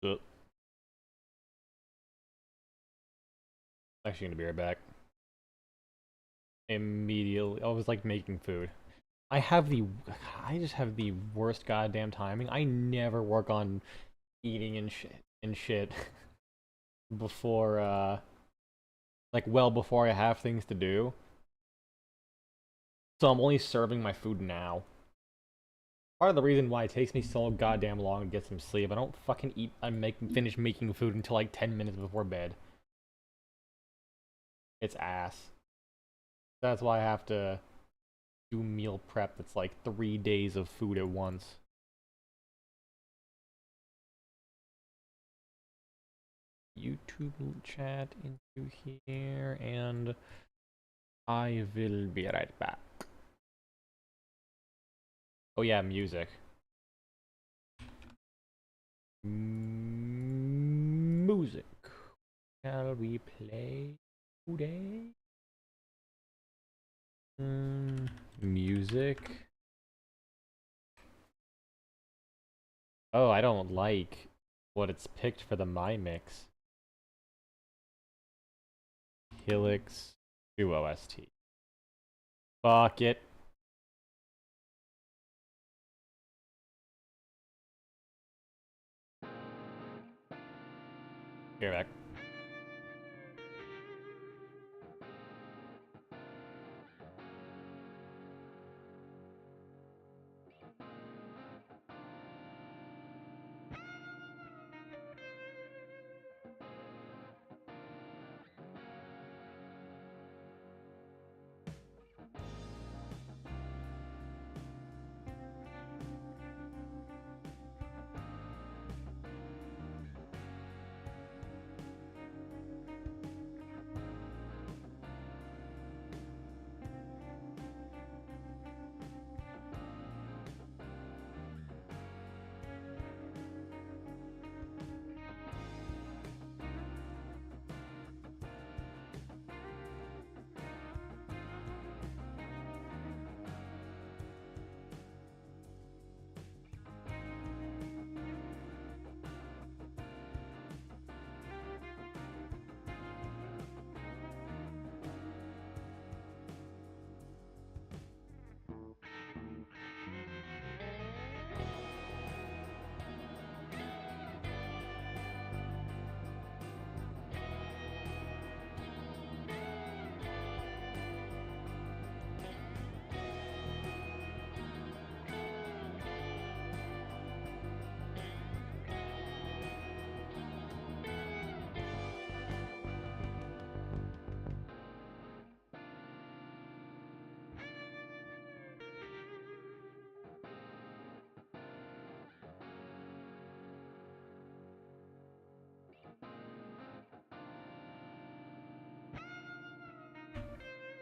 Uh, Actually, gonna be right back. Immediately, I was like making food. I have the, I just have the worst goddamn timing. I never work on eating and shit before, like well before I have things to do. So I'm only serving my food now. Part of the reason why it takes me so goddamn long to get some sleep. I don't fucking eat. Finish making food until like 10 minutes before bed. It's ass. That's why I have to do meal prep that's like 3 days of food at once. YouTube chat into here, and I will be right back. Oh yeah, music. Music. Shall we play today? Music. Oh, I don't like what it's picked for the My Mix. Helix Duo ST. Fuck it. Here back.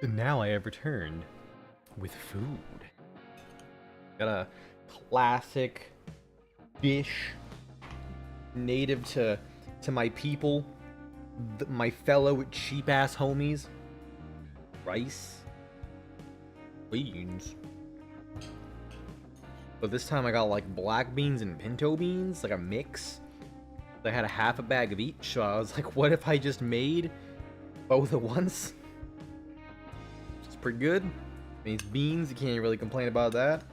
And now I have returned with food. Got a classic dish native to my people, my fellow cheap ass homies. Rice, beans. But this time I got like black beans and pinto beans, like a mix. I had a half a bag of each, so I was like, what if I just made both at once? It's pretty good. I mean, it's beans, you can't really complain about that.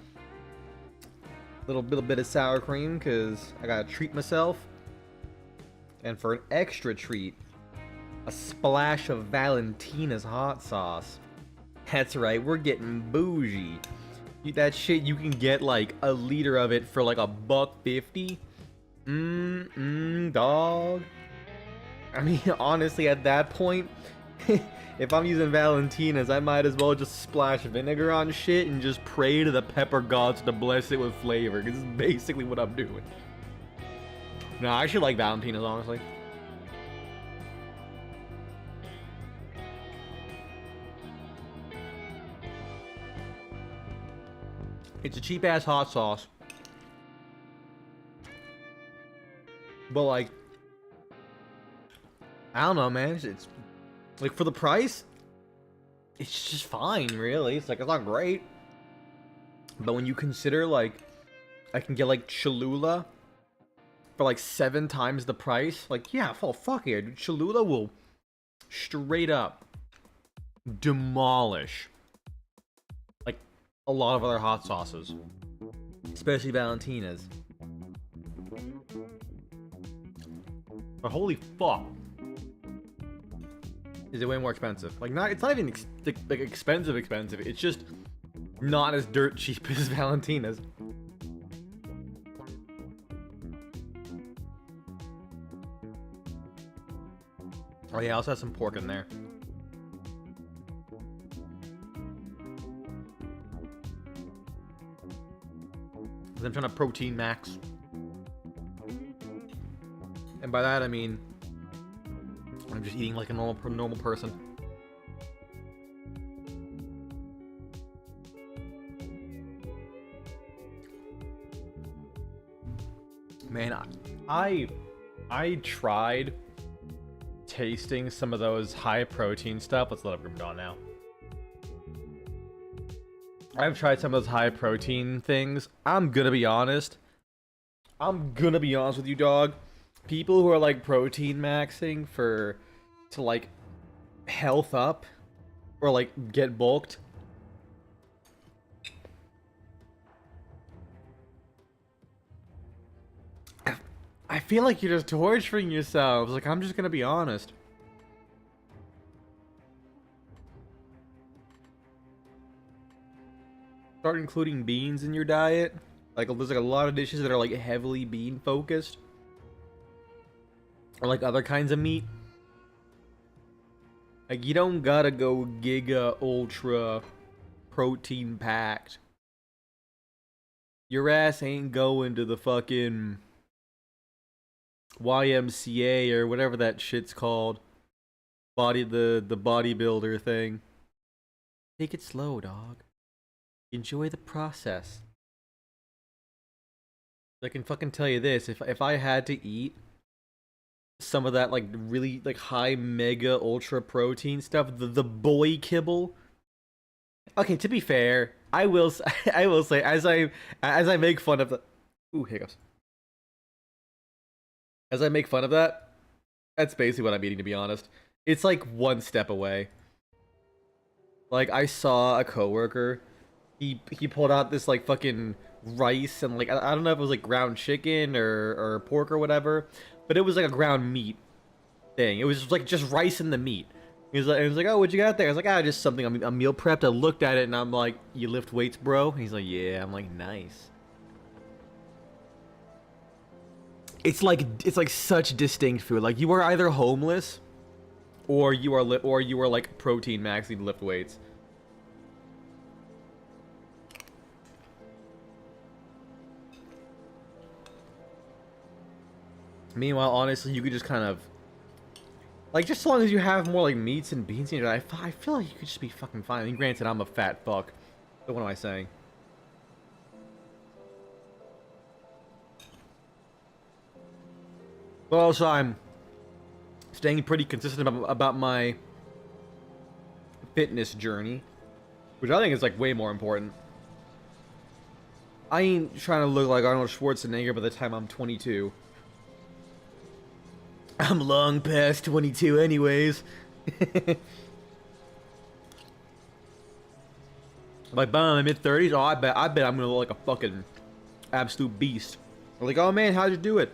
Little bit of sour cream, because I gotta treat myself. And for an extra treat, a splash of Valentina's hot sauce. That's right, we're getting bougie. That shit, you can get like a liter of it for like $1.50. Dog. I mean, honestly, at that point, if I'm using Valentina's, I might as well just splash vinegar on shit and just pray to the pepper gods to bless it with flavor, because it's basically what I'm doing. No, I actually like Valentina's, honestly. It's a cheap-ass hot sauce. But, like, I don't know, man. It's like, for the price, it's just fine, really. It's like, it's not great. But when you consider, like, I can get, like, Cholula for like 7 times the price. Like, yeah, fuck it. Cholula will straight up demolish like a lot of other hot sauces, especially Valentina's. But holy fuck, is it way more expensive? Like, it's not even like expensive. It's just not as dirt cheap as Valentina's. Oh yeah, I also have some pork in there. I'm trying to protein max. And by that I mean I'm just eating like a normal person. Man, I tried tasting some of those high protein stuff. Let's let it bring on now. I've tried some of those high protein things. I'm gonna be honest with you, dog. People who are like protein maxing to like health up or like get bulked. I feel like you're just torturing yourselves. Like, I'm just gonna be honest. Start including beans in your diet. Like, there's like a lot of dishes that are like heavily bean focused, or like other kinds of meat. Like, you don't gotta go giga ultra protein packed. Your ass ain't going to the fucking YMCA or whatever that shit's called. The bodybuilder thing. Take it slow, dog. Enjoy the process. I can fucking tell you this, if I had to eat some of that like really like high mega ultra protein stuff, the boy kibble. Okay, to be fair, I will say as I make fun of the hiccups. As I make fun of that, that's basically what I'm eating, to be honest. It's like one step away. Like, I saw a coworker, he pulled out this like fucking rice and like I don't know if it was like ground chicken or pork or whatever, but it was like a ground meat thing. It was like just rice and the meat. He was like, oh, what you got there? I was like, just something. I'm meal prepped. I looked at it and I'm like, you lift weights, bro? And he's like, yeah. I'm like, nice. It's like such distinct food. Like, you are either homeless, or you are like protein maxing to lift weights. Meanwhile, honestly, you could just kind of like, just as long as you have more like meats and beans in your diet, I feel like you could just be fucking fine. I mean, granted, I'm a fat fuck, but what am I saying? But also, I'm staying pretty consistent about my fitness journey, which I think is like way more important. I ain't trying to look like Arnold Schwarzenegger by the time I'm 22. I'm long past 22 anyways. Like, by my mid-30s, oh, I bet I'm gonna look like a fucking absolute beast. I'm like, oh man, how'd you do it?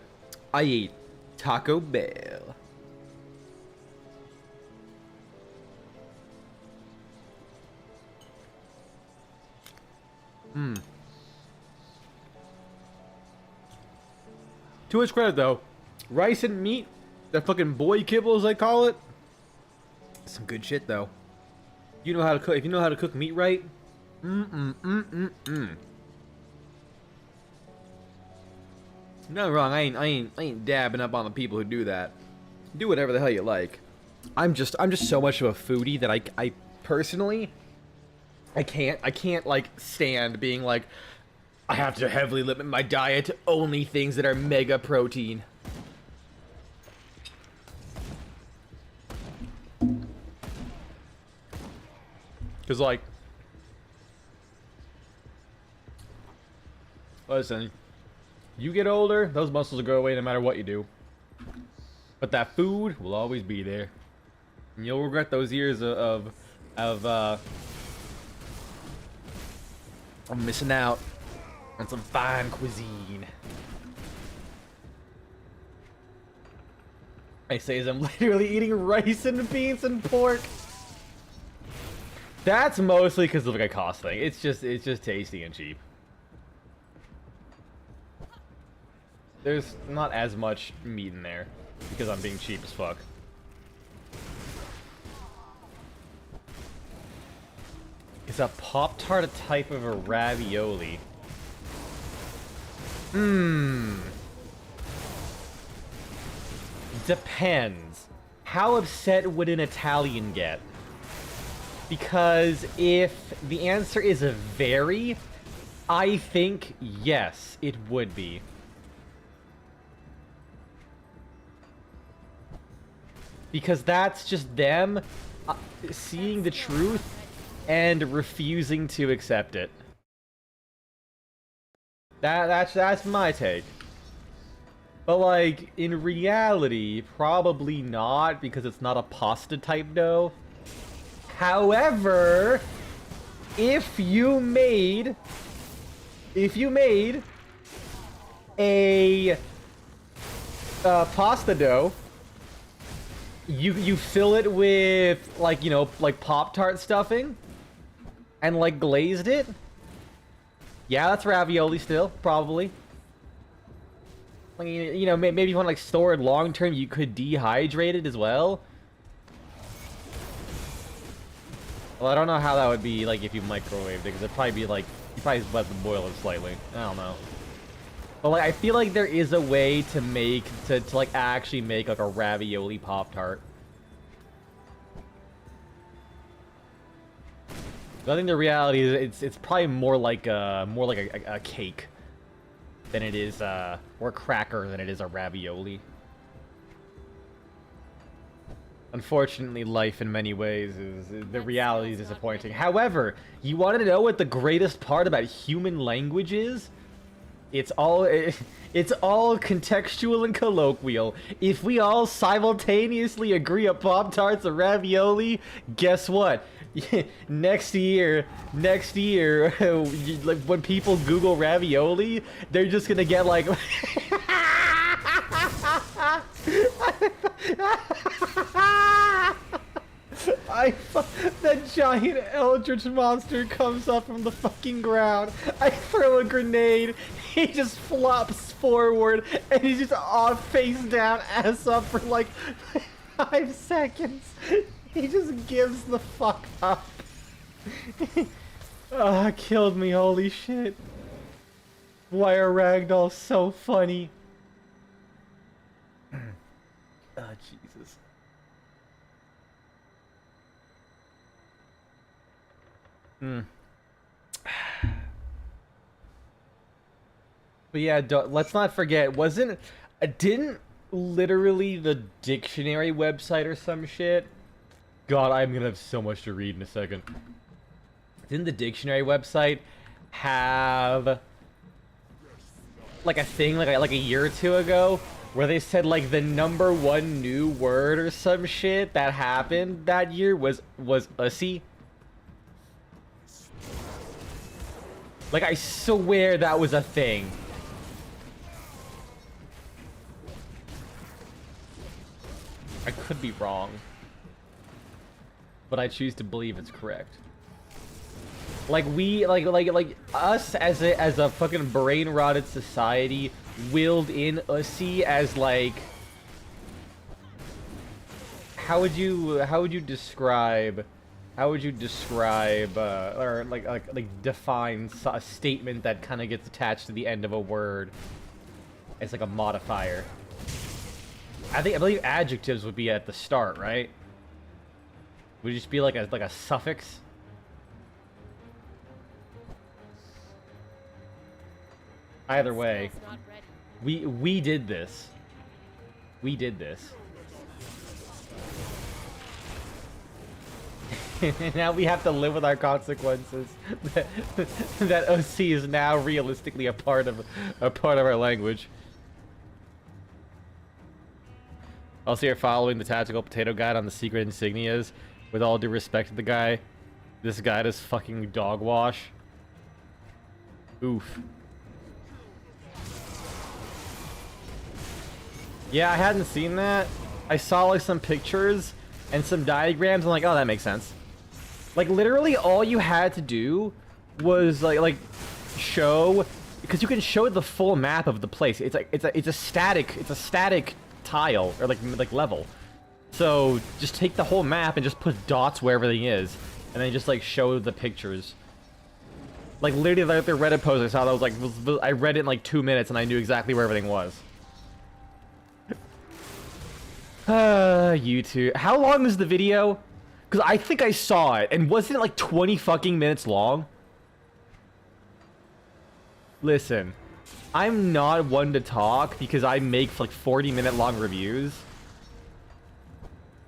I ate Taco Bell. To its credit, though, rice and meat, that fucking boy kibble as they call it, some good shit, though. You know how to cook. If you know how to cook meat right, no wrong. I ain't dabbing up on the people who do that. Do whatever the hell you like. I'm just so much of a foodie that I personally, I can't like stand being like, I have to heavily limit my diet to only things that are mega protein. Cause like, listen, You get older, those muscles will go away no matter what you do. But that food will always be there. And you'll regret those years of missing out on some fine cuisine. I say as I'm literally eating rice and beans and pork. That's mostly because of like a cost thing. It's just tasty and cheap. There's not as much meat in there because I'm being cheap as fuck. Is a Pop-Tart a type of a ravioli? Depends. How upset would an Italian get? Because if the answer is a very, I think yes, it would be. Because that's just them seeing the truth and refusing to accept it. That's my take. But like in reality, probably not because it's not a pasta type dough. However, if you made a pasta dough, you fill it with like, you know, like Pop-Tart stuffing and like glazed it. Yeah, that's ravioli still, probably. Like, you know, maybe if you want to like store it long term, you could dehydrate it as well. Well, I don't know how that would be like if you microwaved it, because it'd probably be like you probably let them boil it slightly. I don't know. But like I feel like there is a way to make to like actually make like a ravioli Pop-Tart. I think the reality is it's probably more like a cake than it is or a cracker than it is a ravioli. Unfortunately, life in many ways is the reality is disappointing. However, you want to know what the greatest part about human language is? It's all contextual and colloquial. If we all simultaneously agree a Pop-Tart's a ravioli, guess what? next year, like when people Google ravioli, they're just gonna get like that giant eldritch monster comes up from the fucking ground. I throw a grenade, he just flops forward, and he's just off face down, ass up for like 5 seconds. He just gives the fuck up. Killed me, holy shit. Why are ragdolls so funny? Jesus. But yeah, let's not forget, didn't literally the dictionary website or some shit? God, I'm gonna have so much to read in a second. Didn't the dictionary website have like a thing like a year or two ago where they said like the #1 new word or some shit that happened that year was ussy? Like I swear that was a thing. I could be wrong, but I choose to believe it's correct. Like we, like us as a fucking brain rotted society willed in ussy as like, how would you describe or like define a statement that kind of gets attached to the end of a word as like a modifier? I believe adjectives would be at the start, right? Would it just be like a suffix? Either way, we did this. We did this. Now we have to live with our consequences. That OC is now realistically a part of our language. Also, you're following the tactical potato guide on the secret insignias. With all due respect to the guy, this guide is fucking dog wash. Oof. Yeah, I hadn't seen that. I saw like some pictures and some diagrams. I'm like, oh, that makes sense. Like literally, all you had to do was like show, because you can show the full map of the place. It's like it's a static tile or like level. So just take the whole map and just put dots where everything is, and then just like show the pictures. Like literally, like the Reddit post I saw that was like I read it in like 2 minutes and I knew exactly where everything was. YouTube. How long is the video? Because I think I saw it, and wasn't it like 20 fucking minutes long? Listen, I'm not one to talk because I make like 40-minute long reviews.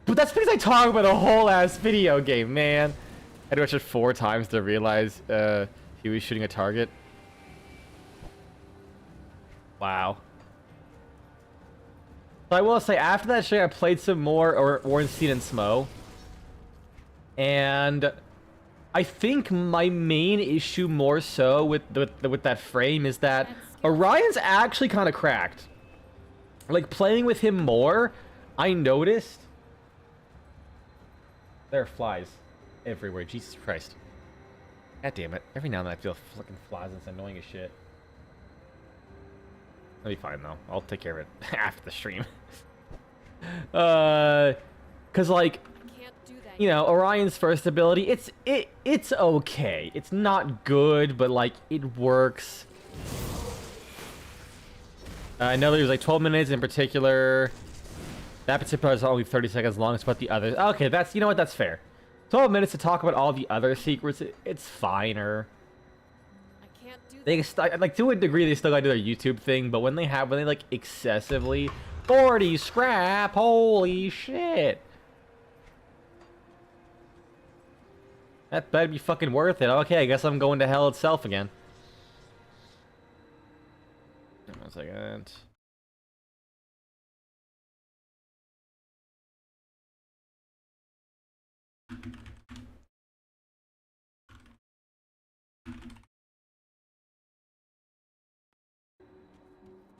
But that's because I talk about a whole ass video game, man. I had to watch it 4 times to realize he was shooting a target. Wow. So I will say, after that show, I played some more Ornstein and Smo. And I think my main issue more so with that frame is that Orion's actually kind of cracked. Like, playing with him more, I noticed... There are flies everywhere, Jesus Christ. God damn it. Every now and then I feel fucking flies and it's annoying as shit. It'll be fine though. I'll take care of it after the stream. Cause like, you know, Orion's first ability, it's okay. It's not good, but like it works. I know there's like 12 minutes in particular. That particular is only 30 seconds long, but the others, okay, that's, you know what, that's fair. 12 minutes to talk about all the other secrets, it's finer. They like, to a degree, they still gotta do their YouTube thing, but when they like excessively 40 scrap, holy shit, that better be fucking worth it. Okay, I guess I'm going to hell itself again. 1 second.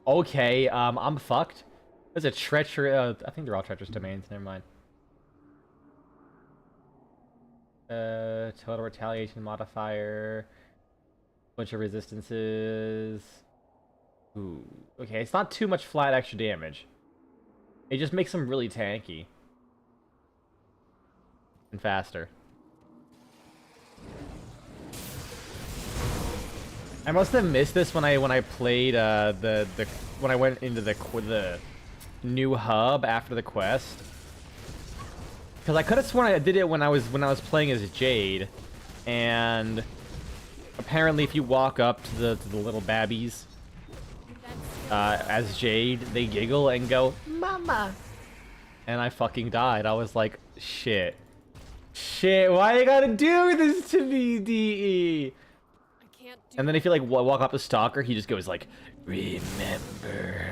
Okay, I'm fucked. There's a treacherous, I think they're all treacherous domains, never mind. Total retaliation modifier. Bunch of resistances. Ooh, okay, it's not too much flat extra damage. It just makes them really tanky. And faster. I must have missed this when I played when I went into the new hub after the quest. Because I could have sworn I did it when I was playing as Jade, and apparently if you walk up to the little babbies as Jade, they giggle and go "Mama," and I fucking died. I was like, shit, why you gotta do this to me, DE? And then if you like walk up to Stalker, he just goes like, "Remember."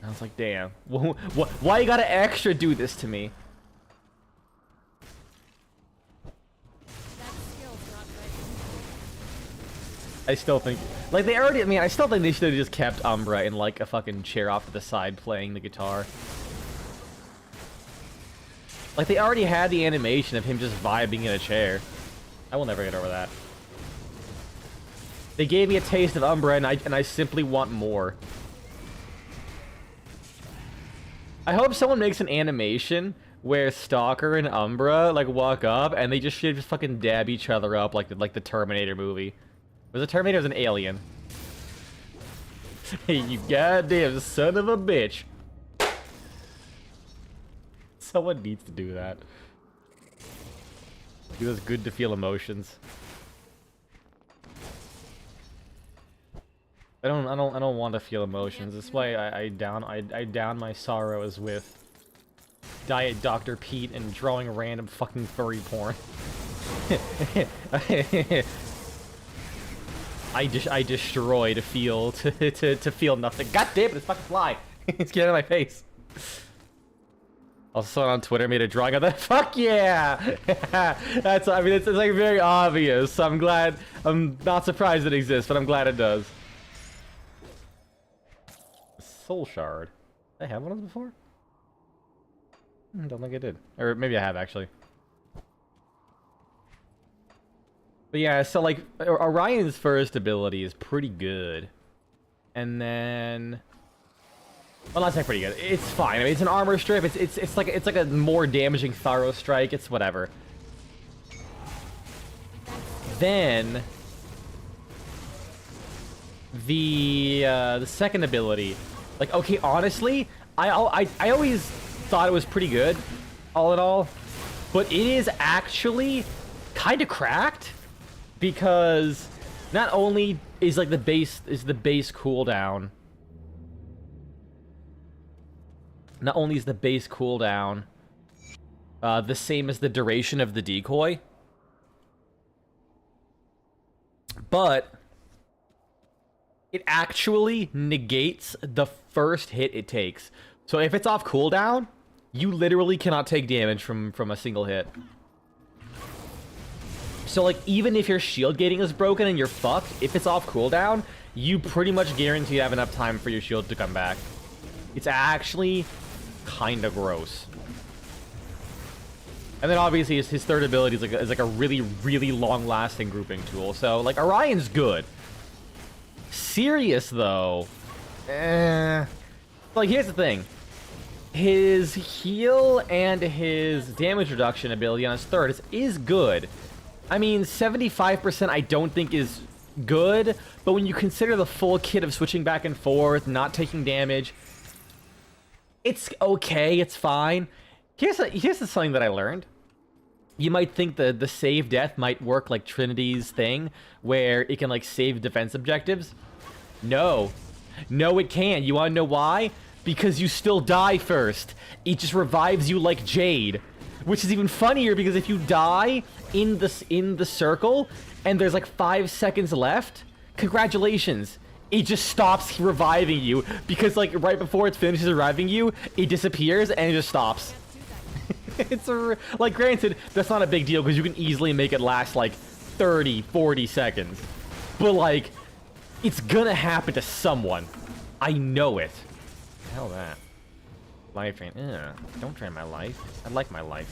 And I was like, damn, why you gotta extra do this to me? I still think, like, they already, I mean, I still think they should have just kept Umbra in like a fucking chair off to the side playing the guitar. Like, they already had the animation of him just vibing in a chair. I will never get over that. They gave me a taste of Umbra, and I simply want more. I hope someone makes an animation where Stalker and Umbra like walk up, and they just fucking dab each other up like the Terminator movie. Was the Terminator an alien? Hey, you goddamn son of a bitch! Someone needs to do that. It was good to feel emotions. I don't want to feel emotions. That's why I down my sorrows with Diet Dr. Pete and drawing random fucking furry porn. I destroy to feel to feel nothing. God damn it, it's fucking fly. It's getting in my face. Also on Twitter made a drawing of that. Fuck yeah! I mean it's like very obvious. So I'm not surprised it exists, but I'm glad it does. Soul Shard. Did I have one of those before? Don't think I did. Or maybe I have actually. But yeah, so like Orion's first ability is pretty good. And then well, not saying pretty good. It's fine. I mean, it's an armor strip. It's like a more damaging Tharo strike. It's whatever. Then the second ability, like okay, honestly, I always thought it was pretty good, all in all, but it is actually kind of cracked because not only is like the base cooldown. Not only is the base cooldown the same as the duration of the decoy, but it actually negates the first hit it takes. So if it's off cooldown, you literally cannot take damage from a single hit. So like even if your shield gating is broken and you're fucked, if it's off cooldown, you pretty much guarantee you have enough time for your shield to come back. It's actually kind of gross. And then obviously his third ability is like a really, really long-lasting grouping tool. So like Orion's good. Sirius though, like here's the thing. His heal and his damage reduction ability on his third is good. I mean, 75% I don't think is good, but when you consider the full kit of switching back and forth, not taking damage, it's okay, it's fine. Here's something that I learned. You might think the save death might work like Trinity's thing, where it can like save defense objectives. No, it can't. You wanna know why? Because you still die first. It just revives you like Jade, which is even funnier because if you die in the circle and there's like 5 seconds left, congratulations. It just stops reviving you because like right before it finishes reviving you, it disappears and it just stops. It's like granted, that's not a big deal because you can easily make it last like 30, 40 seconds. But like, it's gonna happen to someone. I know it. Hell that. Life drain. Don't drain my life. I like my life.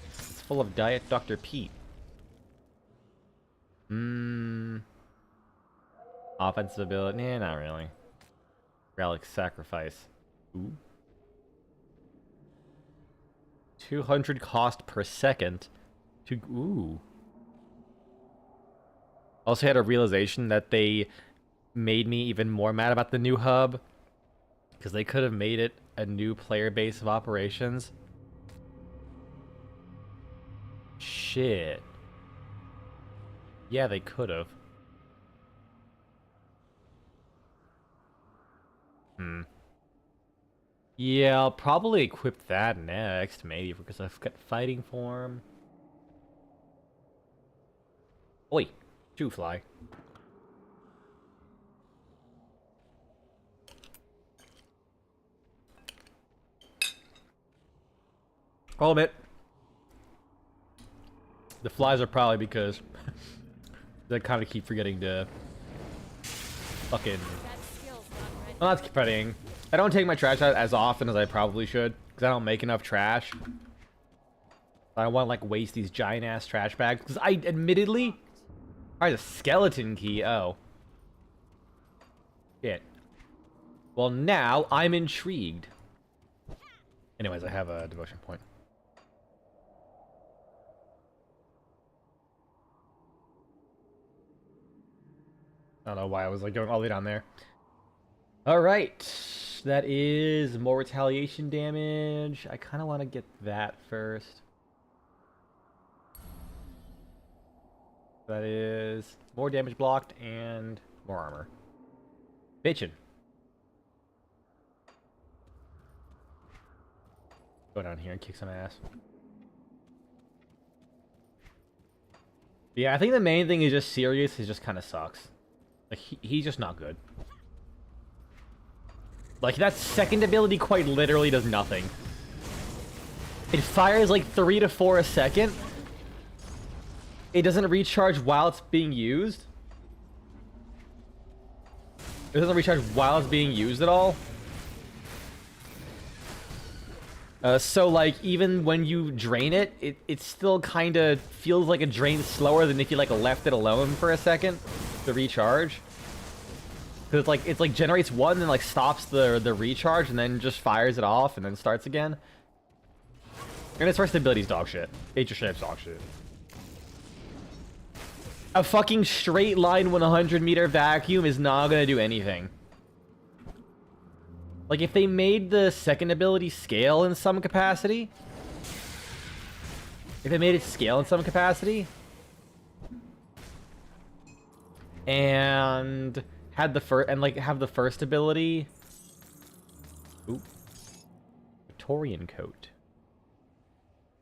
It's full of Diet Dr. Pete. Offensive ability? Nah, not really. Relic Sacrifice. Ooh. 200 cost per second. Ooh. Also had a realization that they made me even more mad about the new hub. Because they could have made it a new player base of operations. Shit. Yeah, they could have. Yeah, I'll probably equip that next, maybe, because I've got fighting form. Oi, Fly. I'll admit, the flies are probably because they kind of keep forgetting to fucking. Well, not keep forgetting. I don't take my trash out as often as I probably should because I don't make enough trash. I don't want to like waste these giant ass trash bags because I admittedly. Alright, a skeleton key. Oh. Shit. Well, now I'm intrigued. Anyways, I have a devotion point. I don't know why I was like going all the way down there. Alright. That is more retaliation damage. I kind of want to get that first. That is more damage blocked and more armor. Bitchin'. Go down here and kick some ass. Yeah, I think the main thing is just Sirius. He just kind of sucks. Like, he's just not good. Like, that second ability quite literally does nothing. It fires like 3 to 4 a second. It doesn't recharge while it's being used. It doesn't recharge while it's being used at all. So like even when you drain it, it still kind of feels like it drains slower than if you like left it alone for a second to recharge. Cause it's like generates one, then like stops the recharge, and then just fires it off, and then starts again. And its first ability's dog shit. Nature Shape's dog shit. A fucking straight line 100-meter vacuum is not gonna do anything. Like, if they made the second ability scale in some capacity... If they made it scale in some capacity... And... had the first... And, like, have the first ability... Ooh. Victorian coat.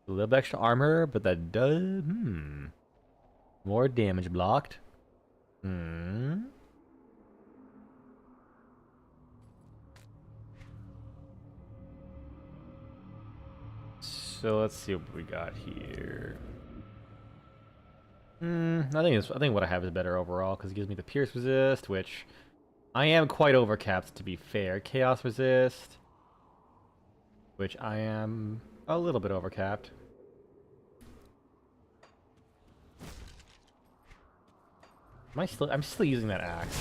A little bit extra armor, but that does... More damage blocked. So let's see what we got here. I think what I have is better overall because it gives me the Pierce Resist, which I am quite overcapped to be fair. Chaos Resist, which I am a little bit overcapped. I'm still using that axe.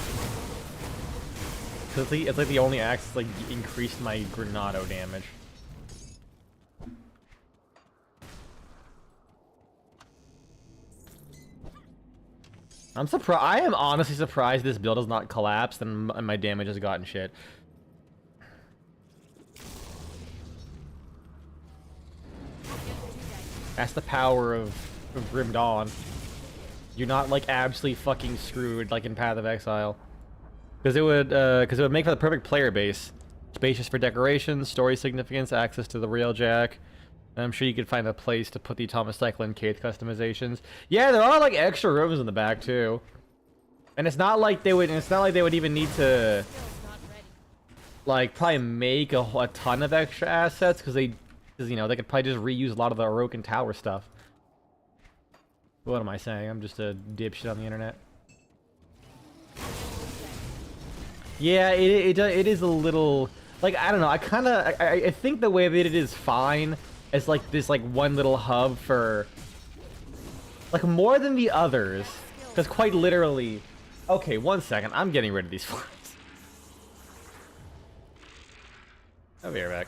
Cause it's like the only axe that's like increased my Granado damage. I'm surprised. I am honestly surprised this build has not collapsed and my damage has gotten shit. That's the power of Grim Dawn. You're not like absolutely fucking screwed like in Path of Exile, because it would make for the perfect player base. Spacious for decorations, story significance, access to the railjack. I'm sure you could find a place to put the Thomas Cyclone Cade customizations. Yeah, there are like extra rooms in the back too, and it's not like they would even need to like probably make a ton of extra assets because you know they could probably just reuse a lot of the Orokin Tower stuff. What am I saying? I'm just a dipshit on the internet. Yeah, it is a little like I don't know. I think the way that it is fine. It's like this like one little hub for like more than the others, because quite literally. Okay, 1 second. I'm getting rid of these flies. I'll be right back.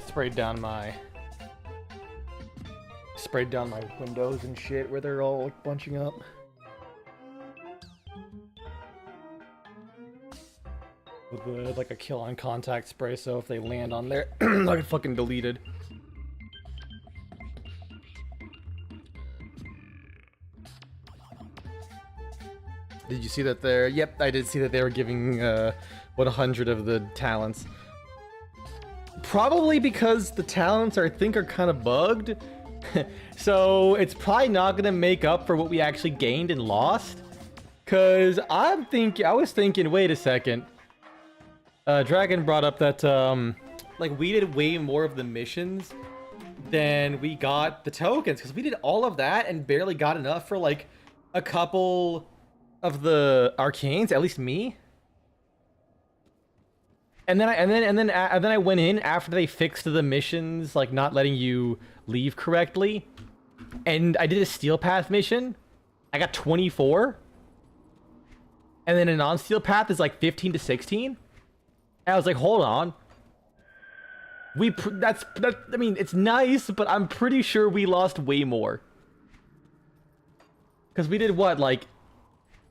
sprayed down my windows and shit where they're all like bunching up. With like a kill on contact spray, so if they land on there, they'll get fucking deleted. Did you see that there? Yep, I did see that they were giving 100 of the talents. Probably because the talents I think are kind of bugged. So it's probably not gonna make up for what we actually gained and lost. Cause I was thinking, wait a second. Dragon brought up that like we did way more of the missions than we got the tokens, because we did all of that and barely got enough for like a couple of the arcanes, at least me. And then I went in after they fixed the missions, like not letting you leave correctly, and I did a steel path mission. I got 24, and then a non-steel path is like 15 to 16. And I was like, hold on. I mean, it's nice, but I'm pretty sure we lost way more. Because we did what, like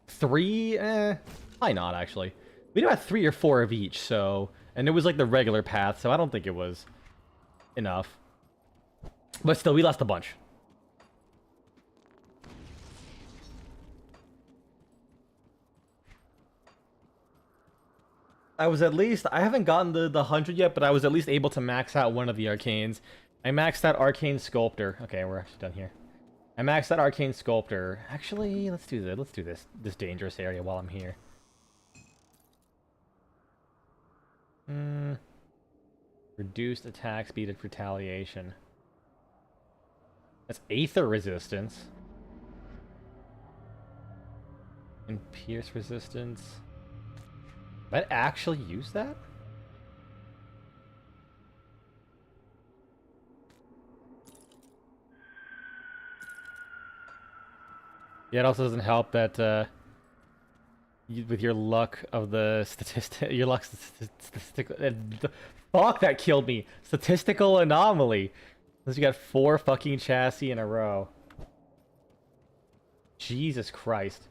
3? Probably not actually. We did about 3 or 4 of each, so, and it was like the regular path, so I don't think it was enough. But still, we lost a bunch. I haven't gotten the 100 yet, but I was at least able to max out one of the arcanes. I maxed out Arcane Sculptor. Okay, we're actually done here. I maxed out Arcane Sculptor. Actually, let's do this dangerous area while I'm here. Reduced attack speed and retaliation. That's Aether resistance. And pierce resistance. Did I actually use that? Yeah, it also doesn't help that with your luck of the statistical. Fuck, that killed me. Statistical anomaly. Unless you got 4 fucking chassis in a row. Jesus Christ.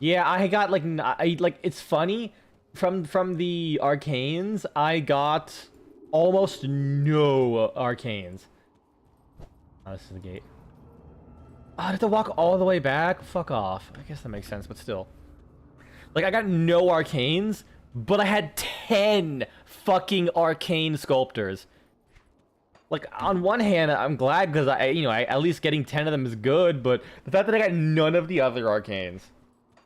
Yeah, I got like it's funny from the arcanes. I got almost no arcanes. Oh, this is the gate. Oh, I have to walk all the way back? Fuck off. I guess that makes sense, but still. Like, I got no arcanes, but I had 10 fucking arcane sculptors. Like, on one hand, I'm glad because I at least getting 10 of them is good, but the fact that I got none of the other arcanes.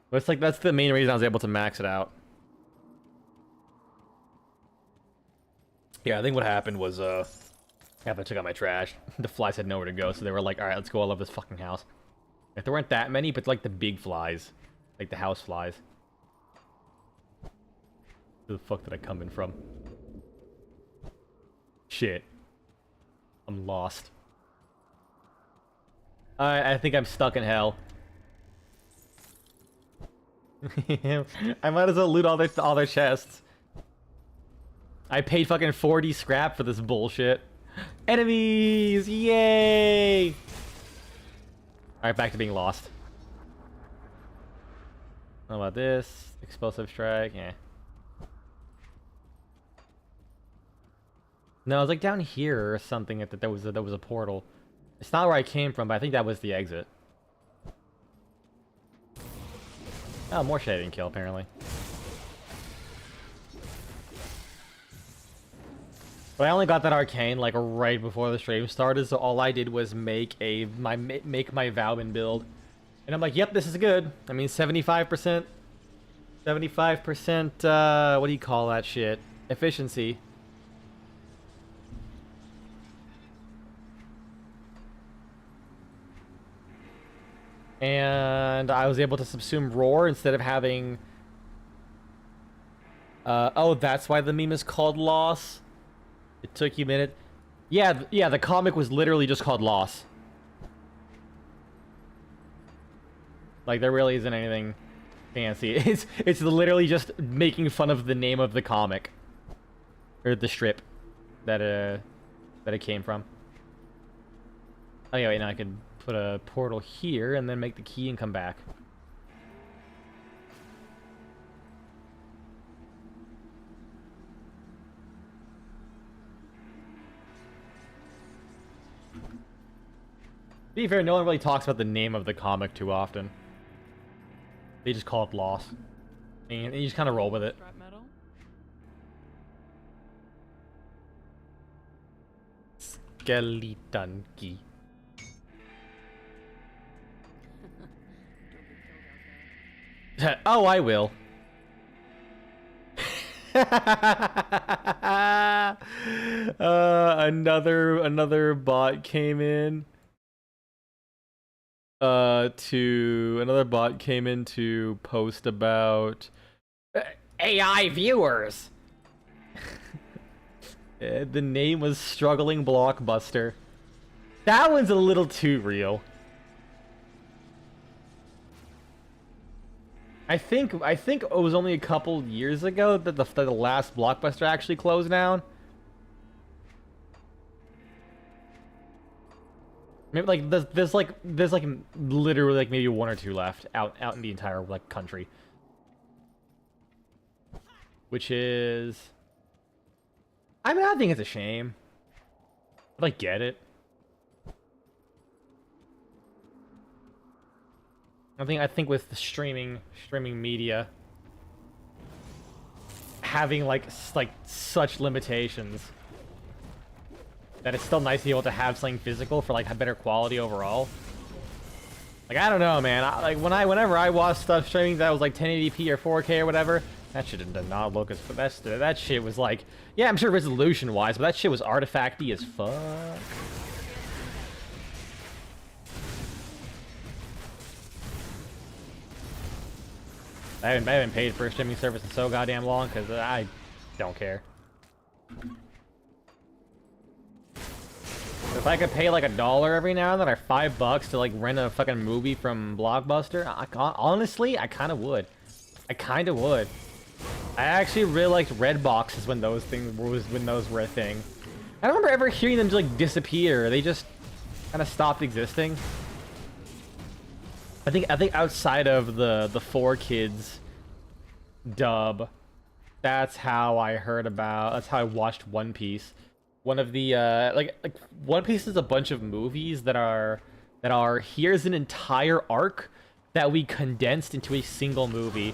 But it's like, that's the main reason I was able to max it out. Yeah, I think what happened was, after I took out my trash, the flies had nowhere to go, so they were like, alright, let's go all over this fucking house. If there weren't that many, but like the big flies. Like the house flies. Where the fuck did I come in from? Shit. I'm lost. I think I'm stuck in hell. I might as well loot all their chests. I paid fucking 40 scrap for this bullshit. Enemies! Yay! Alright, back to being lost. How about this? Explosive strike? Yeah. No, it was like down here or something that there was a portal. It's not where I came from, but I think that was the exit. Oh, more shit I didn't kill, apparently. But I only got that arcane like right before the stream started, so all I did was make my Valbin build, and I'm like, yep, this is good. I mean, 75%, 75%. What do you call that shit? Efficiency. And I was able to subsume Roar instead of having... oh, that's why the meme is called Loss. It took you a minute. Yeah, the comic was literally just called Loss. Like, there really isn't anything fancy. It's literally just making fun of the name of the comic. Or the strip. that it came from. Oh yeah, wait, now I could put a portal here and then make the key and come back. To be fair, no one really talks about the name of the comic too often. They just call it Lost. And you just kind of roll with it. Skeleton key. Oh, I will. Another bot came in. Another bot came in to post about AI viewers. The name was Struggling Blockbuster. That one's a little too real. I think it was only a couple years ago that the last Blockbuster actually closed down. Maybe like there's like literally like maybe one or two left out in the entire like country. Which is, I mean, I think it's a shame. But I get it. I think with the streaming media having like such limitations, that it's still nice to be able to have something physical for like a better quality overall. Like, I don't know, man. Whenever I watch stuff streaming that was like 1080p or 4K or whatever, that shit did not look as that shit was like, yeah, I'm sure resolution wise, but that shit was artifacty as fuck. I haven't paid for a streaming service in so goddamn long because I don't care. If I could pay like $1 every now and then or $5 to like rent a fucking movie from Blockbuster, honestly, I kind of would. I actually really liked Red Boxes when those were a thing. I don't remember ever hearing them just like disappear. They just kind of stopped existing. I think outside of the 4Kids dub, that's how I watched One Piece. One of the like One Piece is a bunch of movies that are here's an entire arc that we condensed into a single movie.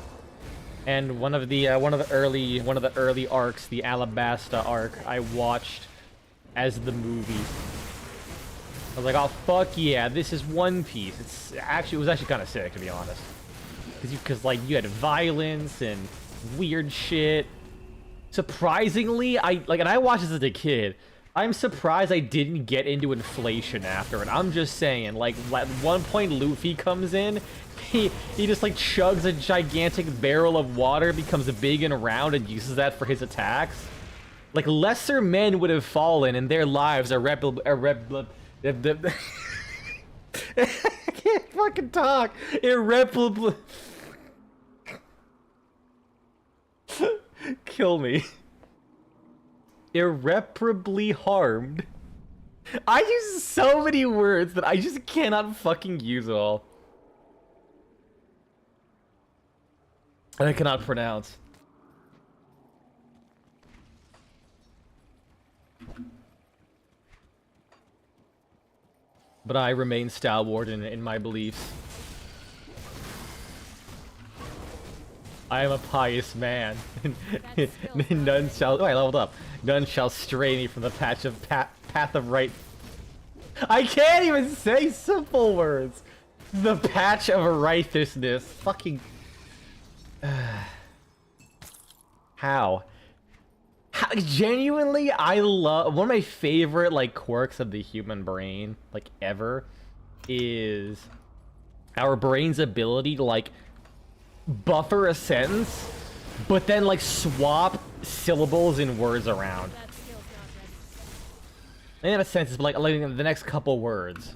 And one of the early arcs, the Alabasta arc, I watched as the movie. I was like, oh fuck yeah, this is One Piece. It was actually kind of sick, to be honest, because like you had violence and weird shit. Surprisingly, and I watched this as a kid. I'm surprised I didn't get into inflation after it. I'm just saying, like, at one point Luffy comes in, he just like chugs a gigantic barrel of water, becomes big and round, and uses that for his attacks. Like, lesser men would have fallen, and their lives are I can't fucking talk. Irreparably. Kill me. Irreparably harmed. I use so many words that I just cannot fucking use it all. And I cannot pronounce. But I remain stalwart in my beliefs. I am a pious man. None shall... Oh, I leveled up. None shall stray me from the path of right... I can't even say simple words! The patch of righteousness. Fucking... How? Genuinely, I love... One of my favorite, like, quirks of the human brain, like, ever, is our brain's ability to, like, buffer a sentence, but then like swap syllables and words around. And in a sense, it's like the next couple words.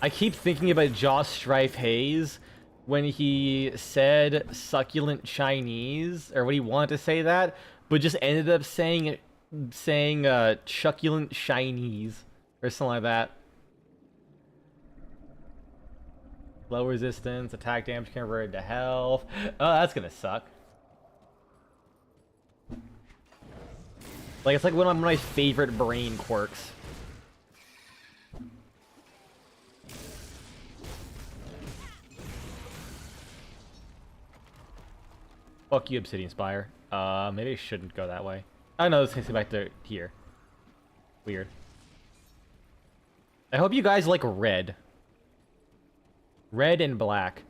I keep thinking about Josh Strife Hayes when he said succulent Chinese, or when he wanted to say that, but just ended up saying saying succulent shinies or something like that. Low resistance, attack damage converted to health. Oh, that's gonna suck. Like, it's like one of my favorite brain quirks. Fuck you, Obsidian Spire. Maybe I shouldn't go that way. Oh no, this takes me back to here. Weird. I hope you guys like red. Red and black.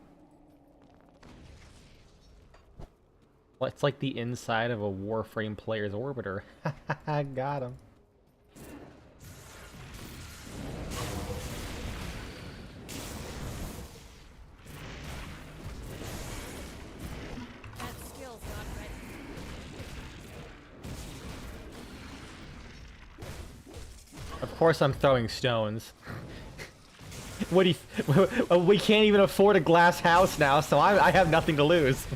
Well, it's like the inside of a Warframe player's orbiter. Got him. Of course I'm throwing stones. What do you... We can't even afford a glass house now, so I have nothing to lose.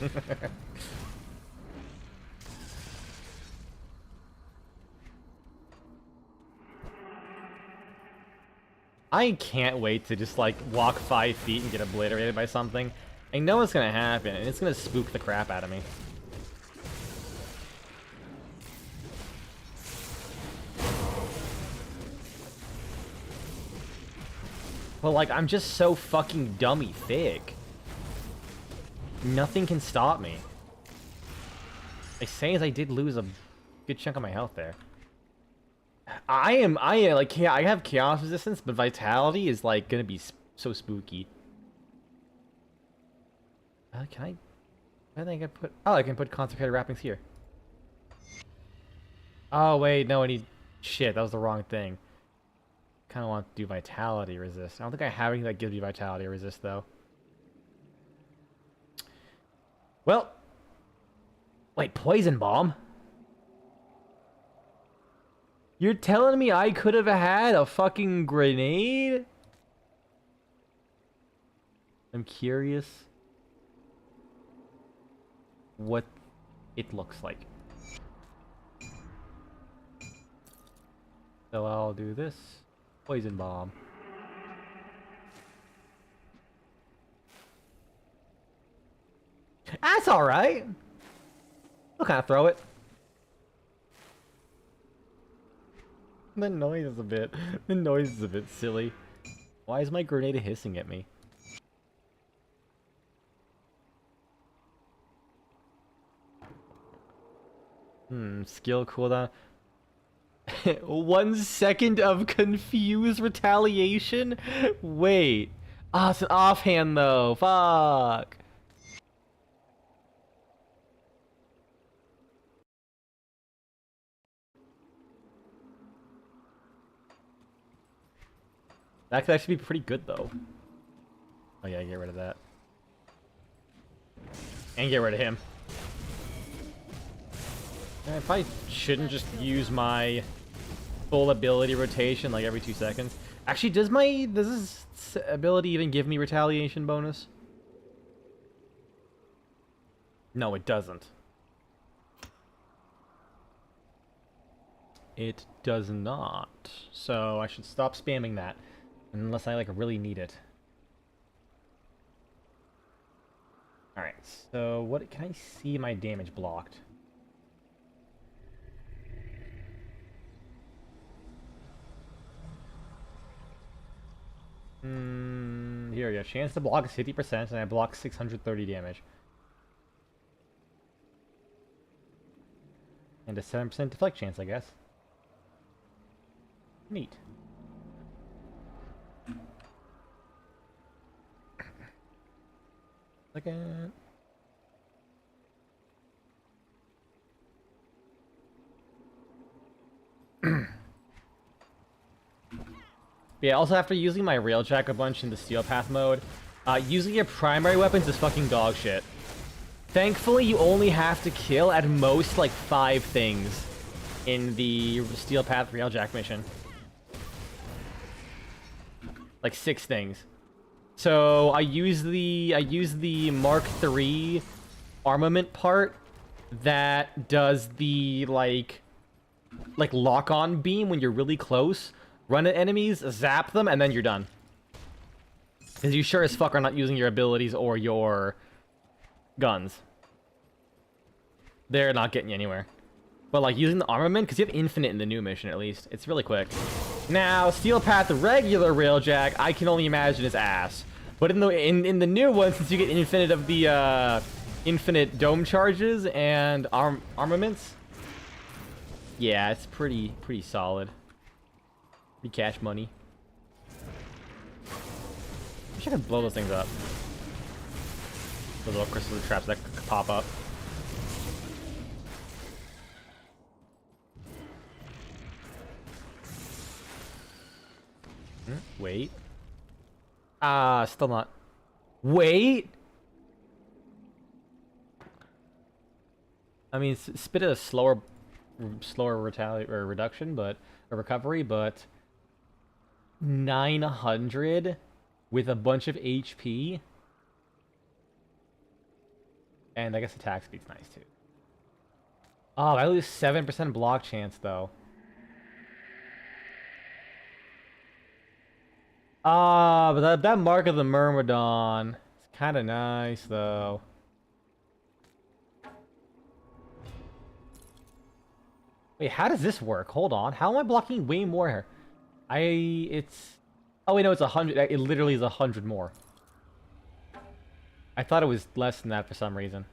I can't wait to just, like, walk 5 feet and get obliterated by something. I know what's gonna happen, and it's gonna spook the crap out of me. But, like, I'm just so fucking dummy thick. Nothing can stop me. I say as I did lose a good chunk of my health there. I am, like, I have chaos resistance, but vitality is, like, gonna be so spooky. Can I... I think I put... Oh, I can put concentrated wrappings here. Oh, wait, no, I need... Shit, that was the wrong thing. Kind of want to do vitality resist. I don't think I have anything that gives me vitality resist, though. Well... Wait, poison bomb? You're telling me I could have had a fucking grenade? I'm curious what it looks like. So I'll do this. Poison bomb. That's alright. I'll kind of throw it. The noise is a bit silly. Why is my grenade hissing at me? Skill cooldown. 1 second of confused retaliation? Wait. Ah, it's an offhand though. Fuck. That could actually be pretty good, though. Oh yeah, get rid of that. And get rid of him. I probably shouldn't just use my full ability rotation like every 2 seconds. Actually, does this ability even give me retaliation bonus? No, it doesn't. It does not. So I should stop spamming that. Unless I, like, really need it. Alright, so what... Can I see my damage blocked? Here we go. Chance to block is 50%, and I block 630 damage. And a 7% deflect chance, I guess. Neat. Second. Yeah, also after using my Railjack a bunch in the Steel Path mode, using your primary weapons is fucking dog shit. Thankfully, you only have to kill at most like 5 things in the Steel Path Railjack mission. Like 6 things. So I use the Mark III armament part that does the like like lock-on beam when you're really close, run at enemies, zap them, and then you're done. Because you sure as fuck are not using your abilities or your guns. They're not getting you anywhere. But like using the armament, because you have infinite in the new mission at least, it's really quick. Now, Steel Path regular Railjack, I can only imagine is ass. But in the new one, since you get infinite of the infinite dome charges and armaments, yeah, it's pretty solid. Pretty cash money. I wish I could blow those things up. Those little crystal traps that could pop up. Wait. Still not. Wait! I mean, spit a slower reduction, but a recovery, but 900 with a bunch of HP, and I guess attack speed's nice too. Oh, I lose 7% block chance though. But that Mark of the Myrmidon is kind of nice though. Wait, how does this work? Hold on. How am I blocking way more? It's... Oh, wait, no, it's 100. It literally is 100 more. I thought it was less than that for some reason.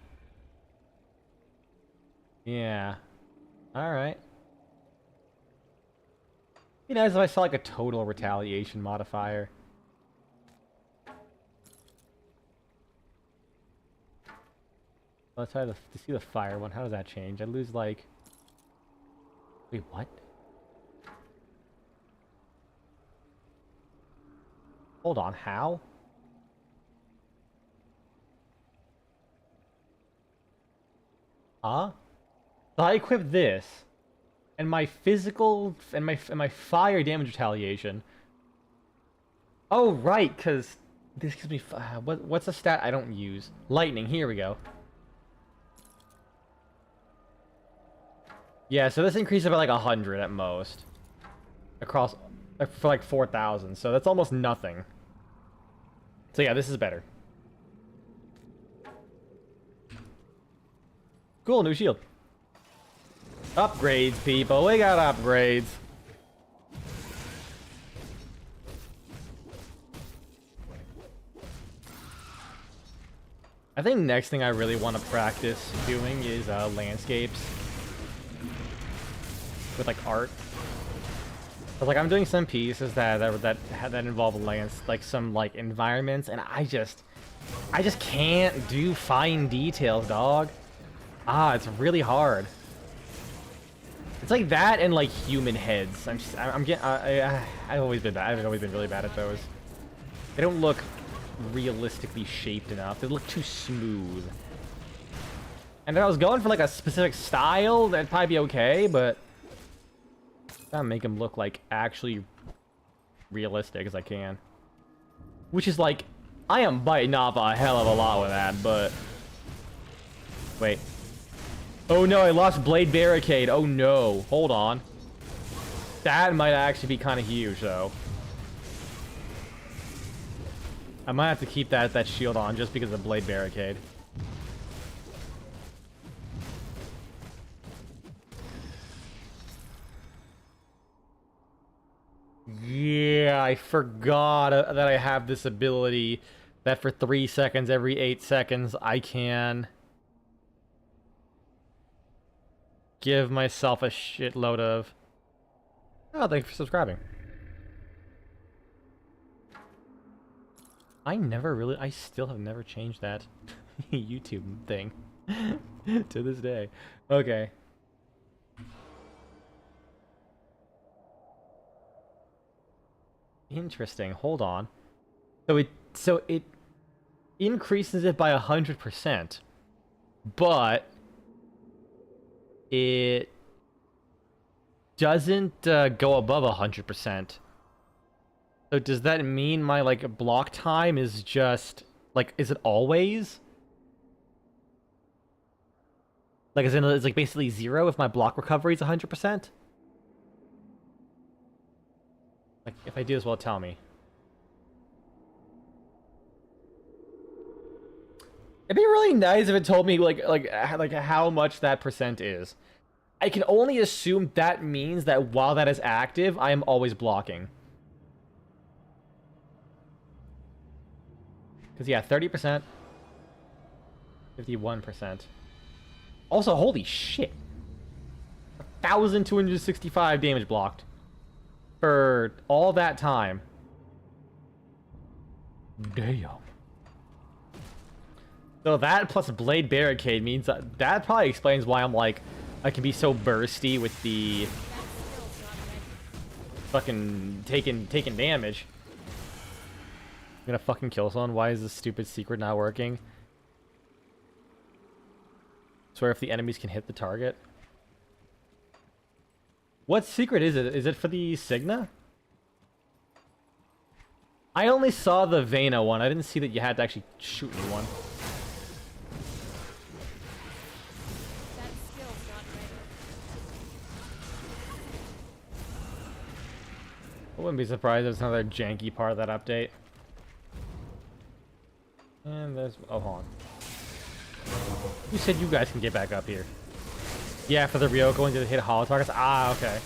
Yeah. Alright. Be nice if I saw, like, a total retaliation modifier. Let's try to see the fire one. How does that change? I lose, like... Wait, what? Hold on, how? Huh? So I equip this, and my physical and my fire damage retaliation. Oh right, because this gives me what's a stat I don't use? Lightning. Here we go. Yeah, so this increases by like 100 at most. Across, for like 4,000, so that's almost nothing. So yeah, this is better. Cool, new shield. Upgrades, people, we got upgrades. I think next thing I really want to practice doing is landscapes. With like art. But like I'm doing some pieces that involve like some like environments, and I just can't do fine details, dog. It's really hard. It's like that and like human heads. I've always been bad. I've always been really bad at those. They don't look realistically shaped enough. They look too smooth. And if I was going for like a specific style, that'd probably be okay, but gotta make them look like actually realistic as I can. Which is like, I am biting off a hell of a lot with that, but... Wait. Oh no, I lost Blade Barricade. Oh no. Hold on. That might actually be kind of huge, though. I might have to keep that shield on just because of Blade Barricade. Yeah, I forgot that I have this ability that for 3 seconds every 8 seconds I can give myself a shitload of... Oh, thanks for subscribing. I still have never changed that YouTube thing to this day. Okay. Interesting. Hold on. So it increases it by 100%, but it doesn't go above 100%. So does that mean my like block time is just like, is it always? Like, is it, it's like basically 0 if my block recovery is 100%? Like, if I do this well, tell me. It'd be really nice if it told me like how much that percent is. I can only assume that means that while that is active, I am always blocking. Because yeah, 30%, 51%. Also, holy shit. 1,265 damage blocked. For all that time. Damn. So that plus Blade Barricade means that probably explains why I'm like, I can be so bursty with the fucking taking damage. I'm gonna fucking kill someone. Why is this stupid secret not working? Swear if the enemies can hit the target. What secret is it? Is it for the Signa? I only saw the Vayne one. I didn't see that you had to actually shoot me one. I wouldn't be surprised if it's another janky part of that update. And there's... oh, hold on. You said you guys can get back up here. Yeah, for the Ryoko and to hit hollow targets? Ah, okay.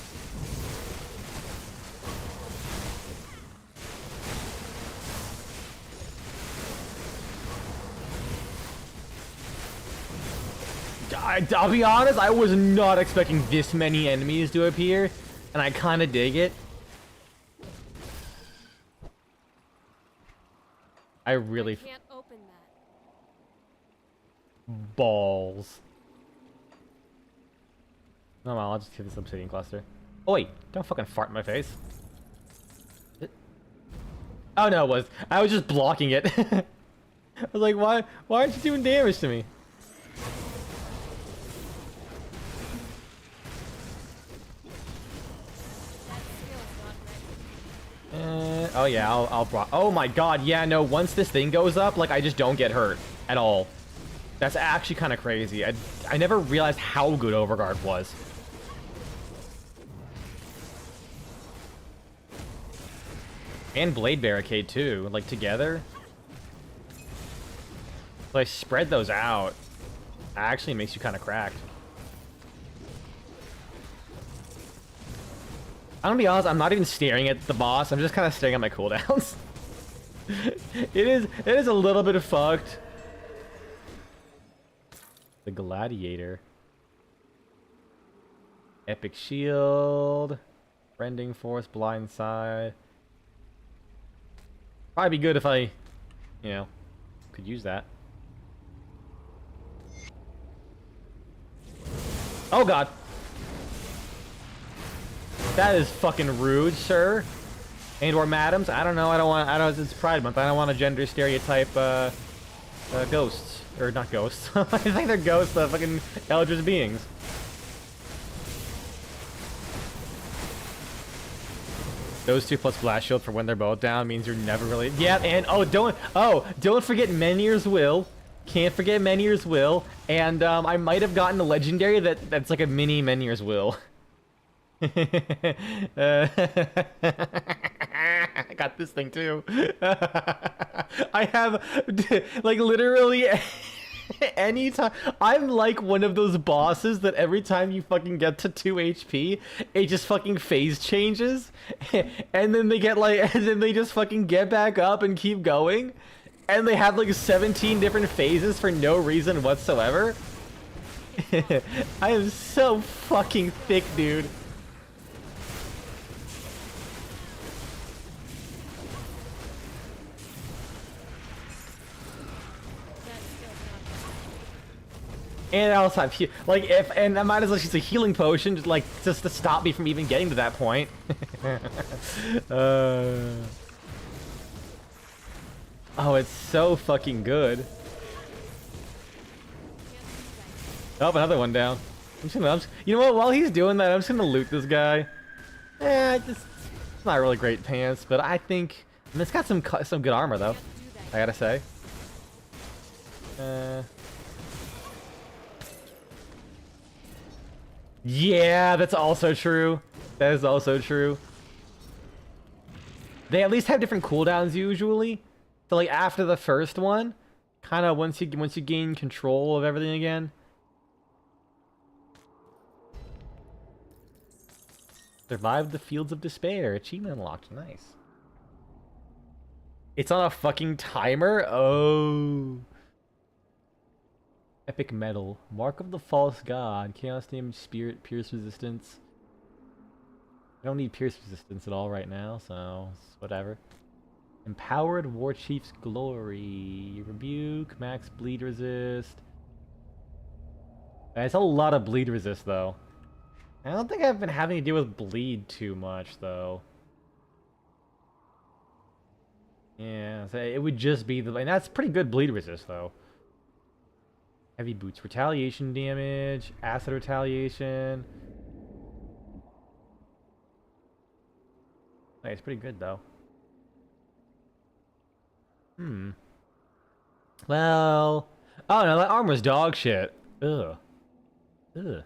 I'll be honest, I was not expecting this many enemies to appear, and I kind of dig it. I really... can't open that. Balls. No, I'll just hit this obsidian cluster. Oh wait, don't fucking fart in my face. Oh no, I was just blocking it. I was like, why aren't you doing damage to me? Oh yeah, I'll block. Oh my god, yeah, no, once this thing goes up, like, I just don't get hurt at all. That's actually kind of crazy. I never realized how good Overguard was. And Blade Barricade too, like together. So I spread those out. Actually makes you kind of cracked. I'm gonna be honest, I'm not even staring at the boss, I'm just kind of staring at my cooldowns. It is a little bit of fucked. The Gladiator. Epic Shield. Rending Force, Blindside. Probably be good if I, you know, could use that. Oh god. That is fucking rude, sir. And or madams. I don't know, it's Pride Month. I don't want to gender stereotype, ghosts. Or not ghosts. I think they're ghosts, fucking eldritch beings. Those two plus Blast Shield for when they're both down means you're never really... Yeah, and don't forget Menhir's Will. Can't forget Menhir's Will. And I might have gotten a legendary that's like a mini Menhir's Will. I got this thing too. I have like literally anytime. I'm like one of those bosses that every time you fucking get to 2 HP, it just fucking phase changes, and then they get like, and then they just fucking get back up and keep going, and they have like 17 different phases for no reason whatsoever. I am so fucking thick, dude. And I also have like and I might as well use a healing potion just to stop me from even getting to that point. Oh, it's so fucking good. Oh, another one down. You know what? While he's doing that, I'm just gonna loot this guy. It's not really great pants, but I think it's got some good armor though. I gotta say. Yeah, that's also true. That is also true. They at least have different cooldowns usually. So like after the first one, kind of once you gain control of everything again. Survived the Fields of Despair. Achievement unlocked. Nice. It's on a fucking timer? Oh. Epic Metal. Mark of the False God. Chaos Damage, Spirit, Pierce Resistance. I don't need Pierce Resistance at all right now, so it's whatever. Empowered War Chief's Glory. Rebuke. Max Bleed Resist. It's a lot of bleed resist, though. I don't think I've been having to deal with bleed too much, though. Yeah, so it would just be the... And that's pretty good bleed resist, though. Heavy Boots. Retaliation damage. Acid retaliation. It's pretty good, though. Well... Oh, no, that armor's dog shit. Ugh. Ugh.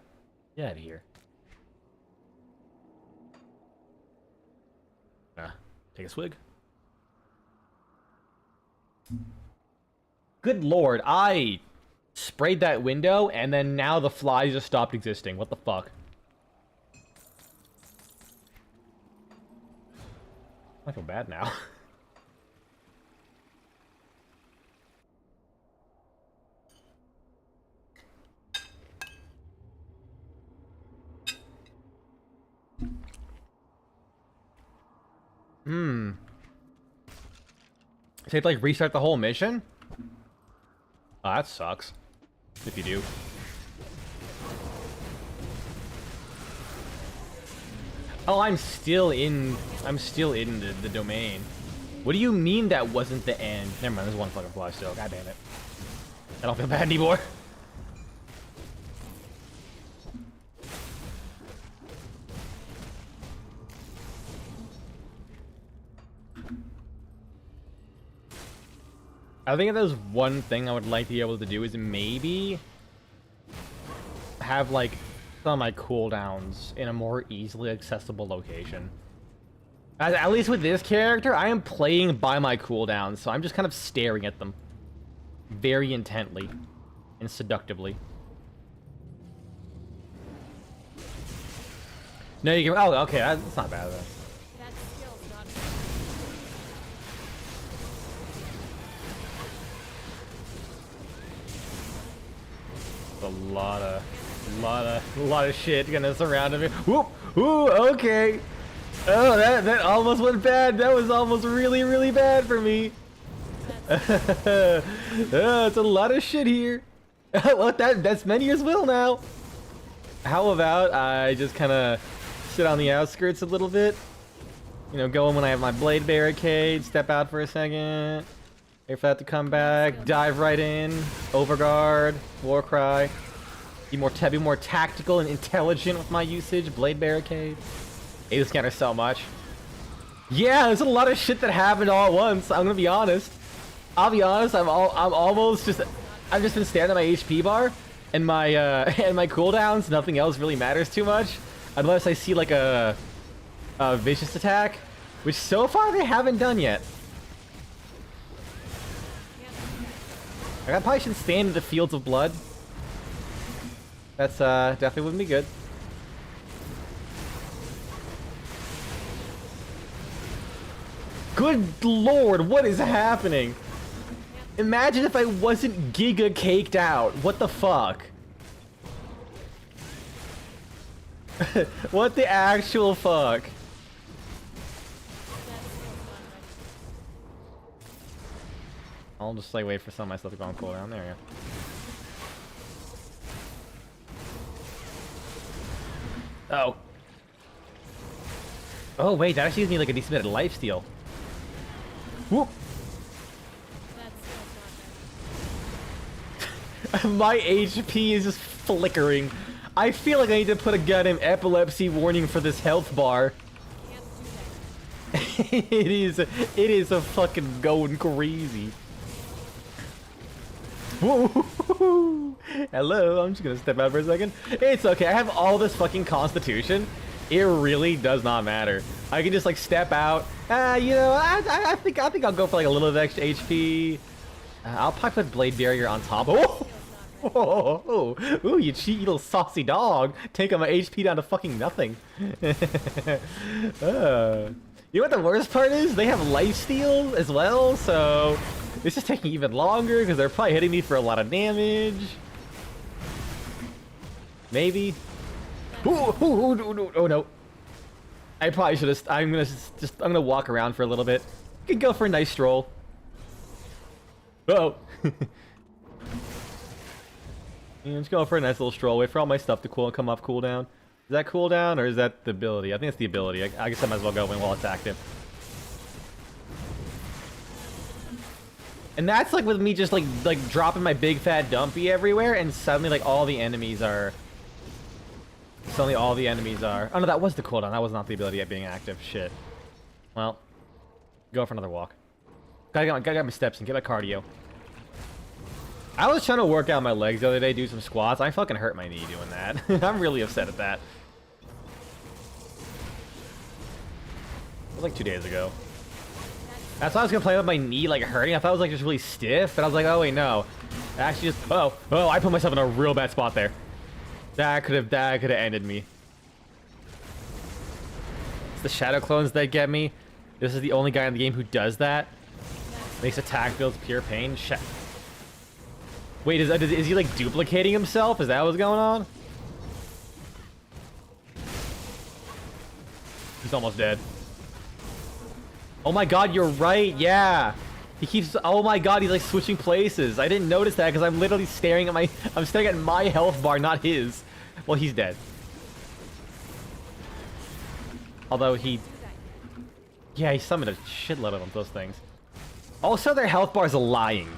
Get out of here. Take a swig. Good lord, I sprayed that window and then now the flies just stopped existing. What the fuck? I feel bad now. So you have to like restart the whole mission? Oh, that sucks. If you do. Oh, I'm still in the domain. What do you mean that wasn't the end? Never mind, there's one fucking fly still. God damn it. I don't feel bad anymore. I think if there's one thing I would like to be able to do is maybe have like some of my cooldowns in a more easily accessible location. At least with this character, I am playing by my cooldowns, so I'm just kind of staring at them very intently and seductively. No, you can. Oh, okay, that's not bad then. A lot of shit gonna surround me. Whoop! Ooh, okay. Oh, that almost went bad. That was almost really bad for me. It's a lot of shit here. Well, that's many as well now. How about I just kind of sit on the outskirts a little bit? You know, go in when I have my blade barricade. Step out for a second. Wait for that to come back. Dive right in. Overguard. Warcry. Be more tactical and intelligent with my usage. Blade barricade. Hate this counter so much. Yeah, there's a lot of shit that happened all at once. I'm gonna be honest. I'll be honest. I've just been staring at my HP bar and my and my cooldowns. Nothing else really matters too much, unless I see like a vicious attack, which so far they haven't done yet. I probably should stand in the Fields of Blood. That's definitely wouldn't be good. Good lord, what is happening? Imagine if I wasn't giga caked out. What the fuck? What the actual fuck? I'll just like wait for some of my stuff to go on cooldown. There we go. Oh. Oh wait, that actually gives me like a decent bit of lifesteal. Whoop. My HP is just flickering. I feel like I need to put a goddamn epilepsy warning for this health bar. It is a fucking going crazy. Whoa. Hello, I'm just gonna step out for a second. It's okay, I have all this fucking constitution. It really does not matter. I can just like step out. You know, I think I'll go for like a little bit of extra HP. I'll probably put Blade Barrier on top. Oh! Oh, ooh, you cheeky little saucy dog. Taking my HP down to fucking nothing. You know what the worst part is? They have lifesteal as well, so this is taking even longer because they're probably hitting me for a lot of damage. Maybe. Oh no. I probably should have. I'm gonna walk around for a little bit. Could go for a nice stroll. Uh-oh. Yeah, let's go for a nice little stroll. Wait for all my stuff to come off cooldown. Is that cooldown or is that the ability? I think it's the ability. I guess I might as well go in while it's active. And that's like with me just like dropping my big fat dumpy everywhere, and suddenly like all the enemies are. Suddenly all the enemies are. Oh no, that was the cooldown. That was not the ability at being active. Shit. Well, go for another walk. Gotta get my steps and get my cardio. I was trying to work out my legs the other day, do some squats. I fucking hurt my knee doing that. I'm really upset at that. It was like 2 days ago. That's why I was complaining about my knee like hurting. I thought it was like just really stiff, but I was like, oh wait, no. Actually just, oh, I put myself in a real bad spot there. That could have ended me. It's the shadow clones that get me. This is the only guy in the game who does that. Makes attack builds pure pain. Shit. Wait, is he like duplicating himself? Is that what's going on? He's almost dead. Oh my god, you're right. Yeah. He keeps, oh my god, he's like switching places. I didn't notice that because I'm literally staring at I'm staring at my health bar, not his. Well, he's dead. Although yeah, he summoned a shitload of those things. Also, their health bars are lying.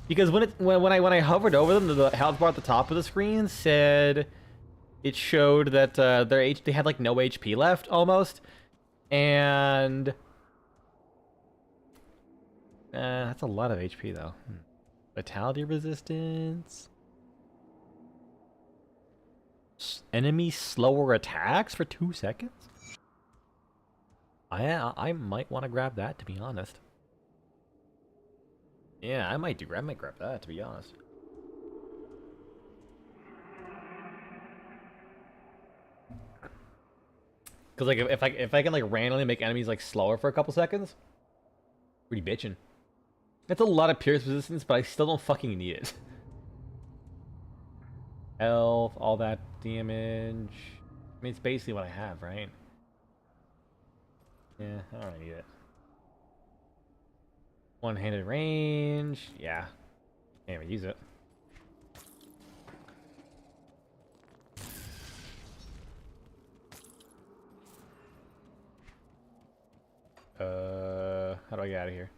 Because when I hovered over them, the health bar at the top of the screen said it showed that they had like no HP left almost, and that's a lot of HP though. Vitality resistance, enemy slower attacks for 2 seconds. I might want to grab that, to be honest. Yeah, I might grab that, to be honest. Cause like if I can like randomly make enemies like slower for a couple seconds, pretty bitchin'. That's a lot of pierce resistance, but I still don't fucking need it. Health, all that damage. I mean, it's basically what I have, right? Yeah, I don't really need it. One-handed range, yeah. Can't even use it. How do I get out of here?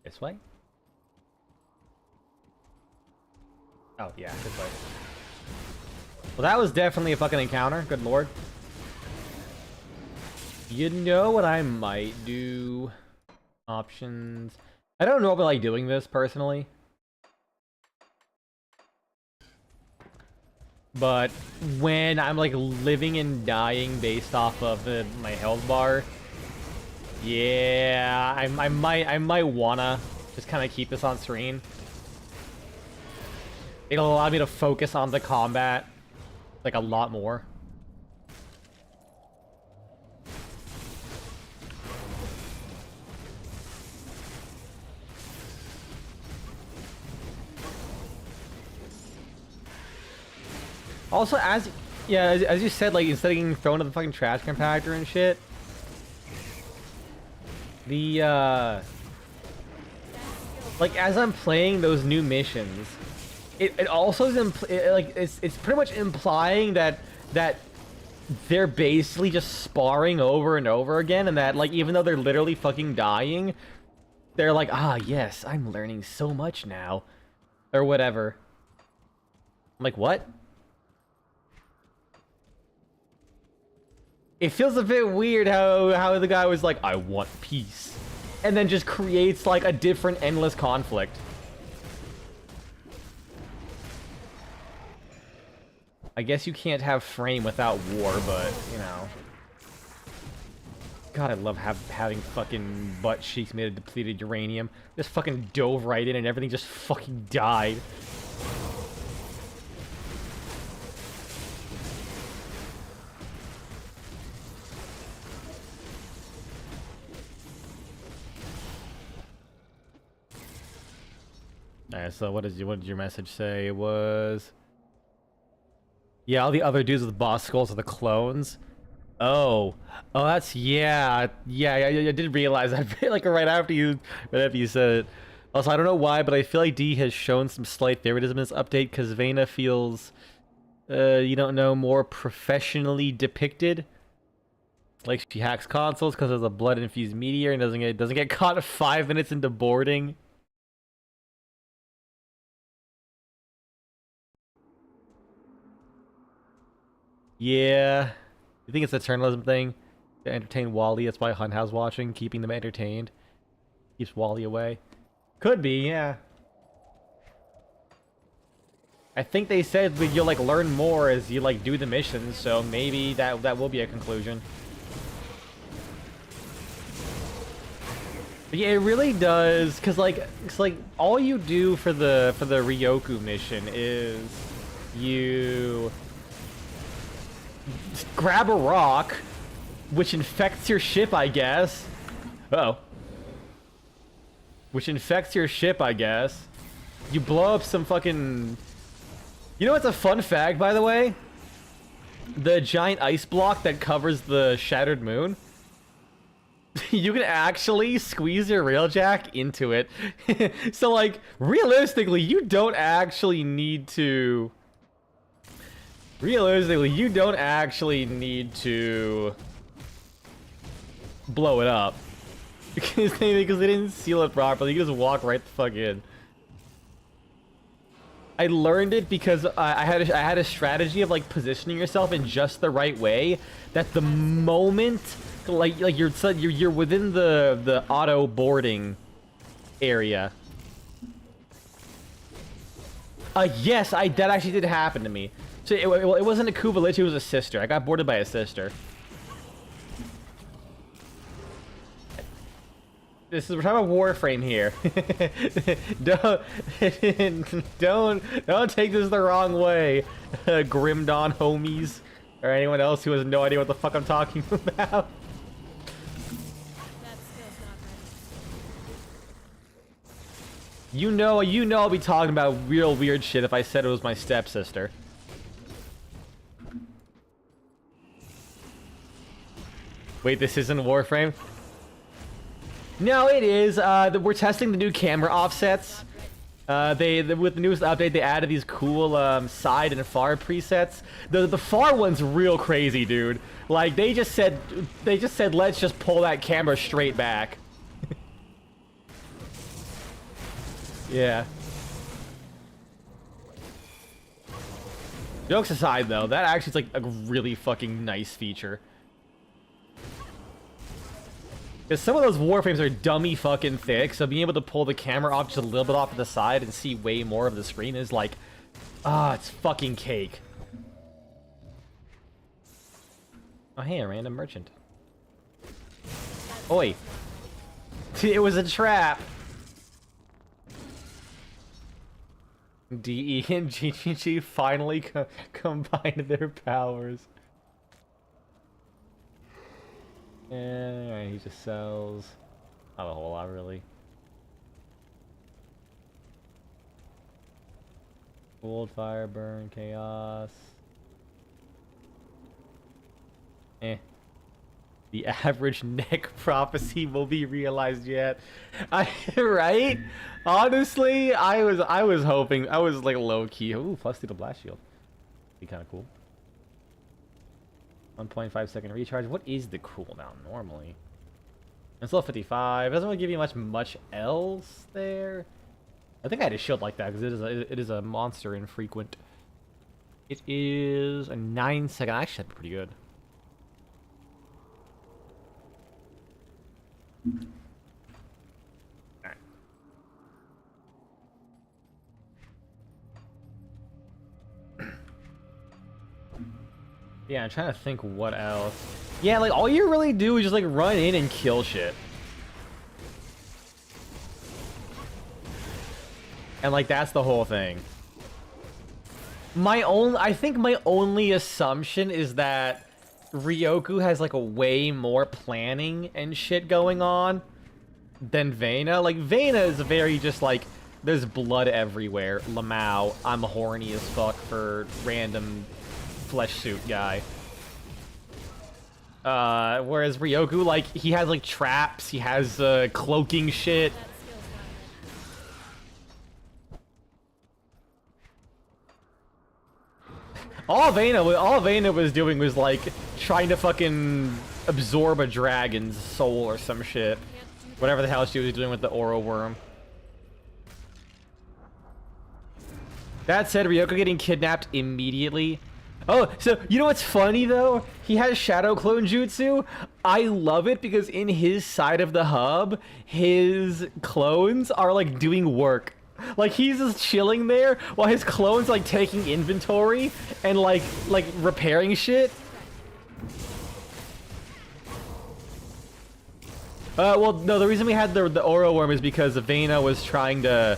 This way? Oh, yeah, this way. Well, that was definitely a fucking encounter, good lord. You know what I might do? Options. I don't normally like doing this personally, but when I'm like living and dying based off of my health bar, yeah, I might wanna just kind of keep this on screen. It'll allow me to focus on the combat like a lot more. Also, as you said, like, instead of getting thrown to the fucking trash compactor and shit, the, like, as I'm playing those new missions, it also is, it's pretty much implying that they're basically just sparring over and over again, and that, like, even though they're literally fucking dying, they're like, ah, yes, I'm learning so much now, or whatever. I'm like, what? It feels a bit weird how the guy was like, I want peace, and then just creates like a different endless conflict. I guess you can't have frame without war, but, you know. God, I love having fucking butt cheeks made of depleted uranium. Just fucking dove right in and everything just fucking died. Alright, so what did your message say? It was... Yeah, all the other dudes with boss skulls are the clones. Oh, that's yeah. I did realize that like right after you said it. Also, I don't know why, but I feel like D has shown some slight favoritism in this update because Vayna feels, you don't know, more professionally depicted. Like she hacks consoles because there's a blood-infused meteor and doesn't get caught 5 minutes into boarding. Yeah. You think it's a eternalism thing? To entertain Wally, that's why Hunhouse watching, keeping them entertained. Keeps Wally away. Could be, yeah. I think they said that you'll like learn more as you like do the missions, so maybe that will be a conclusion. But yeah, it really does, cause like all you do for the Ryoku mission is you grab a rock, which infects your ship, I guess. Uh-oh. Which infects your ship, I guess. You blow up some fucking... You know what's a fun fact, by the way? The giant ice block that covers the shattered moon? You can actually squeeze your railjack into it. So, like, realistically, you don't actually need to... Realistically, you don't actually need to blow it up. Because they didn't seal it properly. You can just walk right the fuck in. I learned it because I had a strategy of like positioning yourself in just the right way that the moment like you're within the auto boarding area. Yes, that actually did happen to me. So it wasn't a Kuvalich, it was a sister. I got boarded by a sister. We're talking about Warframe here. don't take this the wrong way, Grim Dawn homies, or anyone else who has no idea what the fuck I'm talking about. You know I'll be talking about real weird shit if I said it was my stepsister. Wait, this isn't Warframe? No, it is. We're testing the new camera offsets. With the newest update, they added these cool side and far presets. The far one's real crazy, dude. Like they just said let's just pull that camera straight back. Yeah. Jokes aside, though, that actually is like a really fucking nice feature. Because some of those Warframes are dummy fucking thick, so being able to pull the camera off just a little bit off to the side and see way more of the screen is like, it's fucking cake. Oh, hey, a random merchant. Oi. It was a trap. DE and GGG finally combined their powers. And he just sells not a whole lot, really. Gold, fire, burn, chaos. The average neck prophecy will be realized yet. Right? Honestly, I was hoping, I was like low key. Ooh, plus 2 to blast shield. Be kind of cool. 1.5 second recharge. What is the cooldown normally? It's level 55. It doesn't really give you much else there. I think I had a shield like that because it is a monster infrequent. It is a 9 second. Actually, that'd be pretty good. Alright. Yeah, I'm trying to think what else. Yeah, like all you really do is just like run in and kill shit. And like that's the whole thing. I think my only assumption is that Ryoku has like a way more planning and shit going on than Vayne. Like Vayne is very just like there's blood everywhere. Lamau, I'm horny as fuck for random flesh suit guy. Whereas Ryoku, like he has like traps, he has cloaking shit. All Vayne was doing was like trying to fucking absorb a dragon's soul or some shit. Whatever the hell she was doing with the Oro worm. That said, Ryoko getting kidnapped immediately. Oh, so you know what's funny though? He has Shadow Clone Jutsu. I love it because in his side of the hub, his clones are like doing work. Like he's just chilling there while his clones like taking inventory and like repairing shit. Well, no, the reason we had the Oro worm is because Vayne was trying to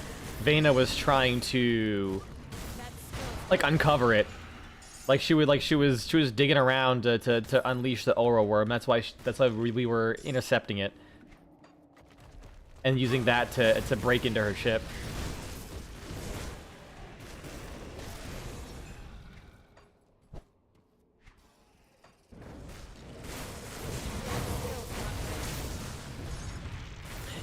like uncover it. Like she was digging around to unleash the Oro worm. That's why we were intercepting it and using that to break into her ship.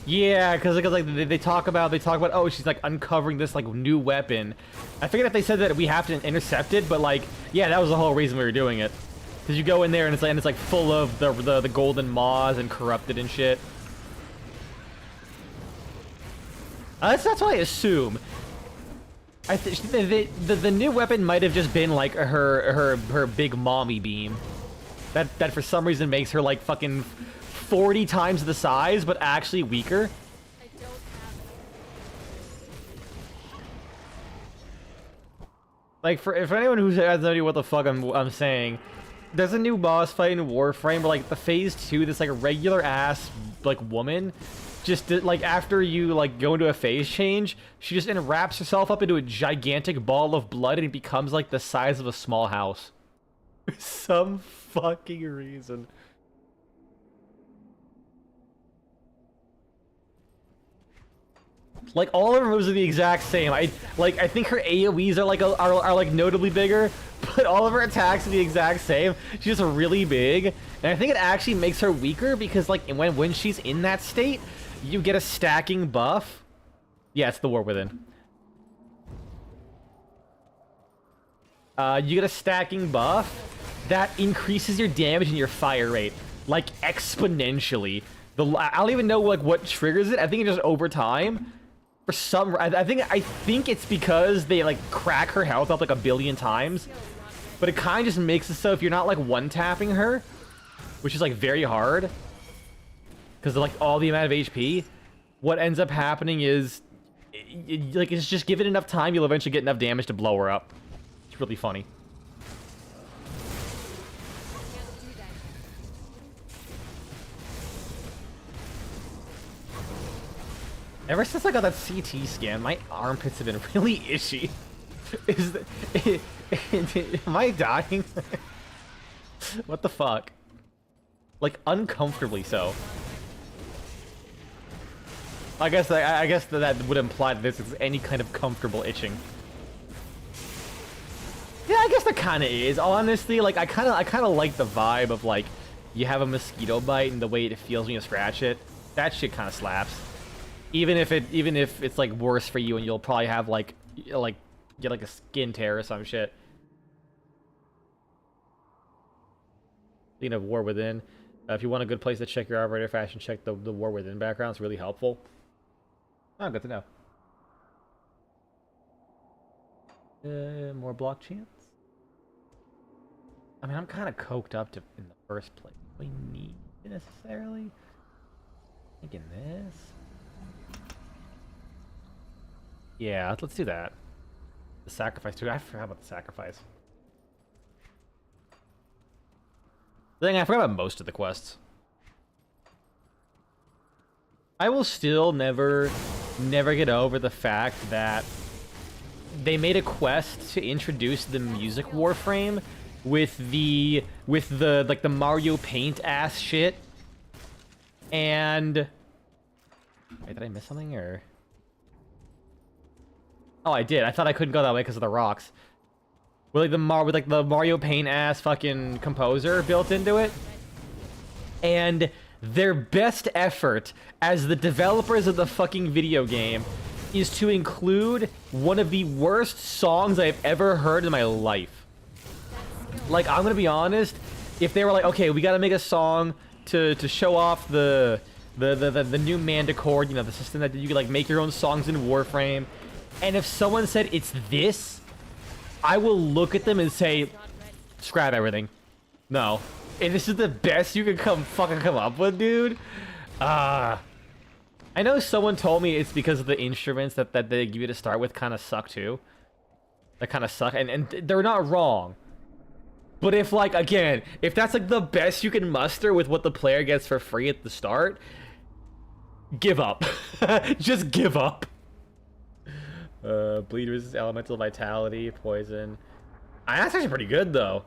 Yeah, because like they talk about oh she's like uncovering this like new weapon. I forget if they said that we have to intercept it, but like yeah, that was the whole reason we were doing it. Because you go in there and it's like full of the golden maws and corrupted and shit. That's what I assume. The new weapon might have just been like her big mommy beam. That for some reason makes her like fucking 40 times the size, but actually weaker. Like for anyone who has no idea what the fuck I'm saying, there's a new boss fight in Warframe where like the phase 2, this like regular ass like woman, just like after you like go into a phase change, she just wraps herself up into a gigantic ball of blood and it becomes like the size of a small house. For some fucking reason. Like all of her moves are the exact same. I think her AoEs are like notably bigger, but all of her attacks are the exact same. She's just really big, and I think it actually makes her weaker because like when she's in that state, you get a stacking buff. Yeah, it's the War Within. You get a stacking buff that increases your damage and your fire rate like exponentially. I don't even know like what triggers it. I think it's just over time. For some, I think it's because they like crack her health up like a billion times, but it kind of just makes it so if you're not like one-tapping her, which is like very hard, because of like all the amount of HP, what ends up happening is, like it's just given enough time, you'll eventually get enough damage to blow her up. It's really funny. Ever since I got that CT scan, my armpits have been really itchy. Am I dying? What the fuck? Like uncomfortably so. I guess that would imply that this is any kind of comfortable itching. Yeah, I guess that kind of is. Honestly, like I kind of like the vibe of like you have a mosquito bite and the way it feels when you scratch it. That shit kind of slaps. Even if it's like worse for you and you'll probably have like get like a skin tear or some shit. Speaking of War Within, if you want a good place to check your operator fashion, check the War Within background. It's really helpful. Oh, good to know. More block chance. I mean, I'm kind of coked up in the first place. We need it necessarily. Thinking this. Yeah, let's do that. The sacrifice too. I forgot about the sacrifice. Thing I forgot about most of the quests. I will still never get over the fact that they made a quest to introduce the music Warframe with the like the Mario Paint ass shit. And wait, did I miss something or? Oh, I did. I thought I couldn't go that way because of the rocks. With like the Mario Paint ass fucking composer built into it. And their best effort as the developers of the fucking video game is to include one of the worst songs I've ever heard in my life. Like, I'm gonna be honest, if they were like, okay, we gotta make a song to show off the new Manticore, you know, the system that you can like make your own songs in Warframe, and if someone said it's this, I will look at them and say, scrap everything. No. And this is the best you can fucking come up with, dude? I know someone told me it's because of the instruments that they give you to start with kind of suck too. That kind of suck, and they're not wrong. But if, like, again, if that's like the best you can muster with what the player gets for free at the start, give up. Just give up. Bleed resist elemental vitality, poison. That's actually pretty good though.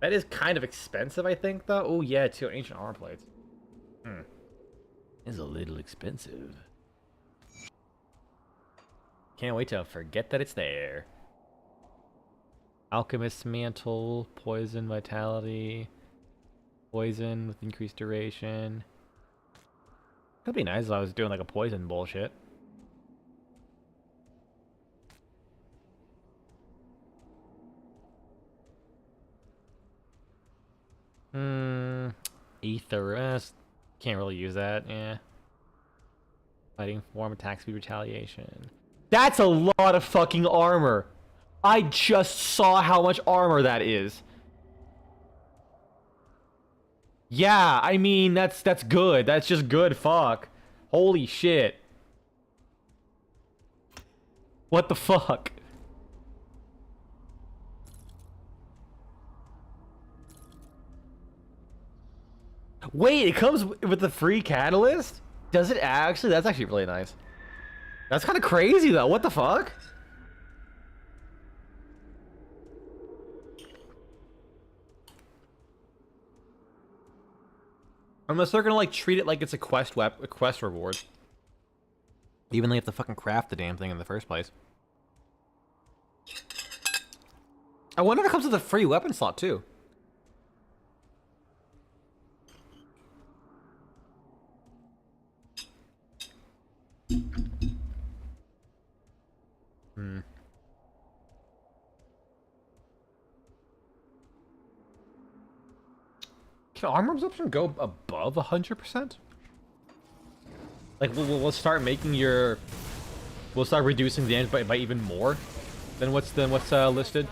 That is kind of expensive, I think, though. Oh yeah, 2 ancient armor plates. Is a little expensive. Can't wait to forget that it's there. Alchemist's mantle, poison, vitality, poison with increased duration. That'd be nice if I was doing like a poison bullshit. Aetherist. Can't really use that, yeah. Fighting form, attack speed, retaliation. That's a lot of fucking armor. I just saw how much armor that is. Yeah, I mean, that's good. That's just good fuck. Holy shit. What the fuck? Wait, it comes with the free catalyst? Does it actually? That's actually really nice. That's kind of crazy though. What the fuck? Unless they're gonna like treat it like it's a quest reward. Even though you have to fucking craft the damn thing in the first place. I wonder if it comes with a free weapon slot too. Can armor absorption go above 100%? Like, we'll start making your... We'll start reducing the damage by even more than what's listed?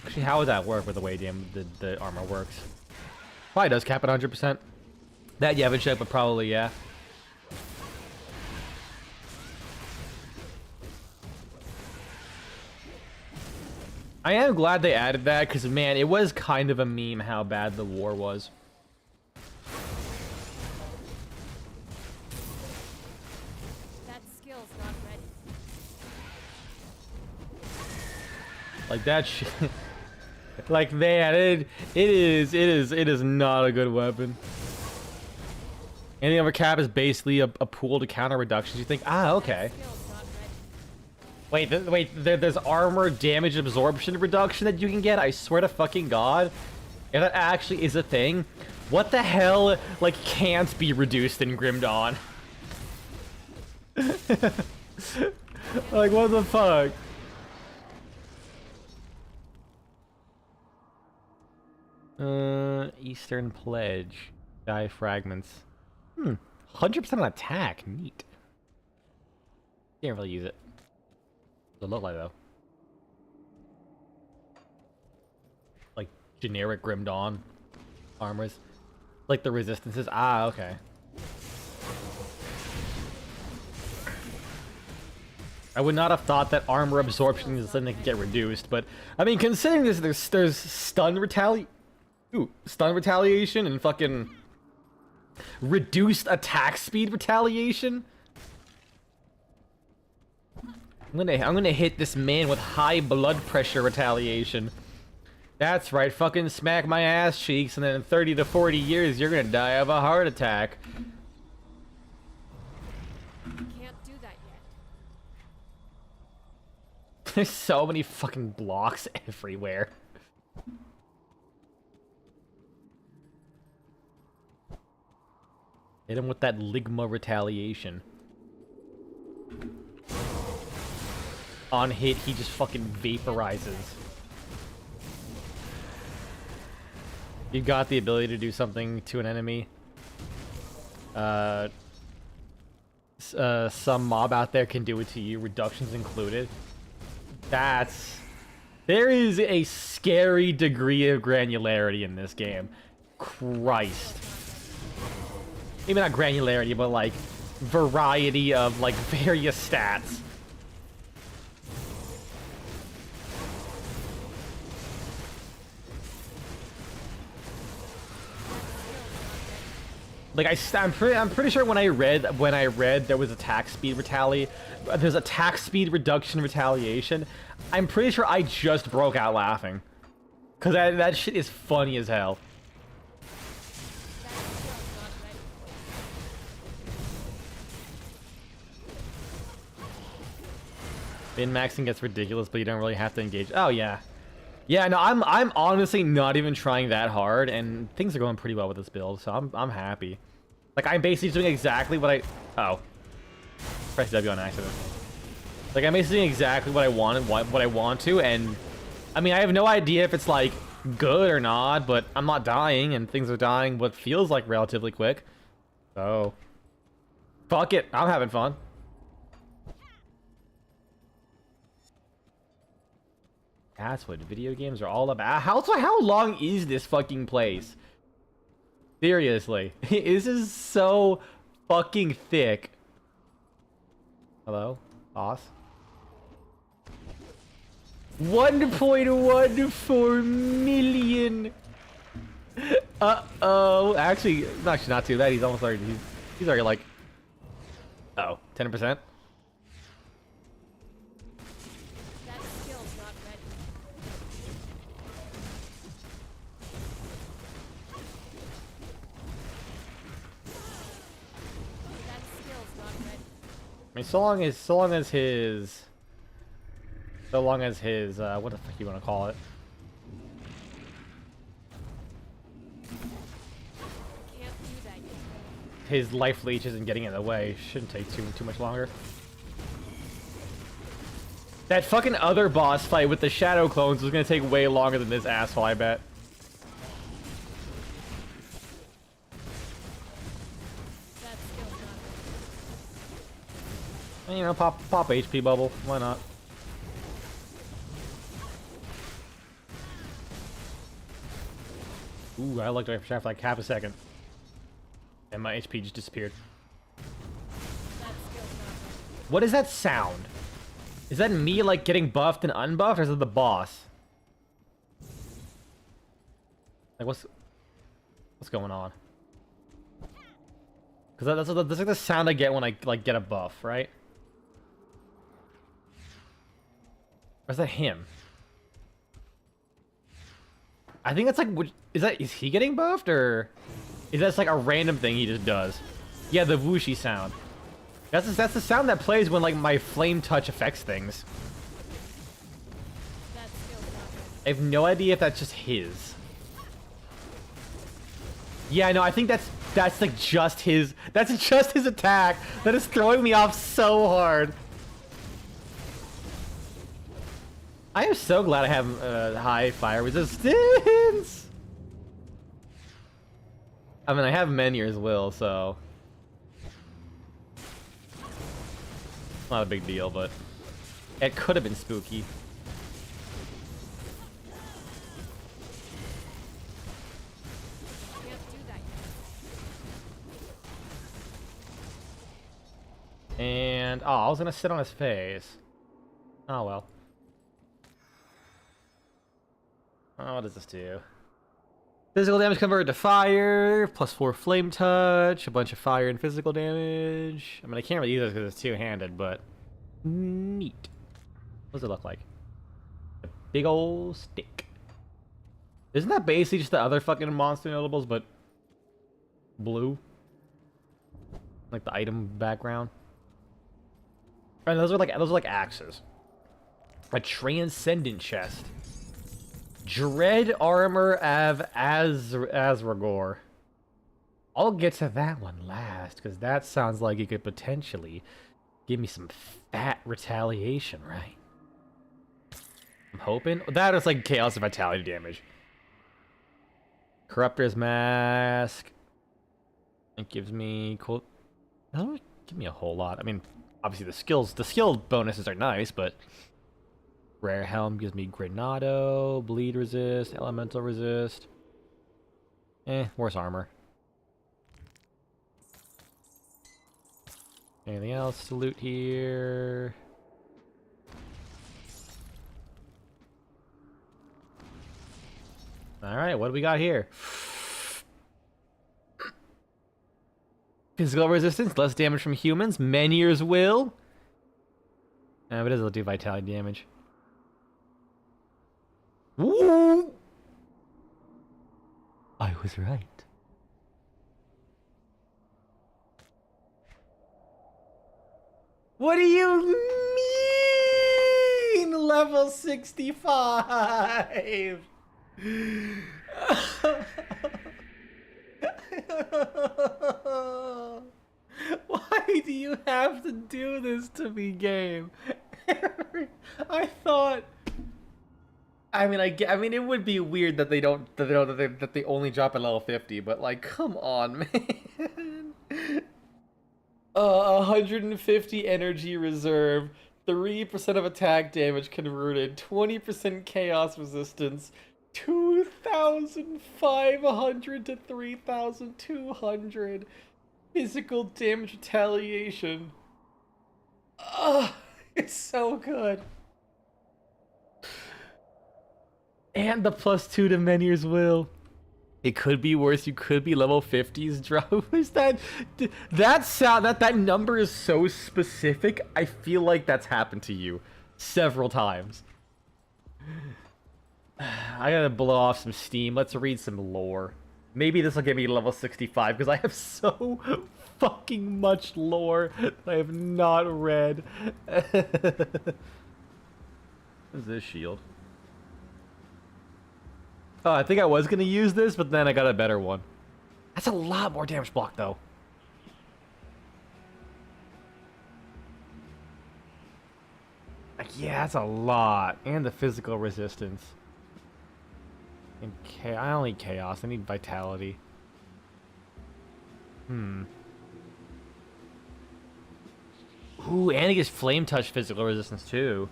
Actually, how would that work with the way the armor works? Probably does cap at 100%. That you haven't checked, but probably, yeah. I am glad they added that, because, man, it was kind of a meme how bad the war was. That skill's not ready. Like, that shit... like, man, it is not a good weapon. Anything over cap is basically a pool to counter reductions. You think, ah, okay. Wait, there's armor damage absorption reduction that you can get? I swear to fucking God. If that actually is a thing, what the hell, like, can't be reduced in Grim Dawn? Like, what the fuck? Eastern Pledge. Die fragments. 100% on attack. Neat. Can't really use it. Does it look like, though? Like, generic Grim Dawn armors. Like the resistances. Ah, okay. I would not have thought that armor absorption is something that can get reduced, but I mean, considering there's stun retaliation and fucking reduced attack speed retaliation. I'm gonna hit this man with high blood pressure retaliation. That's right, fucking smack my ass cheeks, and then in 30 to 40 years, you're gonna die of a heart attack. Can't do that yet. There's so many fucking blocks everywhere. Hit him with that Ligma retaliation. On hit, he just fucking vaporizes. You've got the ability to do something to an enemy. Some mob out there can do it to you, reductions included. There is a scary degree of granularity in this game. Christ. Maybe not granularity, but like variety of like various stats. Like I'm pretty sure when I read there was attack speed there's attack speed reduction retaliation. I'm pretty sure I just broke out laughing, cause that shit is funny as hell. Min-maxing gets ridiculous, but you don't really have to engage. Oh yeah, yeah. No, I'm honestly not even trying that hard, and things are going pretty well with this build, so I'm happy. Like I'm basically doing exactly what press W on accident. Like I'm basically doing exactly what I want and what I want to, and I mean I have no idea if it's like good or not, but I'm not dying, and things are dying what feels like relatively quick. So fuck it, I'm having fun. That's what video games are all about. How long is this fucking place? Seriously. This is so fucking thick. Hello? Boss? 1.14 million! Uh-oh. Actually, it's actually not too bad. He's almost already... He's already like... Oh, 10%? I mean, so long as his what the fuck you want to call it? Can't do that yet. His life leech isn't getting in the way. Shouldn't take too much longer. That fucking other boss fight with the shadow clones was gonna take way longer than this asshole, I bet. You know, pop HP bubble. Why not? Ooh, I looked away for like half a second, and my HP just disappeared. What is that sound? Is that me like getting buffed and unbuffed, or is it the boss? Like what's going on? Because that's like the sound I get when I like get a buff, right? Or is that him? I think that's like, is he getting buffed, or is that just like a random thing he just does? Yeah, the whooshy sound. That's the sound that plays when like my flame touch affects things. I have no idea if that's just his. Yeah, no, I think that's like just his. That's just his attack. That is throwing me off so hard. I am so glad I have high fire resistance. I mean, I have Menhir's Will, so not a big deal, but it could have been spooky. And oh, I was gonna sit on his face. Oh well. Oh, what does this do? Physical damage converted to fire, +4 flame touch, a bunch of fire and physical damage. I mean, I can't really use this because it's two-handed, but neat. What does it look like? A big old stick. Isn't that basically just the other fucking monster notables, but blue? Like the item background. And those are like axes. A transcendent chest. Dread armor of Azragor. I'll get to that one last, because that sounds like it could potentially give me some fat retaliation, right? I'm hoping. That is like chaos and vitality damage. Corruptor's Mask. It gives me cool. Doesn't give me a whole lot. I mean, obviously the skill bonuses are nice, but Rare Helm gives me Granado, Bleed Resist, Elemental Resist. Worse armor. Anything else to loot here? Alright, what do we got here? Physical resistance, less damage from humans. Menhir's Will. But it doesn't do vitality damage. Woo! I was right. What do you mean, level 65? Why do you have to do this to me, game? I thought. I mean, it would be weird that they don't, that they only drop at level 50, but like, come on, man. 150 energy reserve, 3% of attack damage converted, 20% chaos resistance, 2,500 to 3,200 physical damage retaliation. It's so good. And the +2 to Menhir's Will. It could be worse. You could be level 50s drop. Is that sound that number is so specific? I feel like that's happened to you several times. I gotta blow off some steam. Let's read some lore. Maybe this will get me level 65 because I have so fucking much lore that I have not read. What is this shield? Oh, I think I was gonna use this, but then I got a better one. That's a lot more damage block, though. Like, yeah, that's a lot. And the physical resistance. And I don't need chaos. I need vitality. Ooh, and it gets flame touch physical resistance, too.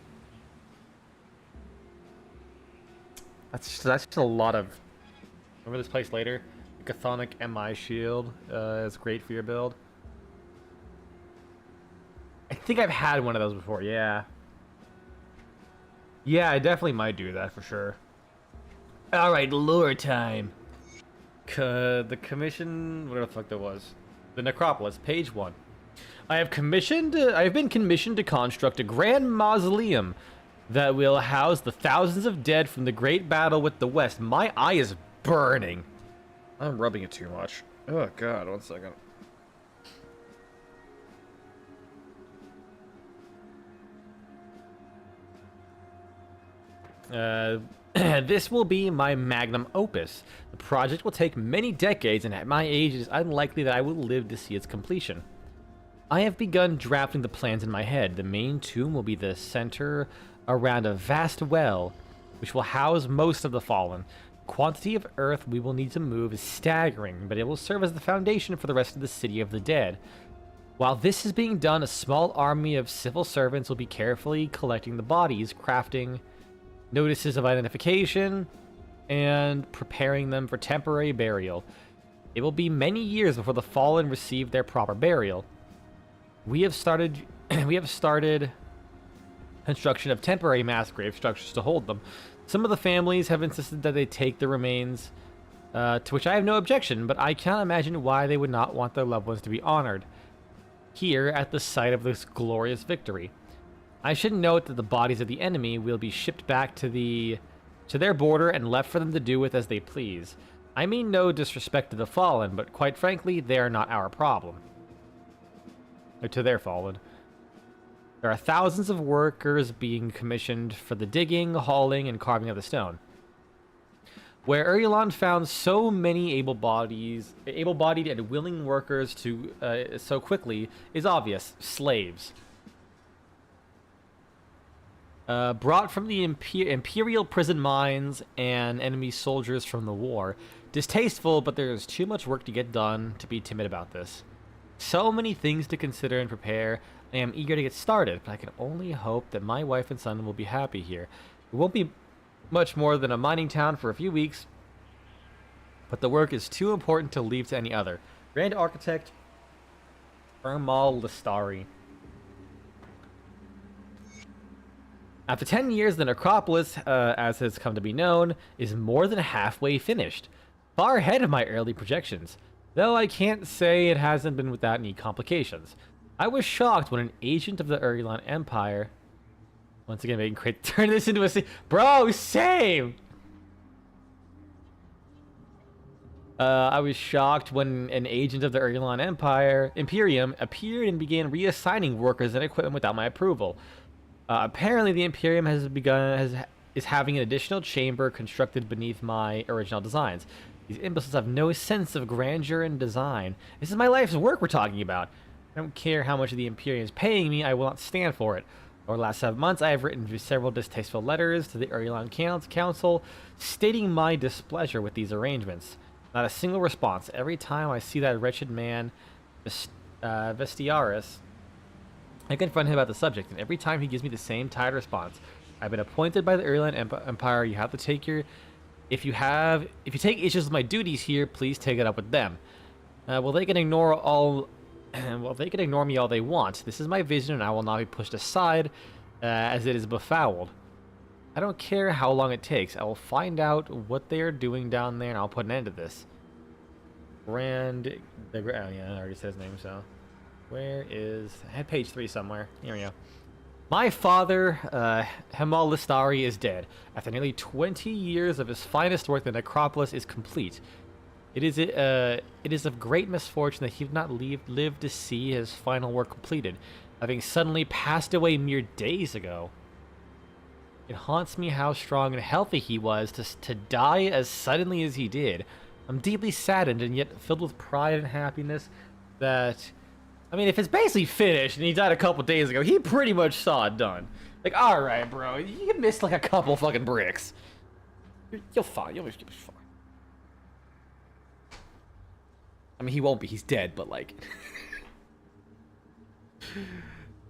That's just a lot of. Remember this place later? The Chthonic MI shield is great for your build. I think I've had one of those before. Yeah. Yeah, I definitely might do that for sure. All right, lore time. The commission, whatever the fuck that was, the Necropolis, page 1. I have been commissioned to construct a grand mausoleum that will house the thousands of dead from the great battle with the West. My eye is burning. I'm rubbing it too much. Oh god, 1 second. This will be my magnum opus. The project will take many decades, and at my age, it is unlikely that I will live to see its completion. I have begun drafting the plans in my head. The main tomb will be the center around a vast well, which will house most of the fallen. The quantity of earth we will need to move is staggering, but it will serve as the foundation for the rest of the city of the dead. While this is being done, a small army of civil servants will be carefully collecting the bodies, crafting notices of identification, and preparing them for temporary burial. It will be many years before the fallen receive their proper burial. We have started construction of temporary mass grave structures to hold them. Some of the families have insisted that they take the remains, to which I have no objection, but I cannot imagine why they would not want their loved ones to be honored here at the site of this glorious victory. I should note that the bodies of the enemy will be shipped back to their border and left for them to do with as they please. I mean no disrespect to the fallen, but quite frankly, they are not our problem. Or to their fallen. There are thousands of workers being commissioned for the digging, hauling, and carving of the stone. Where Urulon found so many able-bodied and willing workers so quickly is obvious: slaves. Brought from the Imperial prison mines and enemy soldiers from the war. Distasteful, but there is too much work to get done to be timid about this. So many things to consider and prepare. I am eager to get started, but I can only hope that my wife and son will be happy here. It won't be much more than a mining town for a few weeks, but the work is too important to leave to any other. Grand Architect Ermal Listari. After 10 years, the necropolis, as has come to be known, is more than halfway finished. Far ahead of my early projections, though I can't say it hasn't been without any complications. I was shocked when an agent of the Urulon Empire... Once again, making great... Turn this into a... Bro, same! I was shocked when an agent of the Urulon Imperium appeared and began reassigning workers and equipment without my approval. Apparently, the Imperium is having an additional chamber constructed beneath my original designs. These imbeciles have no sense of grandeur and design. This is my life's work we're talking about. I don't care how much the Imperium is paying me, I will not stand for it. Over the last 7 months, I have written several distasteful letters to the Urulon Council stating my displeasure with these arrangements. Not a single response. Every time I see that wretched man, Vestiaris, I confront him about the subject, and every time he gives me the same tired response. I've been appointed by the Urulon Empire. You have to take your... If you take issues with my duties here, please take it up with them. Well, they can ignore me all they want. This is my vision, and I will not be pushed aside, as it is befouled. I don't care how long it takes. I will find out what they are doing down there, and I'll put an end to this. Oh yeah, I already said his name, so... Where is... I had page 3 somewhere. Here we go. My father, Hemal Listari, is dead. After nearly 20 years of his finest work, the necropolis is complete. It is of great misfortune that he did not live to see his final work completed, having suddenly passed away mere days ago. It haunts me how strong and healthy he was to die as suddenly as he did. I'm deeply saddened and yet filled with pride and happiness that... I mean, if it's basically finished and he died a couple days ago, he pretty much saw it done. Like, alright, bro, you missed like a couple fucking bricks. You'll fine. You'll be fine. I mean, he won't be. He's dead, but like...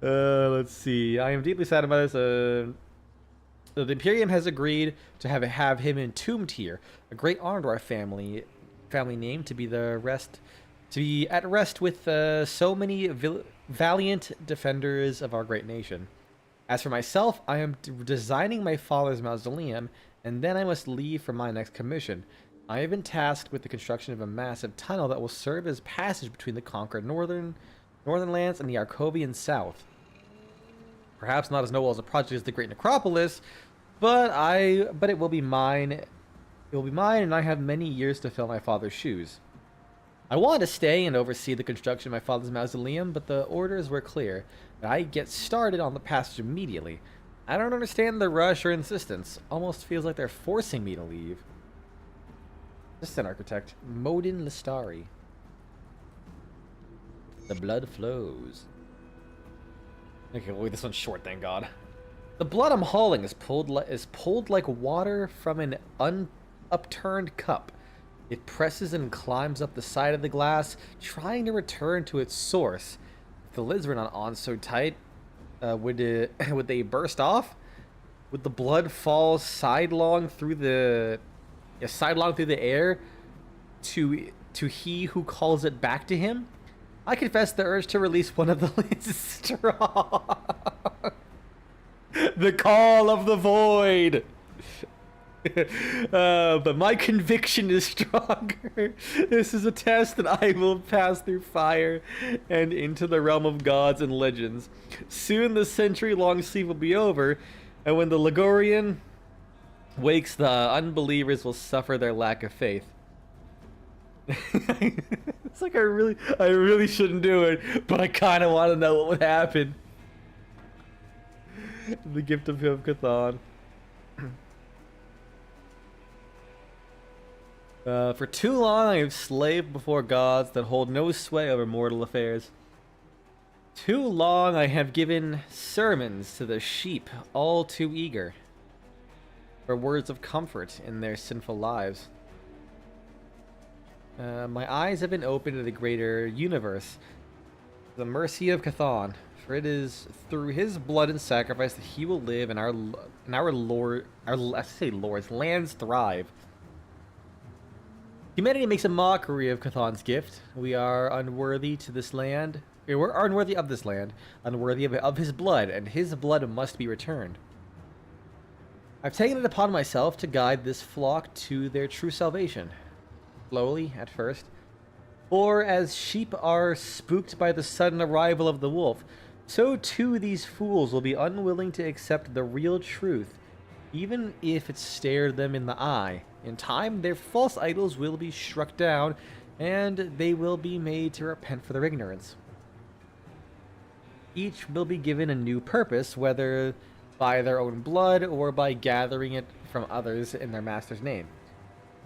let's see. I am deeply sad about this. The Imperium has agreed to have him entombed here. A great honor to our family name to be at rest with so many valiant defenders of our great nation. As for myself, I am designing my father's mausoleum, and then I must leave for my next commission. I have been tasked with the construction of a massive tunnel that will serve as passage between the conquered northern lands and the Arcovian south. Perhaps not as noble as a project as the Great Necropolis, but it will be mine. It will be mine, and I have many years to fill my father's shoes. I wanted to stay and oversee the construction of my father's mausoleum, but the orders were clear that I get started on the passage immediately. I don't understand the rush or insistence. Almost feels like they're forcing me to leave. Assistant Architect Modin Listari. The blood flows. Okay, wait, this one's short, thank God. The blood I'm hauling is pulled like water from an upturned cup. It presses and climbs up the side of the glass, trying to return to its source. If the lids were not on so tight, would they burst off? Would the blood fall sidelong through the air to he who calls it back to him? I confess the urge to release one of the lids is strong. The call of the void. But my conviction is stronger. This is a test that I will pass through fire and into the realm of gods and legends. Soon the century-long sleep will be over, and when the Ligurian wakes, the unbelievers will suffer their lack of faith. It's like I really shouldn't do it, but I kind of want to know what would happen. The gift of Chthon. For too long I have slaved before gods that hold no sway over mortal affairs. Too long I have given sermons to the sheep, all too eager for words of comfort in their sinful lives. My eyes have been opened to the greater universe, the mercy of Chthon, for it is through his blood and sacrifice that he will live and our Lord's lands thrive. Humanity makes a mockery of Chthon's gift. We are unworthy to this land. We're unworthy of this land, unworthy of his blood, and his blood must be returned. I've taken it upon myself to guide this flock to their true salvation. Slowly, at first. For as sheep are spooked by the sudden arrival of the wolf, so too these fools will be unwilling to accept the real truth, even if it stared them in the eye. In time, their false idols will be struck down, and they will be made to repent for their ignorance. Each will be given a new purpose, whether by their own blood or by gathering it from others in their master's name.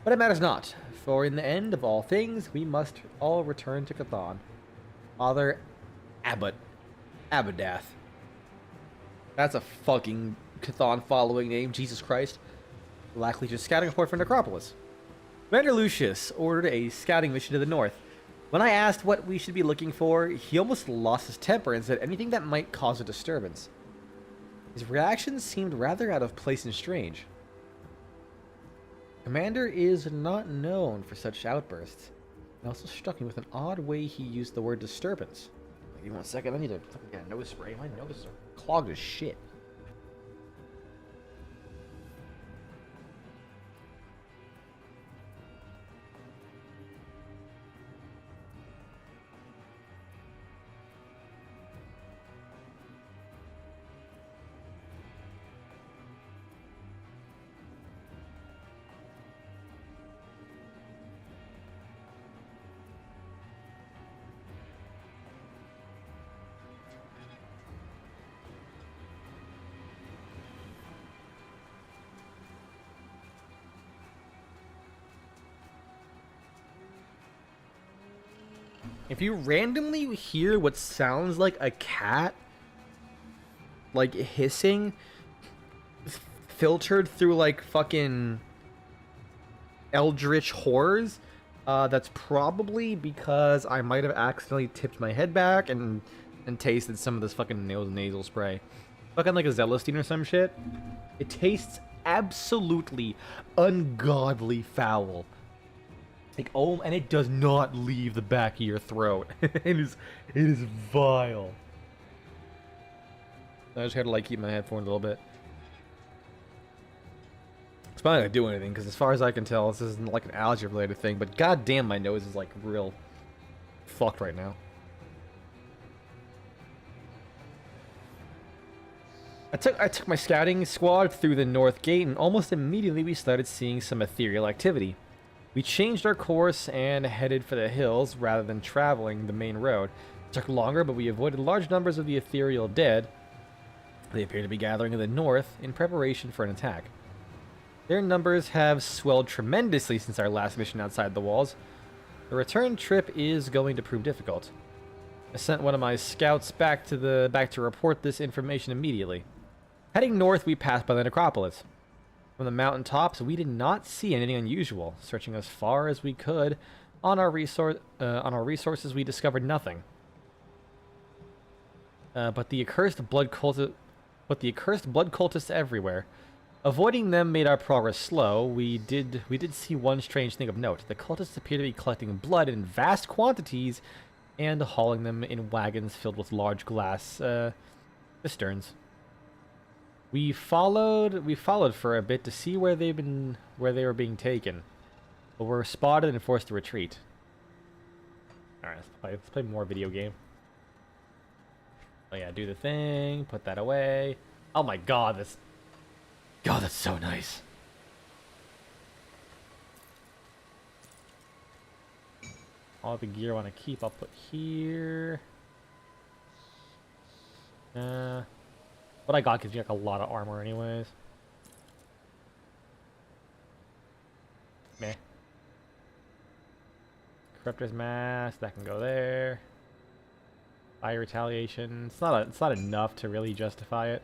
But it matters not, for in the end of all things, we must all return to Chthon. Father Abbadath. That's a fucking Chthon following name, Jesus Christ. Black Legion's scouting report from Necropolis. Commander Lucius ordered a scouting mission to the north. When I asked what we should be looking for, he almost lost his temper and said anything that might cause a disturbance. His reactions seemed rather out of place and strange. Commander is not known for such outbursts. It also struck me with an odd way he used the word disturbance. Give me 1 second, I need to fucking get a nose spray. My nose are clogged as shit. If you randomly hear what sounds like a cat, like hissing, filtered through like fucking eldritch horrors, that's probably because I might have accidentally tipped my head back and tasted some of this fucking nasal spray. Fucking like a Zelestine or some shit. It tastes absolutely ungodly foul. Like, oh, and it does not leave the back of your throat. it is vile. I just had to like keep my headphones a little bit. It's probably not gonna do anything because as far as I can tell, this isn't like an allergy related thing. But goddamn, my nose is like real fucked right now. I took my scouting squad through the north gate, and almost immediately we started seeing some ethereal activity. We changed our course and headed for the hills rather than traveling the main road. It took longer, but we avoided large numbers of the ethereal dead. They appear to be gathering in the north in preparation for an attack. Their numbers have swelled tremendously since our last mission outside the walls. The return trip is going to prove difficult. I sent one of my scouts back to report this information immediately. Heading north, we passed by the necropolis. From the mountaintops, we did not see anything unusual. Searching as far as we could on our resources, we discovered nothing. But the accursed blood cultists everywhere. Avoiding them made our progress slow. We did see one strange thing of note. The cultists appear to be collecting blood in vast quantities and hauling them in wagons filled with large glass cisterns. We followed for a bit to see where they were being taken, but were spotted and forced to retreat. All right, let's play more video game. Oh yeah, do the thing, put that away. Oh my god, that's so nice. All the gear I want to keep, I'll put here. What I got gives you like a lot of armor anyways. Meh. Corruptor's Mask, that can go there. Fire Retaliation. It's not enough to really justify it.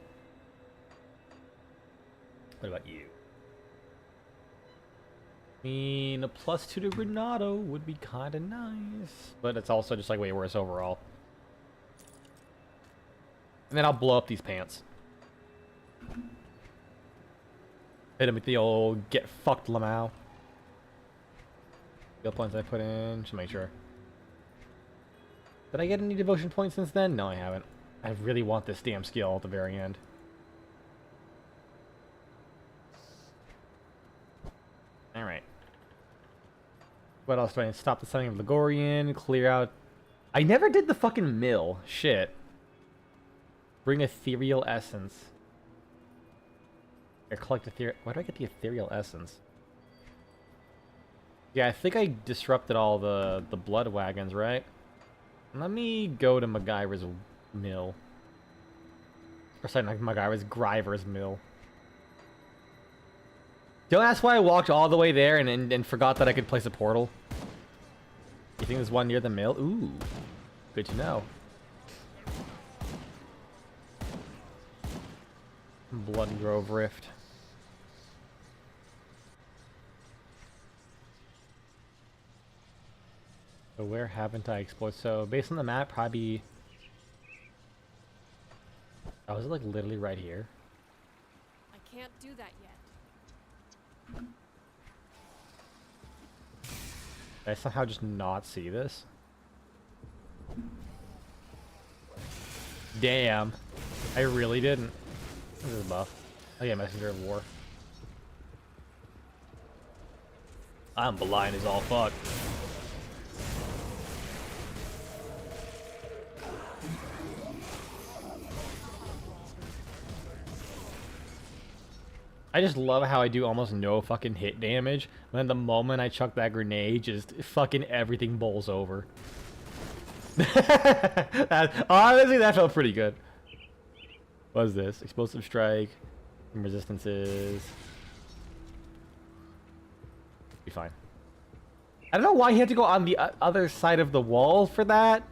What about you? I mean, a +2 to Granado would be kind of nice, but it's also just like way worse overall. And then I'll blow up these pants. Hit him with the old get fucked Lamau. Skill points I put in, just make sure. Did I get any devotion points since then? No, I haven't. I really want this damn skill at the very end. Alright. What else do I need? Stop the sending of Ligorian, clear out... I never did the fucking mill. Shit. Bring ethereal essence. Or collect ethereal... Why do I get the ethereal essence? Yeah, I think I disrupted all the blood wagons, right? Let me go to MacGyver's mill. Or sorry, not MacGyver's, Gryver's mill. Don't ask why I walked all the way there and forgot that I could place a portal. You think there's one near the mill? Ooh, good to know. Blood Grove Rift. So where haven't I explored? So based on the map, probably... Oh, is it like literally right here? I can't do that yet. Did I somehow just not see this? Damn. I really didn't. This is a buff. Oh yeah, Messenger of War. I'm blind as all fuck. I just love how I do almost no fucking hit damage, and then the moment I chuck that grenade, just fucking everything bowls over. Honestly, that felt pretty good. What is this? Explosive strike, resistances. Be fine. I don't know why he had to go on the other side of the wall for that.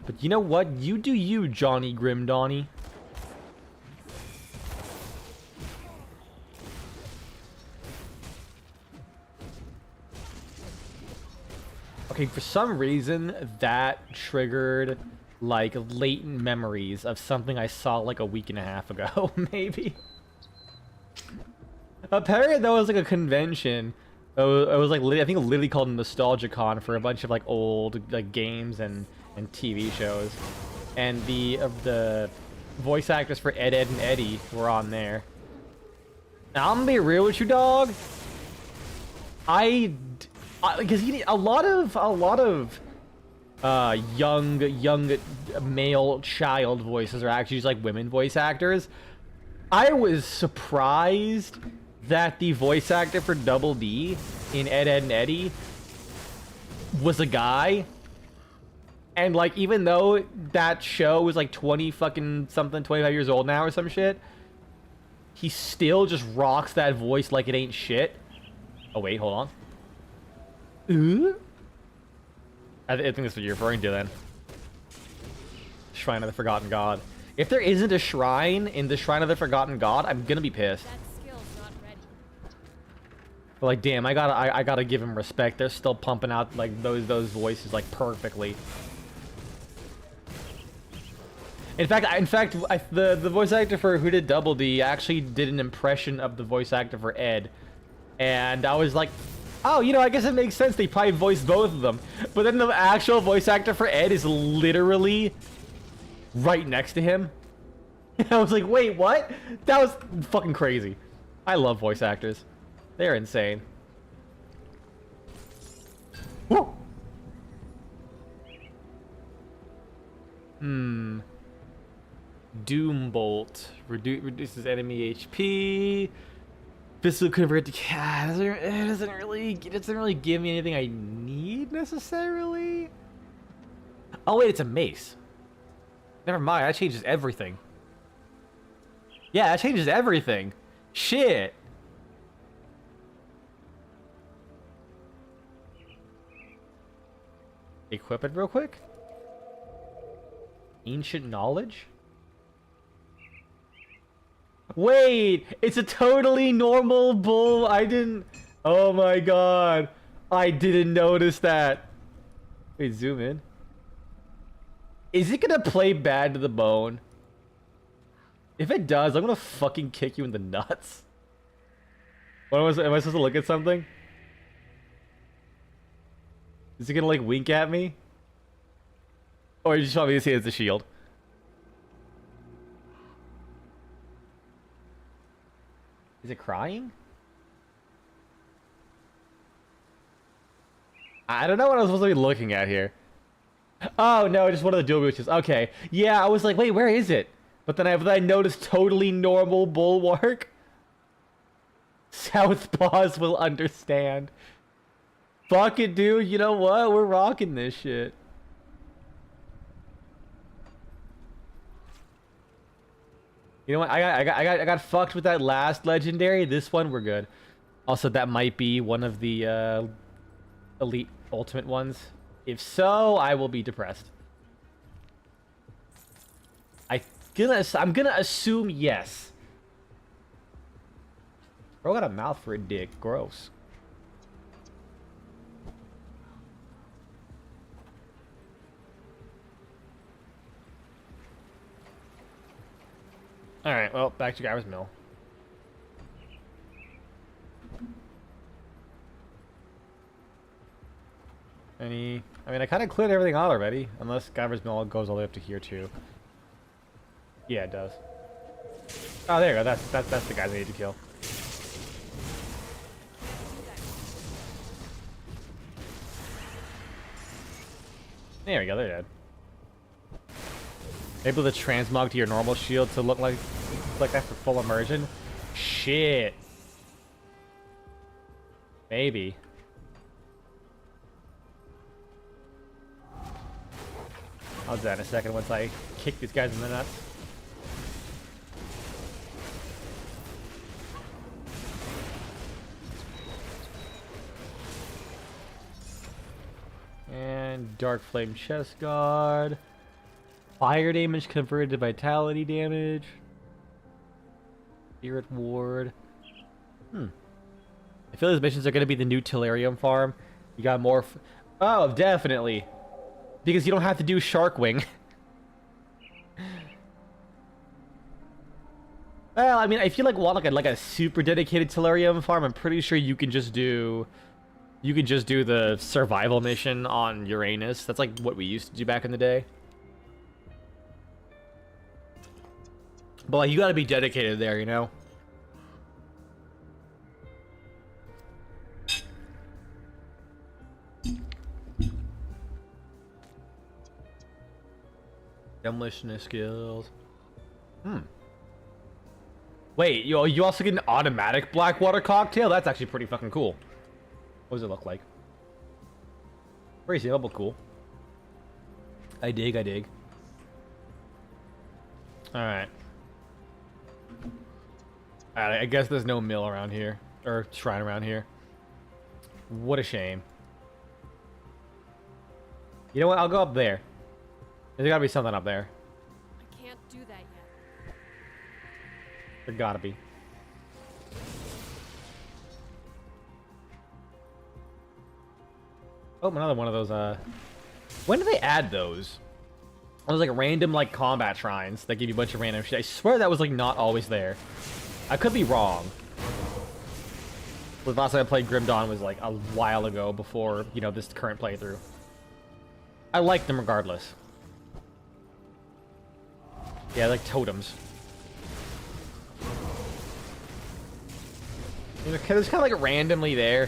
But you know what? You do you, Johnny Grim Donnie. Okay, for some reason, that triggered, like, latent memories of something I saw, like, a week and a half ago, maybe. Apparently, that was, like, a convention. It was like, I think literally called NostalgiaCon for a bunch of, like, old, like, games and TV shows. And the voice actors for Ed, Edd, and Eddy were on there. Now, I'm gonna be real with you, dog. Because you need a lot of young male child voices are actually just like women voice actors. I was surprised that the voice actor for Double D in Ed, Edd, and Eddy was a guy. And like, even though that show was like 25 years old now or some shit, he still just rocks that voice like it ain't shit. Oh wait, hold on. Ooh? I think that's what you're referring to then. Shrine of the Forgotten God. If there isn't a shrine in the Shrine of the Forgotten God, I'm gonna be pissed. That skill's not ready. But like, damn, I gotta give him respect. They're still pumping out like those voices like perfectly. In fact, the voice actor for who did Double D actually did an impression of the voice actor for Ed, and I was like, oh, you know, I guess it makes sense. They probably voiced both of them. But then the actual voice actor for Ed is literally right next to him. I was like, wait, what? That was fucking crazy. I love voice actors. They're insane. Woo! Doombolt. Reduces enemy HP. Physical convert to it doesn't really give me anything I need necessarily. Oh wait, it's a mace. Never mind, that changes everything. Yeah, that changes everything. Shit. Equip it real quick. Ancient knowledge? Wait, it's a totally normal bull. I didn't. Oh my god. I didn't notice that. Wait, zoom in. Is it gonna play bad to the bone? If it does, I'm gonna fucking kick you in the nuts. What am I supposed to look at something? Is it gonna like wink at me? Or you just want me to see it as a shield? Is it crying? I don't know what I was supposed to be looking at here. Oh no, just one of the dual witches. Okay. Yeah, I was like, wait, where is it? But then I noticed totally normal bulwark. Southpaws will understand. Fuck it, dude. You know what? We're rocking this shit. You know what? I got fucked with that last legendary. This one, we're good. Also, that might be one of the elite ultimate ones. If so, I will be depressed. I'm gonna assume yes. Bro got a mouth for a dick. Gross. Alright, well, back to Gyra's Mill. I mean, I kind of cleared everything out already. Unless Gyra's Mill goes all the way up to here, too. Yeah, it does. Oh, there you go. That's the guys I need to kill. There we go. They're dead. Able to transmog to your normal shield to look like that for full immersion? Shit. Maybe. I'll do that in a second once I kick these guys in the nuts. And Dark Flame Chest Guard. Fire damage converted to vitality damage. Spirit Ward. I feel these missions are going to be the new Tellurium farm. You got more... Oh, definitely. Because you don't have to do Shark Wing. Well, I mean, if you want like a super dedicated Tellurium farm, I'm pretty sure you can just do... You could just do the survival mission on Uranus. That's like what we used to do back in the day. But like, you gotta be dedicated there, you know? Demolition skills. Wait, you also get an automatic Blackwater cocktail? That's actually pretty fucking cool. What does it look like? Pretty level cool. I dig. Alright. I guess there's no mill around here. Or shrine around here. What a shame. You know what? I'll go up there. There's gotta be something up there. I can't do that yet. There gotta be. Oh, another one of those, When do they add those? Those, like, random, like, combat shrines that give you a bunch of random shit. I swear that was, like, not always there. I could be wrong. The last time I played Grim Dawn was, like, a while ago before, you know, this current playthrough. I like them regardless. Yeah, like totems. They're just kind of like randomly there.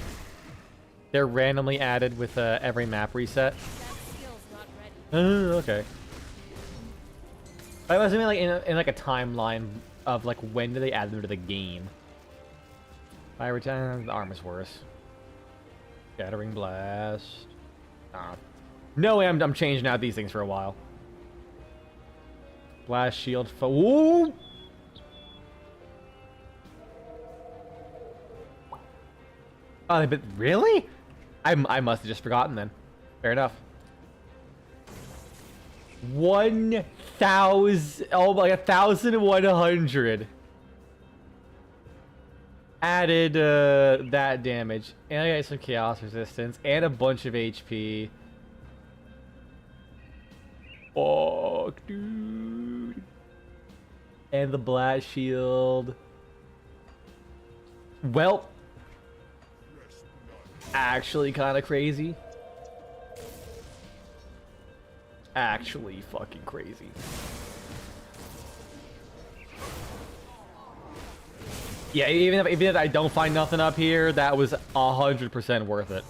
They're randomly added with every map reset. That seal's not ready. Oh, okay. I was thinking like in like a timeline of like when do they add them to the game. Fire time, the arm is worse. Shattering blast. No way, I'm changing out these things for a while. Blast shield. Ooh! Oh, but really? I must have just forgotten then. Fair enough. 1,000. Oh, like 1,100. Added that damage, and I got some chaos resistance and a bunch of HP. Fuck, dude. And the blast shield. Well, actually kind of crazy. Actually fucking crazy. Yeah, even if I don't find nothing up here, that was 100% worth it.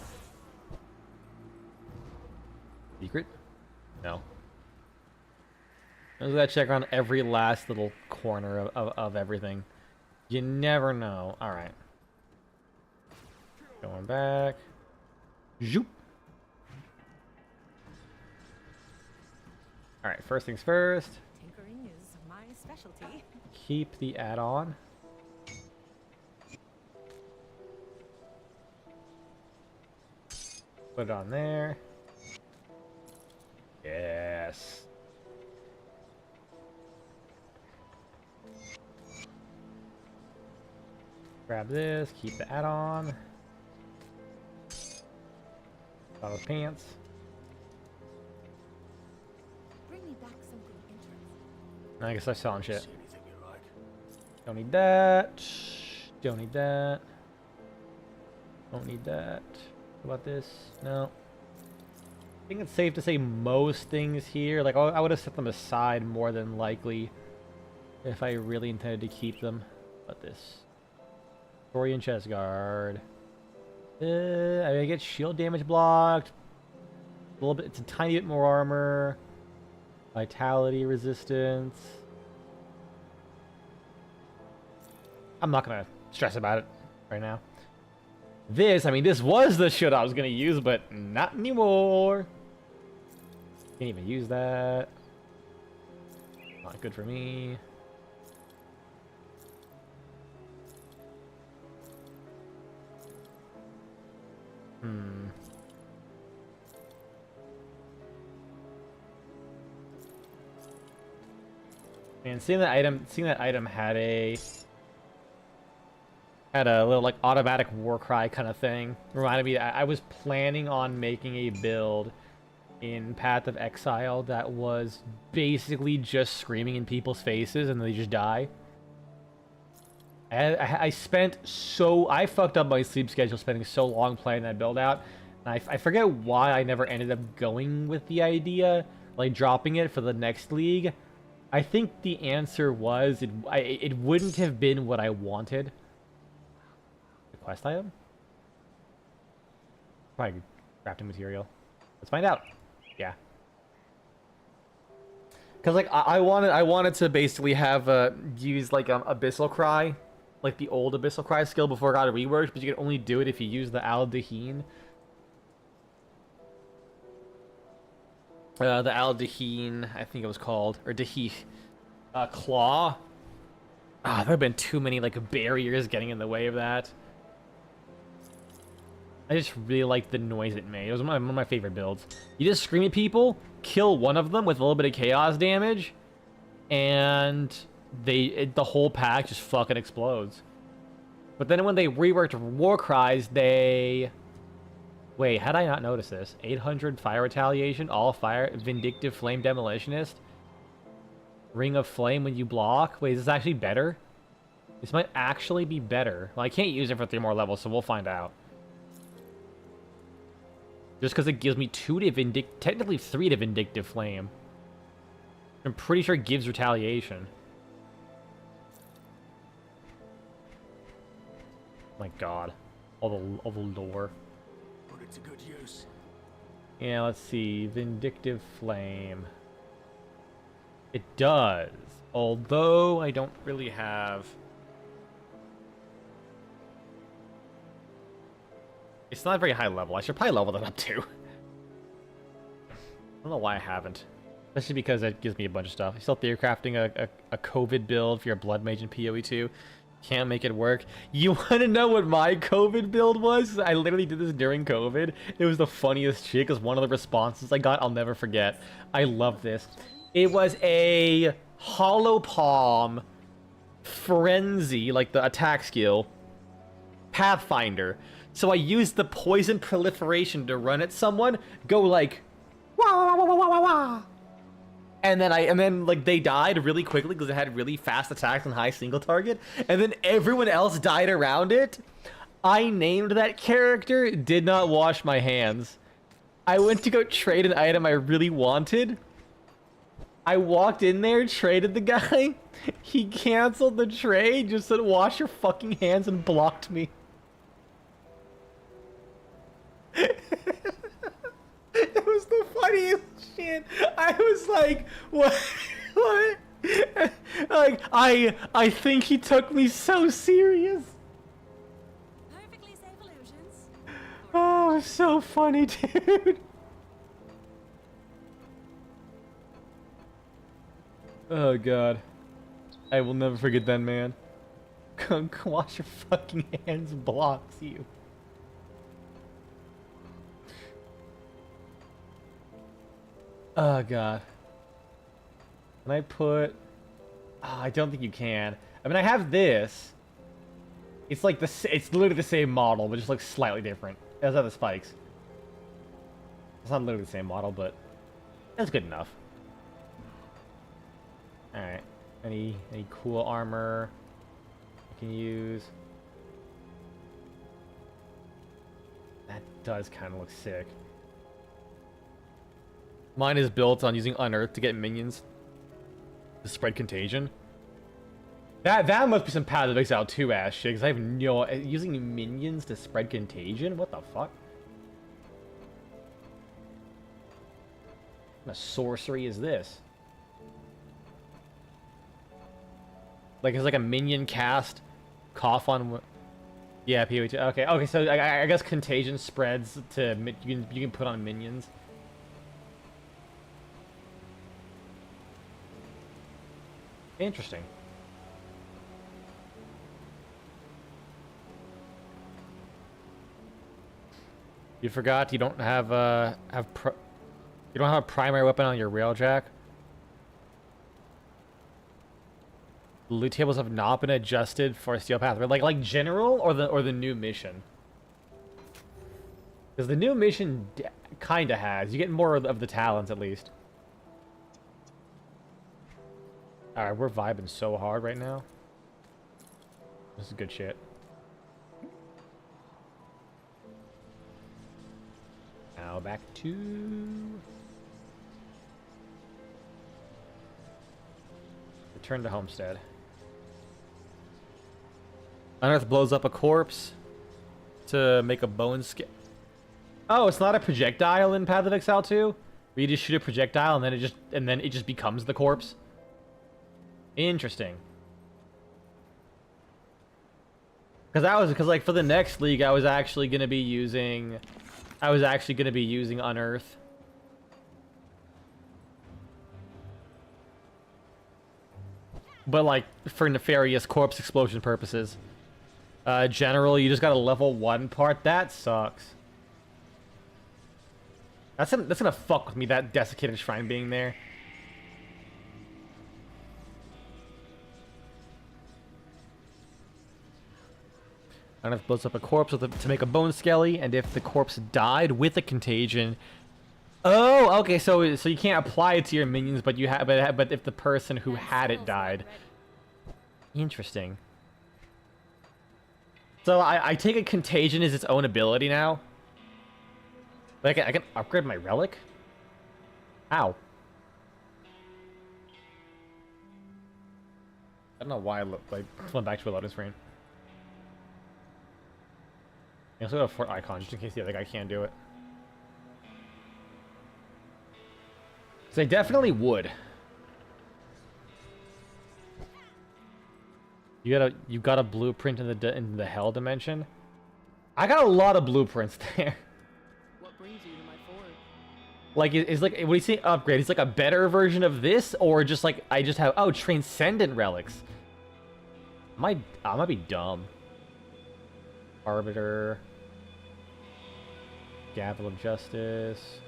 Secret? No. I was gonna check around every last little corner of everything. You never know. Alright. Going back. Zoop. Alright, first things first. Tinkering is my specialty. Keep the add-on. Put it on there. Yes. Grab this, keep the add-on. Bottle pants. Bring me back something interesting. I guess I'm selling shit. Don't need that. Don't need that. Don't need that. What about this? No. I think it's safe to say most things here. Like, I would have set them aside more than likely if I really intended to keep them. What about this? Dorian chest guard. I get shield damage blocked. A little bit. It's a tiny bit more armor. Vitality resistance. I'm not gonna stress about it right now. This, I mean, this was the shit I was gonna use, but not anymore. Can't even use that. Not good for me. Man, seeing that item had a little like automatic war cry kind of thing. Reminded me that I was planning on making a build in Path of Exile that was basically just screaming in people's faces and they just die. I fucked up my sleep schedule spending so long playing that build out. And I forget why I never ended up going with the idea, like dropping it for the next league. I think the answer was it wouldn't have been what I wanted. The quest item? Probably crafting material. Let's find out. Yeah. Cause like I wanted to basically have use like Abyssal Cry, like the old Abyssal Cry skill before it got reworked, but you could only do it if you use the Aldaheen. The Aldaheen, I think it was called, or Dahih, Claw. There have been too many like barriers getting in the way of that. I just really liked the noise it made. It was one of my favorite builds. You just scream at people, kill one of them with a little bit of chaos damage, and the whole pack just fucking explodes. But then when they reworked War Cries, they... Wait, had I not noticed this? 800 fire retaliation, all fire, vindictive flame demolitionist, ring of flame when you block. Wait, is this actually better? This might actually be better. Well, I can't use it for 3 more levels, so we'll find out. Just because it gives me 2 to vindictive, technically 3 to vindictive flame. I'm pretty sure it gives retaliation. My God, all the lore. Put it to good use. Yeah, let's see. Vindictive Flame. It does. Although I don't really have... It's not very high level. I should probably level that up too. I don't know why I haven't. Especially because it gives me a bunch of stuff. I'm still theory crafting a COVID build for your Blood Mage in PoE 2. Can't make it work. You want to know what my COVID build was? I literally did this during COVID. It was the funniest shit because one of the responses I got, I'll never forget. I love this. It was a Hollow Palm Frenzy, like the attack skill, Pathfinder. So I used the poison proliferation to run at someone, go like, wah, wah, wah, wah, wah, wah. And then like they died really quickly because it had really fast attacks and high single target. And then everyone else died around it. I named that character, did not wash my hands. I went to go trade an item I really wanted. I walked in there, traded the guy. He canceled the trade, just said wash your fucking hands and blocked me. It was the funniest shit. I was like, what? What? Like, I think he took me so serious. Perfectly safe illusions. Oh, so funny, dude. Oh, God. I will never forget that man. Come wash your fucking hands blocks you. Oh, God. Can I put... Oh, I don't think you can. I mean, I have this. It's like it's literally the same model, but just looks slightly different. It does have the spikes. It's not literally the same model, but that's good enough. Alright. Any cool armor I can use? That does kind of look sick. Mine is built on using Unearth to get minions to spread contagion. That must be some Path of Exile 2 ass shit, because I have no... Using minions to spread contagion? What the fuck? What kind of sorcery is this? Like, it's like a minion cast, cough on... Yeah, PoE2. Okay, so I guess contagion spreads to... You can put on minions. Interesting. You forgot you don't have you don't have a primary weapon on your railjack. The loot tables have not been adjusted for Steel Path. Like general or the new mission. Because the new mission kind of has. You get more of the talents at least. Alright, we're vibing so hard right now. This is good shit. Now back to... Return to Homestead. Unearth blows up a corpse to make a bone skin. Oh, it's not a projectile in Path of Exile 2? Where you just shoot a projectile and then it just becomes the corpse? Interesting. Because like for the next league, I was actually gonna be using Unearth. But like for nefarious corpse explosion purposes. General, you just got a level 1 part. That sucks. That's gonna fuck with me, that desiccated shrine being there. Unearth blows up a corpse to make a bone skelly, and if the corpse died with a contagion... Oh, okay, so you can't apply it to your minions, but you have, but if the person who had it died. Interesting. So I take a contagion as its own ability now. Like I can upgrade my relic? How? I don't know why I went back to a loading screen. I also got a fort icon just in case the other guy can't do it. So they definitely would. You got a blueprint in the hell dimension. I got a lot of blueprints there. What brings you to my fort? Like is like what do you say upgrade? It's like a better version of this, or just like I just have transcendent relics. I might be dumb. Arbiter, Gavel of Justice,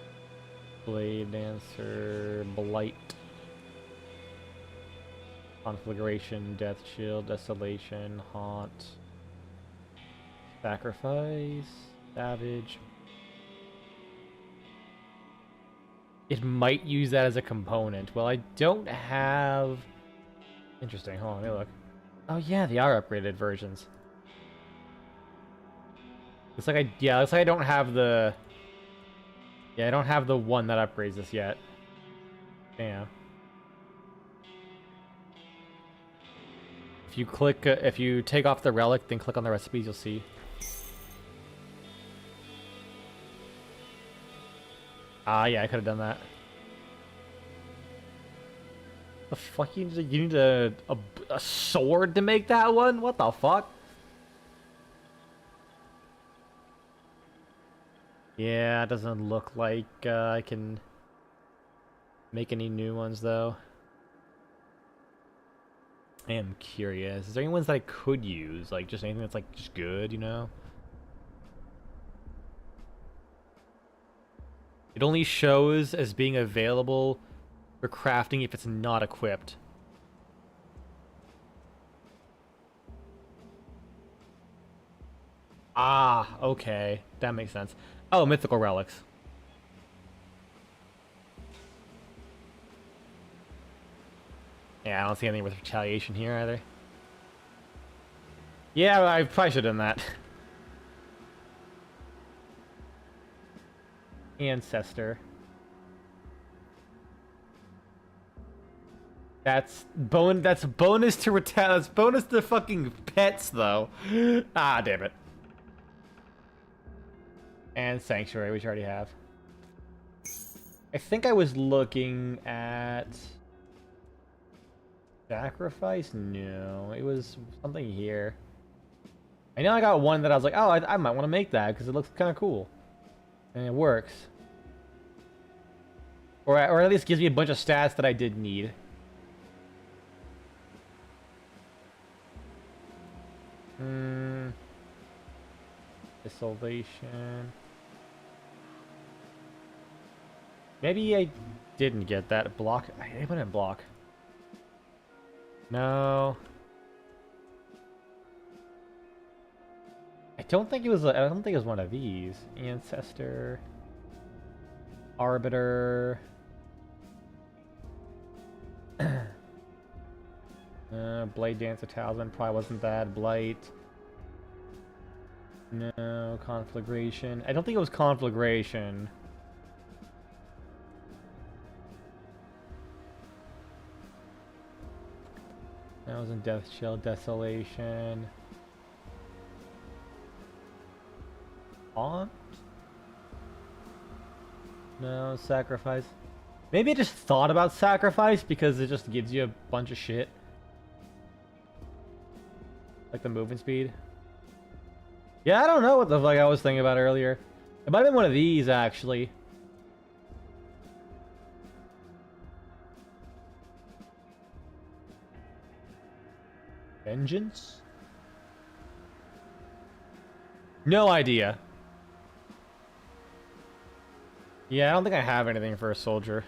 Blade Dancer, Blight, Conflagration, Death Shield, Desolation, Haunt, Sacrifice, Savage. It might use that as a component. Well, I don't have... Interesting, hold on, let me look. Oh yeah, they are upgraded versions. Looks like I don't have the... Yeah, I don't have the one that upgrades this yet. Damn. If you click, if you take off the relic, then click on the recipes, you'll see. Ah, yeah, I could have done that. The fuck, you need a sword to make that one? What the fuck? Yeah, it doesn't look like I can make any new ones, though. I am curious. Is there any ones that I could use? Like, just anything that's, like, just good, you know? It only shows as being available for crafting if it's not equipped. Ah, okay. That makes sense. Oh, mythical relics. Yeah, I don't see anything with retaliation here either. Yeah, I probably should have done that. Ancestor. That's bonus to that's bonus to fucking pets though. Ah, damn it. And Sanctuary, which I already have. I think I was looking at Sacrifice? No, it was something here. I know I got one that I was like, oh, I might want to make that because it looks kind of cool. And it works. Or at least gives me a bunch of stats that I did need. Desolation. Maybe I didn't get that block. I put in block. No. I don't think it was one of these. Ancestor. Arbiter. Blade Dancer Talisman probably wasn't that. Blight. No, Conflagration. I don't think it was Conflagration. That was in Death Shield, Desolation. Haunt? No, Sacrifice. Maybe I just thought about Sacrifice because it just gives you a bunch of shit. Like the movement speed. Yeah, I don't know what the fuck I was thinking about earlier. It might have been one of these, actually. Vengeance? No idea. Yeah, I don't think I have anything for a soldier.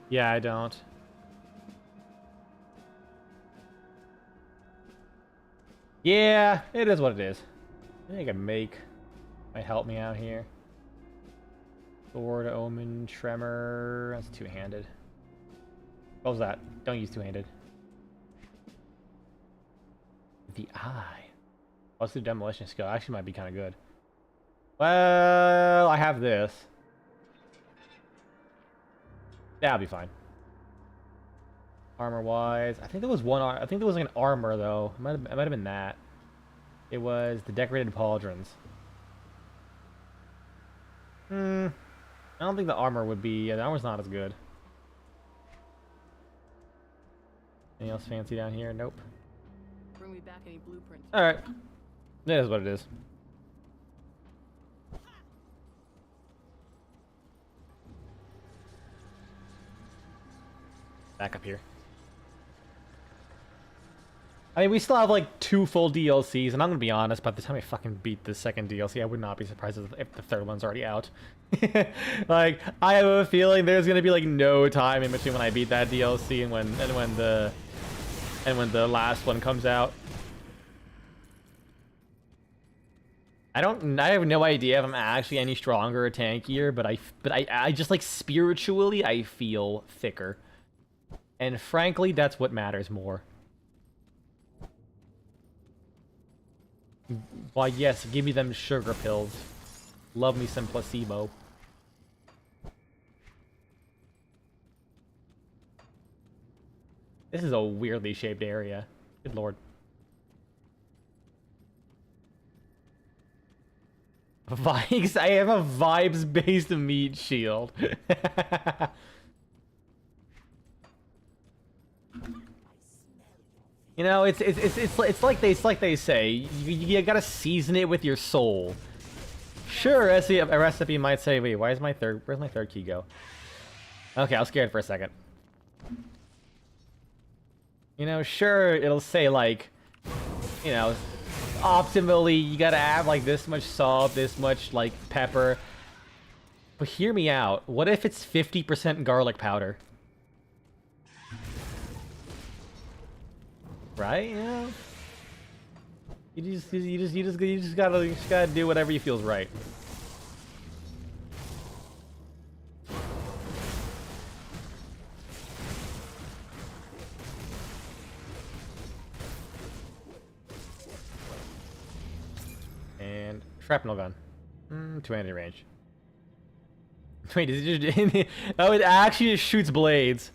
Yeah, I don't. Yeah, it is what it is. I think I can make. Might help me out here. Sword, Omen, Tremor. That's two-handed. What was that? Don't use two-handed. The Eye. Let's do Demolition Skill. Actually might be kind of good. Well, I have this. That'll be fine. Armor-wise, I think there was one. I think there was like an armor though. It might have been that. It was the decorated pauldrons. I don't think the armor would be... Yeah, the armor's not as good. Anything else fancy down here? Nope. Bring me back any blueprints. Alright. That is what it is. Back up here. I mean, we still have like 2 full DLCs, and I'm gonna be honest, by the time I fucking beat the second DLC, I would not be surprised if the third one's already out. Like, I have a feeling there's gonna be like no time in between when I beat that DLC and when the last one comes out. I have no idea if I'm actually any stronger or tankier, but I just like spiritually I feel thicker. And frankly, that's what matters more. Why, yes, give me them sugar pills. Love me some placebo. This is a weirdly shaped area. Good lord. Vibes? I have a vibes-based meat shield. You know, it's like they say, you gotta season it with your soul. Sure, a recipe might say, wait, where's my third key go? Okay, I was scared for a second. You know, sure, it'll say like, you know, optimally you gotta add like this much salt, this much like pepper. But hear me out. What if it's 50% garlic powder? Right? Yeah. You just gotta do whatever you feels right. And shrapnel gun. 200 range. Wait, is it just... Oh, it actually just shoots blades.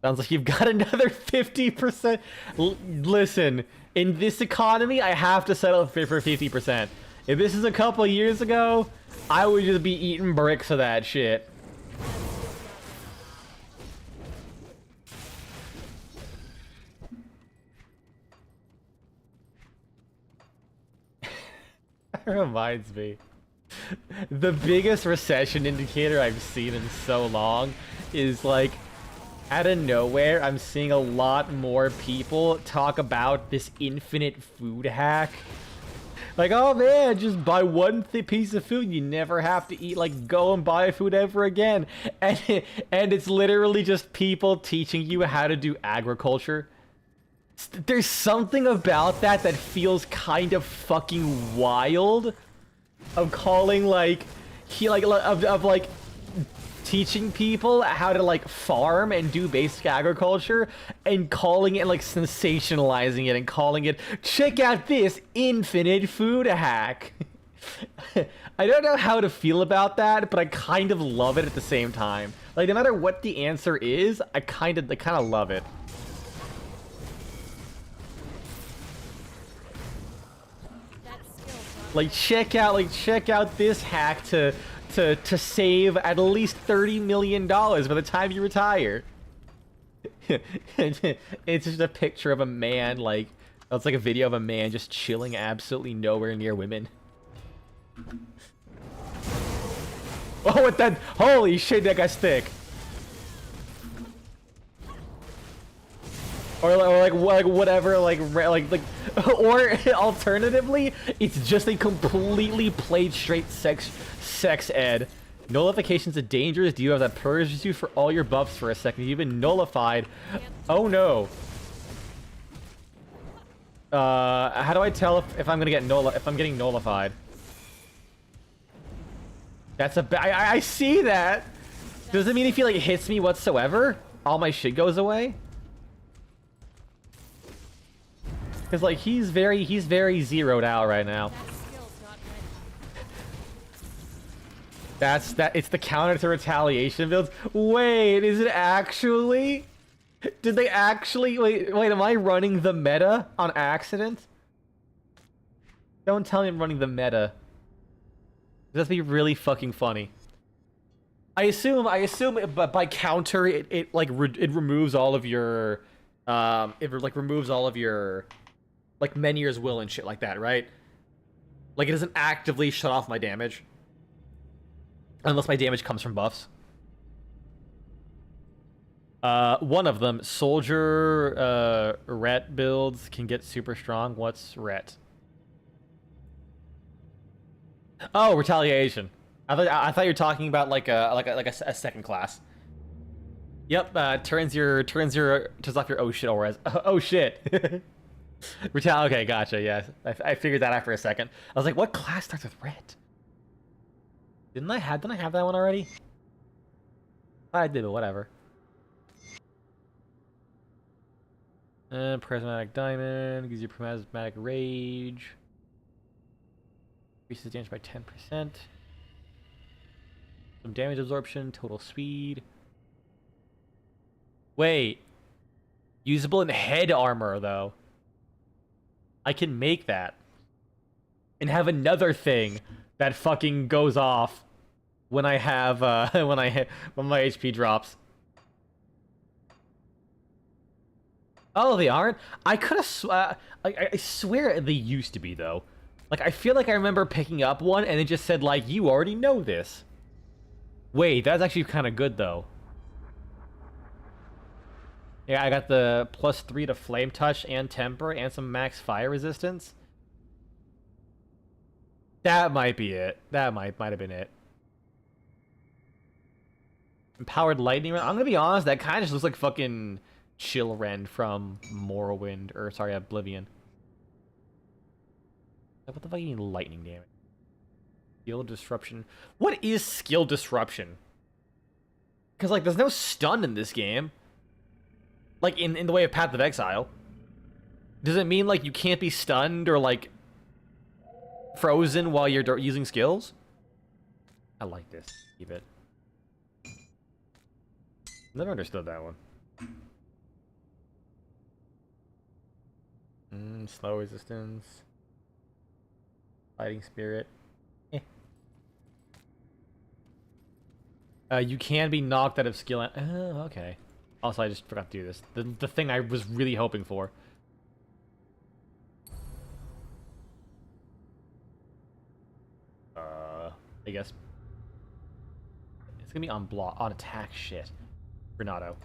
Sounds like you've got another 50%. Listen, in this economy, I have to settle for 50%. If this is a couple years ago, I would just be eating bricks of that shit. That reminds me. The biggest recession indicator I've seen in so long is like, out of nowhere, I'm seeing a lot more people talk about this infinite food hack. Like, oh man, just buy one piece of food, you never have to eat, like, go and buy food ever again. And it's literally just people teaching you how to do agriculture. There's something about that that feels kind of fucking wild. Of calling, like, like, teaching people how to like farm and do basic agriculture and calling it like sensationalizing it and calling it, check out this infinite food hack. I don't know how to feel about that, but I kind of love it at the same time. Like, no matter what the answer is, I kind of love it. Like, check out this hack to save at least $30 million by the time you retire. It's just a picture of a man, like, it's like a video of a man just chilling absolutely nowhere near women. Oh, what that? Holy shit, that guy's thick. Or like whatever, like or alternatively, it's just a completely played straight sex ed. Nullification's a dangerous deal that purges you for all your buffs for a second. You've been nullified. Oh no. How do I tell if I'm gonna get if I'm getting nullified? That's a I see that. Does it mean if he like hits me whatsoever, all my shit goes away? Cause like he's very zeroed out right now. It's the counter to retaliation builds. Wait, is it actually? Did they actually wait, am I running the meta on accident? Don't tell me I'm running the meta. That'd be really fucking funny. I assume but by counter it removes all of your removes all of your like Menhir's will and shit like that, right? Like it doesn't actively shut off my damage unless my damage comes from buffs. One of them, soldier Ret builds can get super strong. What's Ret? Oh, retaliation. I thought you were talking about like a second class. Yep, turns off your oh shit auras. Oh shit. Okay, gotcha. Yeah, I figured that out for a second. I was like, what class starts with Ret? Didn't I have that one already? I did, but whatever. Prismatic Diamond gives you Prismatic Rage. Increases damage by 10%. Some damage absorption, total speed. Wait. Usable in head armor, though. I can make that. And have another thing that fucking goes off when I have, when my HP drops. Oh, they aren't? I could have I swear they used to be, though. Like, I feel like I remember picking up one and it just said, like, you already know this. Wait, that's actually kind of good, though. Yeah, I got the +3 to Flame Touch and Temper and some max fire resistance. That might be it. That might have been it. Empowered Lightning. I'm gonna be honest, that kind of just looks like fucking Chill Rend from Morrowind, or sorry, Oblivion. What the fuck do you mean lightning damage? Skill disruption. What is skill disruption? Because, like, there's no stun in this game. Like, in the way of Path of Exile. Does it mean, like, you can't be stunned or, like, frozen while you're using skills? I like this. Keep it. Never understood that one. Slow resistance. Fighting Spirit. You can be knocked out of skill. Okay. Also, I just forgot to do this. The thing I was really hoping for. I guess it's gonna be on attack shit. Renato.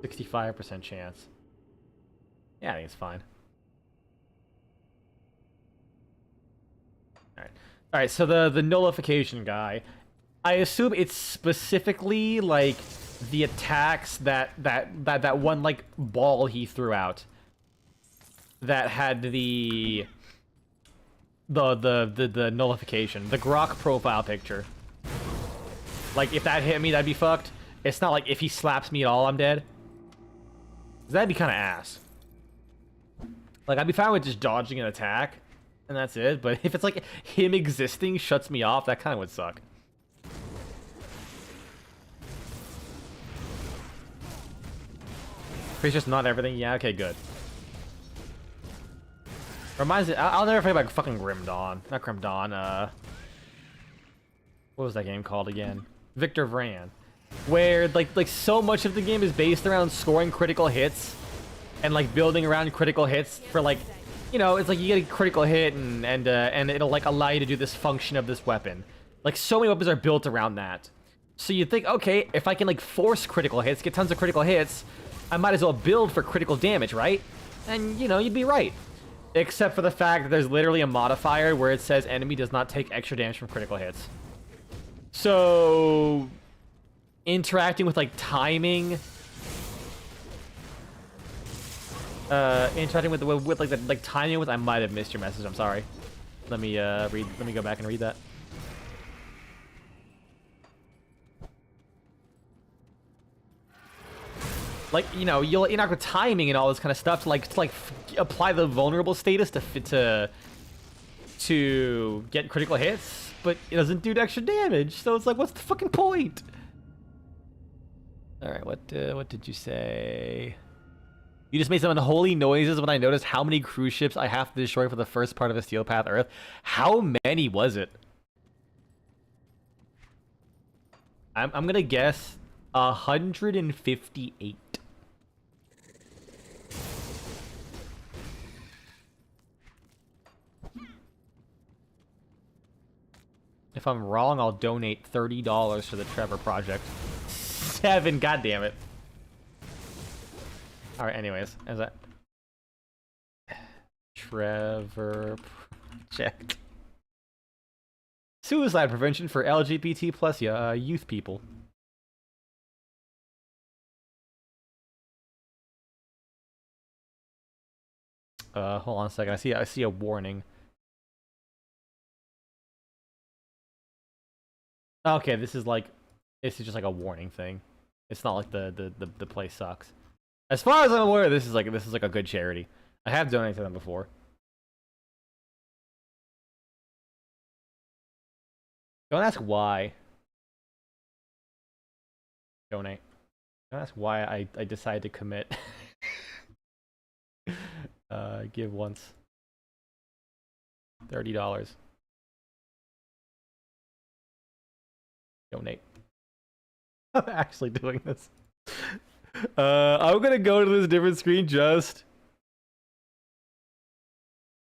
65% chance. Yeah, I think it's fine. Alright, so the nullification guy, I assume it's specifically like the attacks that one like ball he threw out that had the nullification, the Grok profile picture. Like if that hit me, that'd be fucked. It's not like if he slaps me at all, I'm dead. That'd be kind of ass. Like I'd be fine with just dodging an attack. And that's it, but if it's like him existing shuts me off, that kind of would suck. Pretty sure it's not everything. Yeah, okay, good. Reminds me, I'll never forget about fucking Grim Dawn. Not Grim Dawn, what was that game called again? Victor Vran. Where like so much of the game is based around scoring critical hits and like building around critical hits for like, you know, it's like you get a critical hit and it'll like allow you to do this function of this weapon. Like so many weapons are built around that. So you think, okay, if I can like force critical hits, get tons of critical hits, I might as well build for critical damage, right? And you know, you'd be right. Except for the fact that there's literally a modifier where it says enemy does not take extra damage from critical hits. So interacting with like timing, interacting with timing with, I might have missed your message. I'm sorry. Let me Let me go back and read that. Like, you know, you'll interact with timing and all this kind of stuff to like apply the vulnerable status to get critical hits, but it doesn't do extra damage. So it's like, what's the fucking point? All right, what did you say? You just made some unholy noises when I noticed how many cruise ships I have to destroy for the first part of a Steel Path Earth. How many was it? I'm gonna guess 158. If I'm wrong, I'll donate $30 to the Trevor Project. 7, god damn it. Alright, anyways, as that Trevor Project. Suicide prevention for LGBT plus youth people. Hold on a second. I see a warning. Okay, this is just like a warning thing. It's not like the place sucks. As far as I'm aware, this is like a good charity. I have donated to them before. Don't ask why. Donate. Don't ask why I decided to commit. Give once. $30. Donate. I'm actually doing this. I'm gonna go to this different screen just.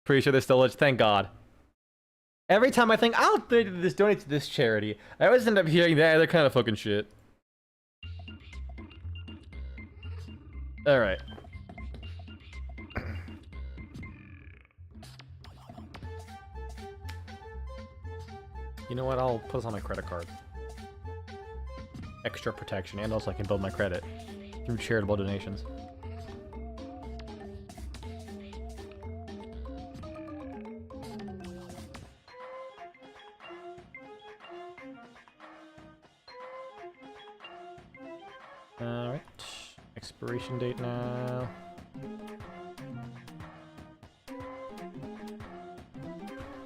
Pretty sure there's still thank God. Every time I think I'll donate to this charity, I always end up hearing that other kind of fucking shit. Alright. You know what? I'll put this on my credit card. Extra protection, and also I can build my credit through charitable donations. Alright. Expiration date now.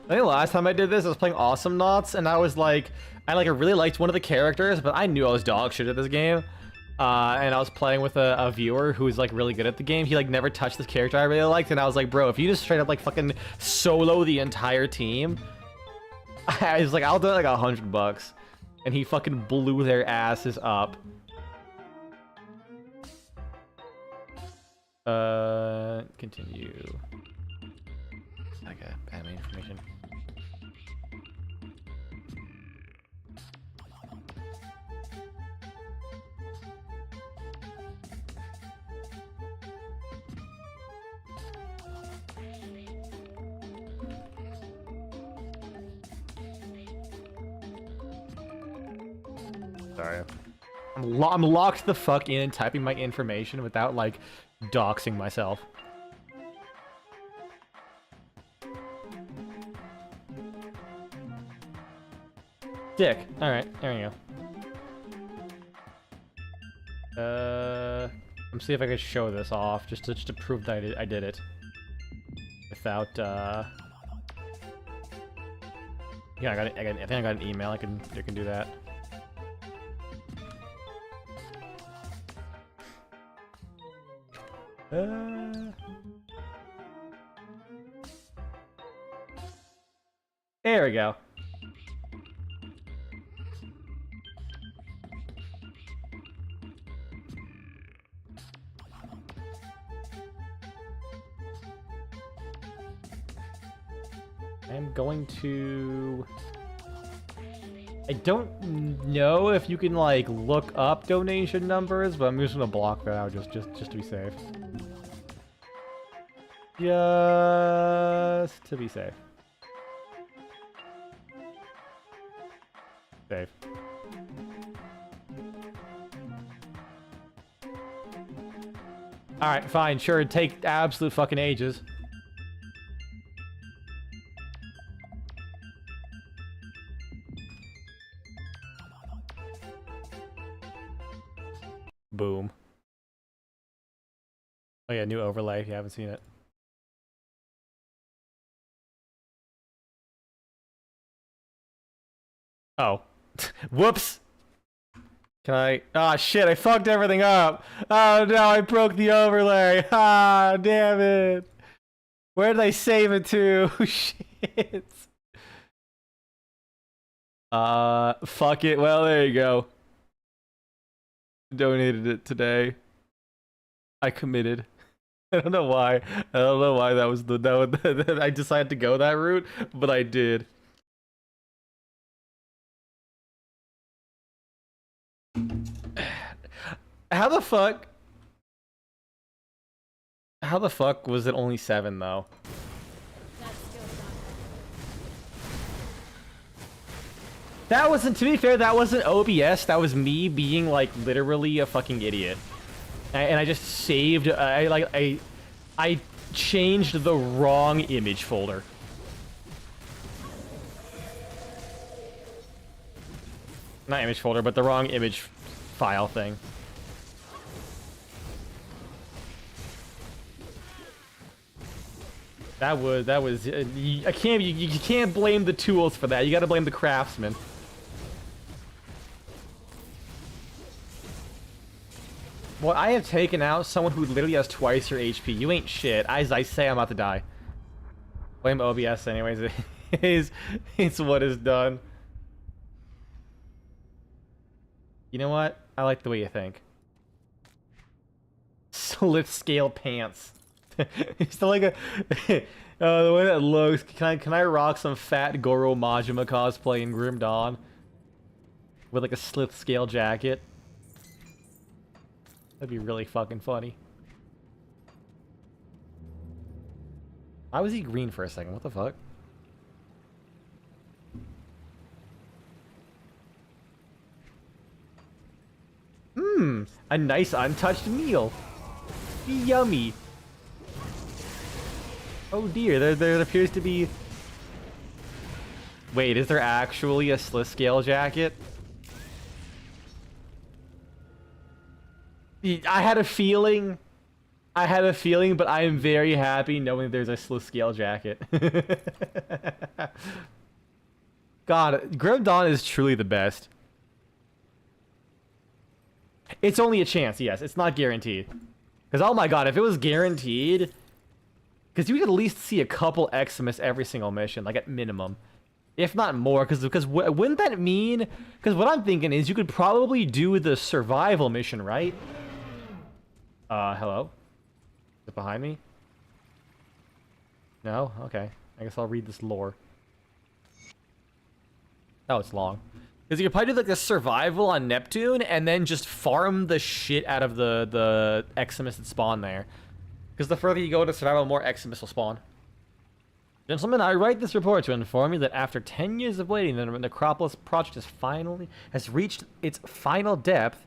I think the last time I did this, I was playing Awesome Knots, and I was like, I really liked one of the characters, but I knew I was dog shit at this game. And I was playing with a viewer who was like really good at the game. He like never touched this character I really liked, and I was like, bro, if you just straight up like fucking solo the entire team, I was like, I'll do it like $100. And he fucking blew their asses up. Continue. Okay, anime information. Sorry. I'm locked the fuck in typing my information without like doxing myself. Dick. Alright, there we go. I'm seeing if I could show this off just to prove that I did it. Without yeah, I think I got an email. I can do that. There we go. I'm going to... I don't know if you can like look up donation numbers, but I'm just gonna block that out just to be safe. Just to be safe. Safe. Alright, fine, sure, take absolute fucking ages. Boom. Oh yeah, new overlay if you haven't seen it. Oh. Whoops! Can I? Ah, shit, I fucked everything up. Oh, no, I broke the overlay. Ah, damn it. Where did I save it to? Shit. Fuck it. Well, there you go. Donated it today. I committed. I don't know why. I don't know why that was I decided to go that route, but I did. How the fuck was it only 7 though? That's still not That wasn't, to be fair, that wasn't OBS. That was me being like literally a fucking idiot. And I just saved, I changed the wrong image folder. Not image folder, but the wrong image file thing. That was you can't blame the tools for that. You got to blame the craftsman. Well, I have taken out someone who literally has twice your HP. You ain't shit. As I say, I'm about to die. Blame OBS anyways. It's what is done. You know what? I like the way you think. Split scale pants. It's still like a the way that looks. Can I rock some fat Goro Majima cosplay in Grim Dawn with like a slip scale jacket? That'd be really fucking funny. Why was he green for a second? What the fuck? A nice untouched meal. Yummy. Oh dear, there appears to be... Wait, is there actually a slip scale jacket? I had a feeling, but I am very happy knowing there's a slip scale jacket. God, Grim Dawn is truly the best. It's only a chance, yes. It's not guaranteed. Because, oh my god, if it was guaranteed... Because you could at least see a couple Eximus every single mission, like at minimum. If not more, because wouldn't that mean... Because what I'm thinking is you could probably do the survival mission, right? Hello? Is it behind me? No? Okay. I guess I'll read this lore. Oh, it's long. Because you could probably do like the survival on Neptune and then just farm the shit out of the Eximus that spawn there. Because the further you go to survival, more Eximus will spawn. Gentlemen, I write this report to inform you that after 10 years of waiting, the Necropolis project has reached its final depth,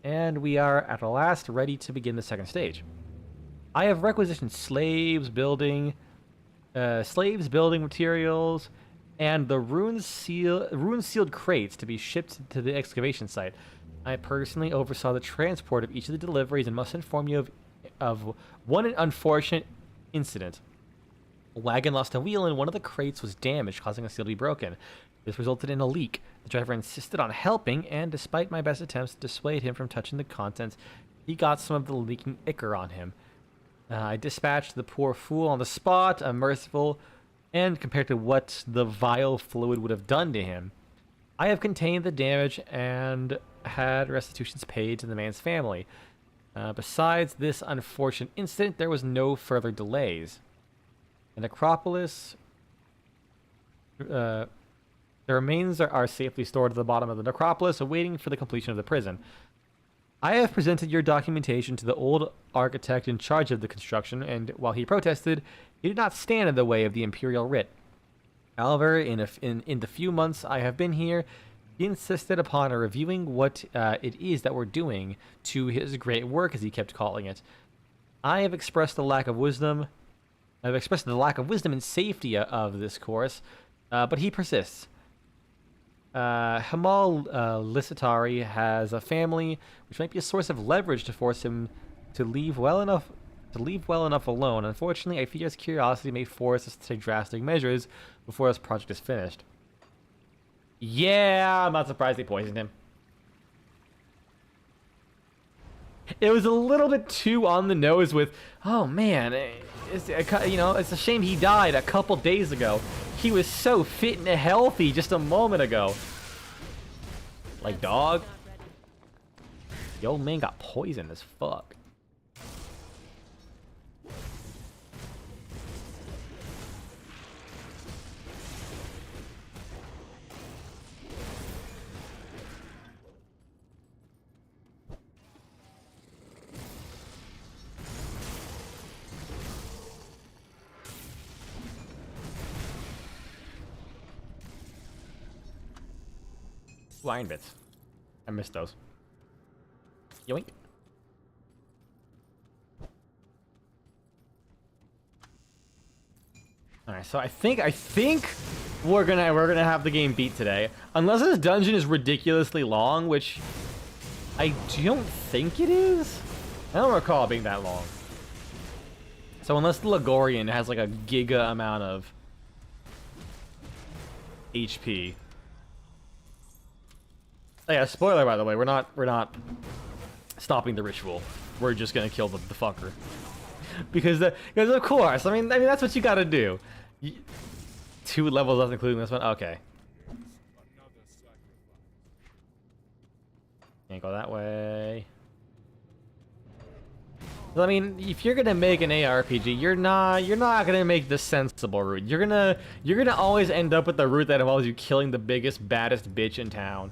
and we are at last ready to begin the second stage. I have requisitioned slaves building materials, and the rune-sealed crates to be shipped to the excavation site. I personally oversaw the transport of each of the deliveries and must inform you of one unfortunate incident. A wagon lost a wheel and one of the crates was damaged, causing a seal to be broken. This resulted in a leak. The driver insisted on helping, and despite my best attempts to dissuade him from touching the contents, he got some of the leaking ichor on him. I dispatched the poor fool on the spot, unmerciful, and compared to what the vile fluid would have done to him, I have contained the damage and had restitutions paid to the man's family. Besides this unfortunate incident, there was no further delays. The Necropolis... the remains are safely stored at the bottom of the Necropolis, awaiting for the completion of the prison. I have presented your documentation to the old architect in charge of the construction, and while he protested, he did not stand in the way of the Imperial writ. However, in the few months I have been here, he insisted upon reviewing what it is that we're doing to his great work, as he kept calling it. I have expressed the lack of wisdom. I've expressed the lack of wisdom and safety of this course, but he persists. Hamal Lissatari has a family, which might be a source of leverage to force him to leave well enough alone. Unfortunately, I fear his curiosity may force us to take drastic measures before this project is finished. Yeah, I'm not surprised they poisoned him. It was a little bit too on the nose with, oh man, it's a shame he died a couple days ago. He was so fit and healthy just a moment ago. Like, dog. Not ready. The old man got poisoned as fuck. Iron bits. I missed those. Yoink. Alright, so I think we're gonna have the game beat today. Unless this dungeon is ridiculously long, which I don't think it is. I don't recall it being that long. So unless the Ligorian has like a giga amount of HP. Oh yeah, spoiler by the way, we're not stopping the ritual. We're just gonna kill the fucker. Because of course, I mean that's what you gotta do. 2 levels left including this one? Okay. Can't go that way. Well, I mean, if you're gonna make an ARPG, you're not gonna make the sensible route. You're gonna always end up with the route that involves you killing the biggest, baddest bitch in town.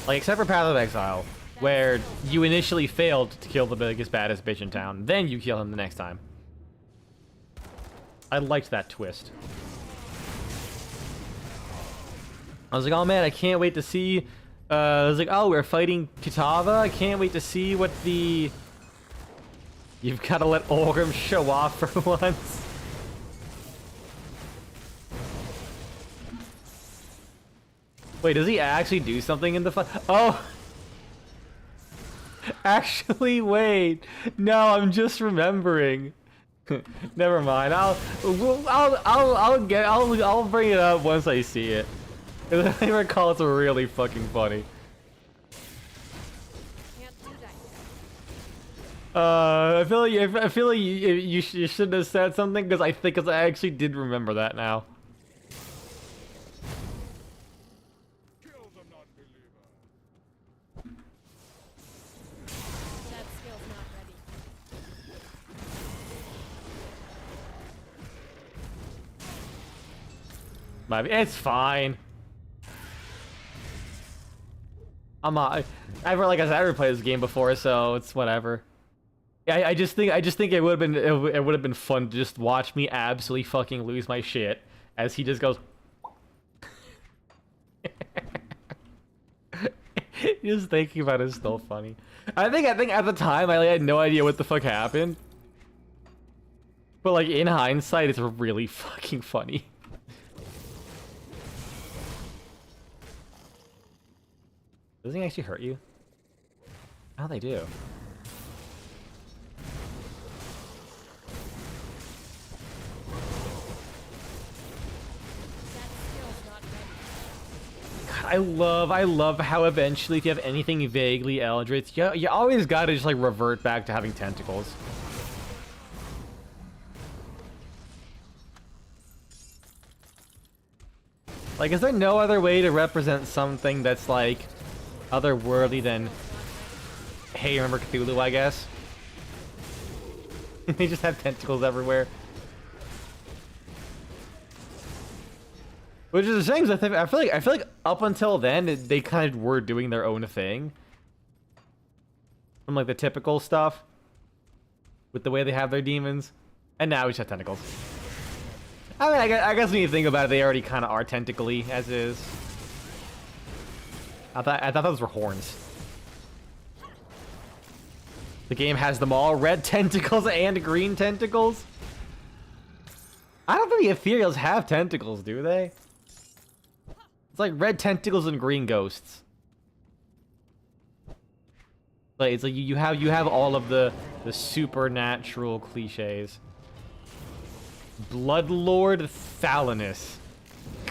Like, except for Path of Exile, where you initially failed to kill the biggest, baddest bitch in town, then you kill him the next time. I liked that twist. I was like, oh man, I can't wait to see. I was like, oh, we're fighting Kitava. I can't wait to see what the. You've got to let Orgrim show off for once. Wait, does he actually do something in the fight? Oh! Actually, wait. No, I'm just remembering. Never mind. I'll bring it up once I see it. I recall it's really fucking funny. Can't do that. I feel like you should have said something because I actually did remember that now. That skill's not ready. It's fine. Like I said, I never played this game before, so it's whatever. Yeah, I just think it would have been fun to just watch me absolutely fucking lose my shit as he just goes. Just thinking about it is still funny. I think at the time I had no idea what the fuck happened, but like in hindsight, it's really fucking funny. Doesn't he actually hurt you? Oh, they do. That skill's not ready. God, I love how eventually, if you have anything vaguely Eldritch, you always gotta just like revert back to having tentacles. Like, is there no other way to represent something that's like otherworldly than, hey, remember Cthulhu, I guess? They just have tentacles everywhere. Which is a shame, because I feel like up until then they kind of were doing their own thing. From like the typical stuff with the way they have their demons, and now we just have tentacles. I mean, I guess when you think about it, they already kind of are tentacly as is. I thought those were horns. The game has them all: red tentacles and green tentacles. I don't think the ethereals have tentacles, do they? It's like red tentacles and green ghosts. Like it's like you have all of the supernatural cliches. Bloodlord Thalanus.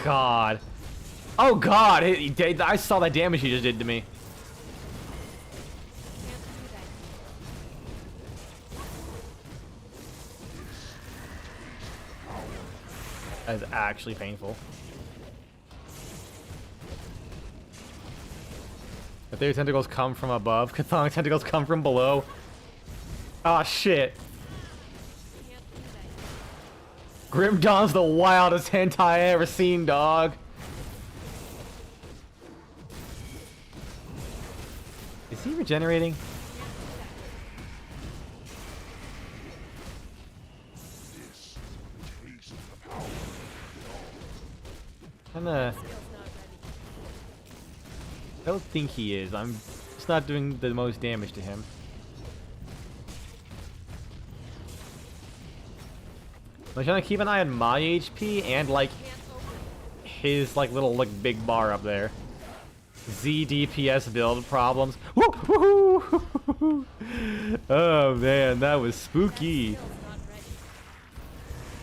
God. Oh God! I saw that damage he just did to me. Can't That is actually painful. If their tentacles come from above, Chthonic tentacles come from below. Oh shit. Grim Dawn's the wildest hentai I ever seen, dog. Is he regenerating? Kinda... I don't think he is. I'm just not doing the most damage to him. I'm trying to keep an eye on my HP and like his like little like big bar up there. Z DPS build problems. Woo, woo-hoo. Oh man, that was spooky.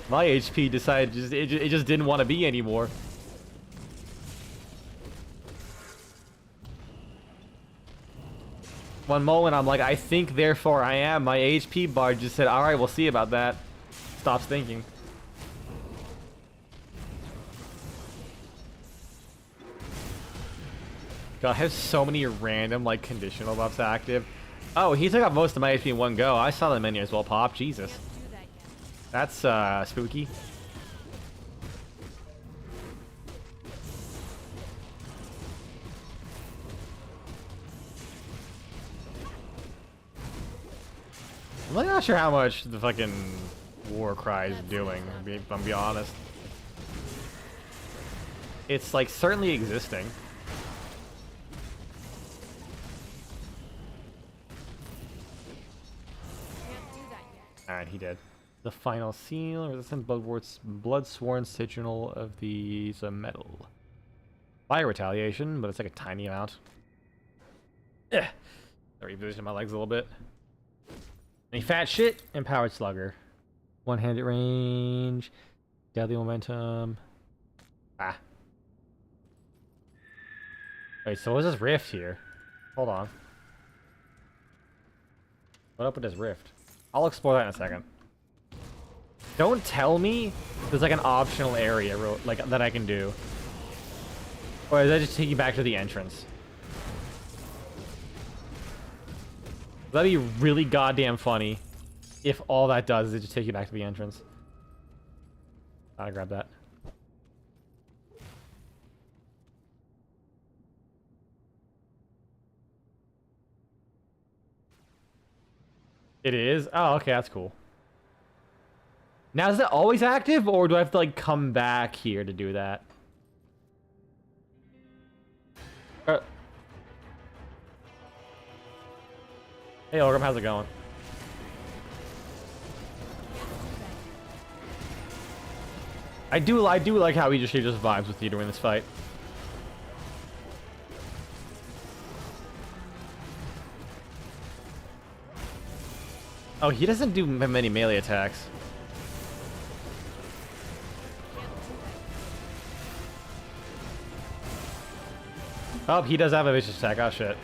My HP decided it just didn't want to be anymore. One moment I'm like, I think therefore I am. My HP bar just said, alright, we'll see about that. Stops thinking. God, I have so many random like conditional buffs active. Oh, he took out most of my HP in one go. I saw the menu as well pop. Jesus. That's spooky. I'm like, not sure how much the fucking Warcry is doing, if I'm being honest. It's like certainly existing. Alright, he did. The final seal, resistant Bloodsworn Sigil of the metal. Fire retaliation, but it's like a tiny amount. I repositioned my legs a little bit. Any fat shit? Empowered Slugger. One-handed range. Deadly momentum. Ah. Wait, so what's this rift here? Hold on. What up with this rift? I'll explore that in a second. Don't tell me there's like an optional area like that I can do. Or does that just take you back to the entrance? That'd be really goddamn funny if all that does is it just take you back to the entrance. Gotta grab that. It is? Oh, okay, that's cool. Now, is it always active, or do I have to, like, come back here to do that? Hey, Olgrim, how's it going? I do like how he just vibes with you during this fight. Oh, he doesn't do many melee attacks. Oh, he does have a vicious attack. Oh, shit.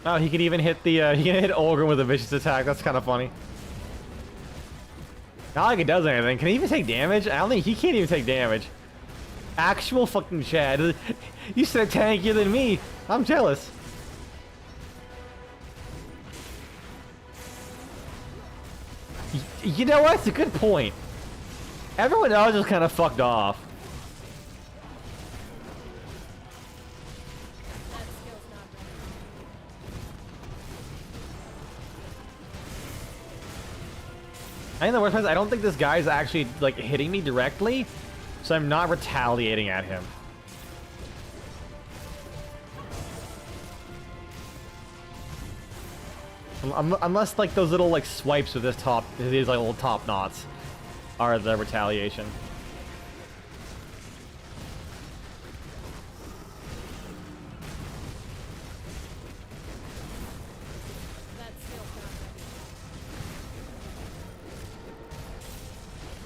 Oh, he can even hit the, he can hit Olgrim with a vicious attack. That's kind of funny. Not like it does anything. Can he even take damage? I don't think he can't even take damage. Actual fucking Chad. You said tankier than me. I'm jealous. You know what? It's a good point. Everyone else just kind of fucked off. I think the worst part is I don't think this guy's actually like hitting me directly, so I'm not retaliating at him. Unless like those little like swipes with these like little top knots are the retaliation.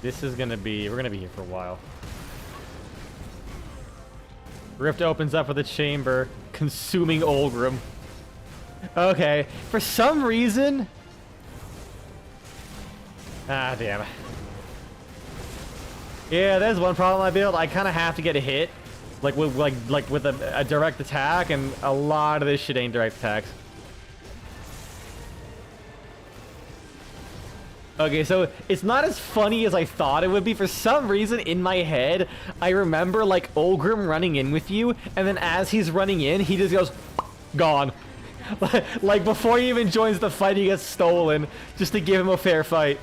This is gonna be, we're gonna be here for a while. Rift opens up with a chamber, consuming Olgrim. Okay, for some reason... Ah, damn. Yeah, there's one problem I build. I kind of have to get a hit, like with a direct attack, and a lot of this shit ain't direct attacks. Okay, so it's not as funny as I thought it would be. For some reason, in my head, I remember like Olgrim running in with you, and then as he's running in, he just goes, gone. Like before he even joins the fight, he gets stolen just to give him a fair fight.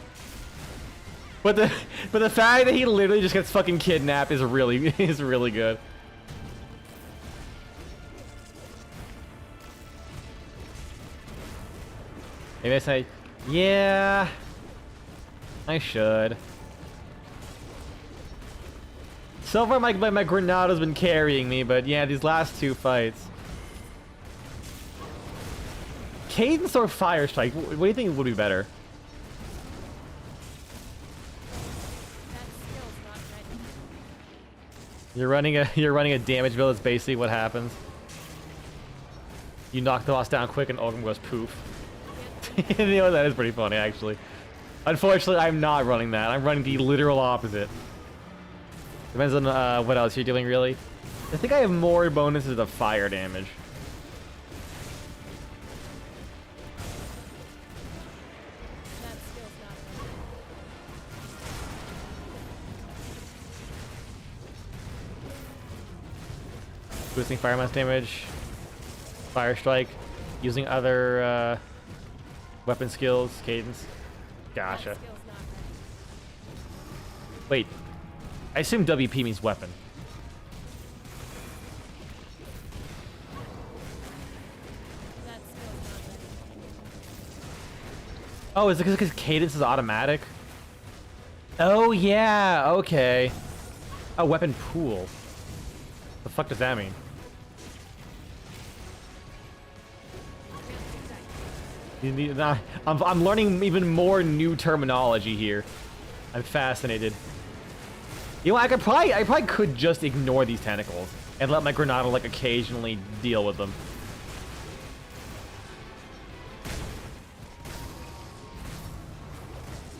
But the fact that he literally just gets fucking kidnapped is really good. Maybe I say, yeah, I should. So far, my Granada's been carrying me, but yeah, these last two fights. Cadence or Fire Strike? What do you think would be better? You're running a damage build. That's basically what happens. You knock the boss down quick, and Olgrim goes poof. You know, that is pretty funny, actually. Unfortunately, I'm not running that. I'm running the literal opposite. Depends on what else you're doing, really. I think I have more bonuses of fire damage. Boosting fire mass damage, fire strike, using other weapon skills, cadence. Gotcha. Wait, I assume WP means weapon. Oh, is it because cadence is automatic? Oh yeah, okay. A weapon pool. The fuck does that mean? I'm learning even more new terminology here. I'm fascinated. You know, I probably could just ignore these tentacles and let my Granada like occasionally deal with them.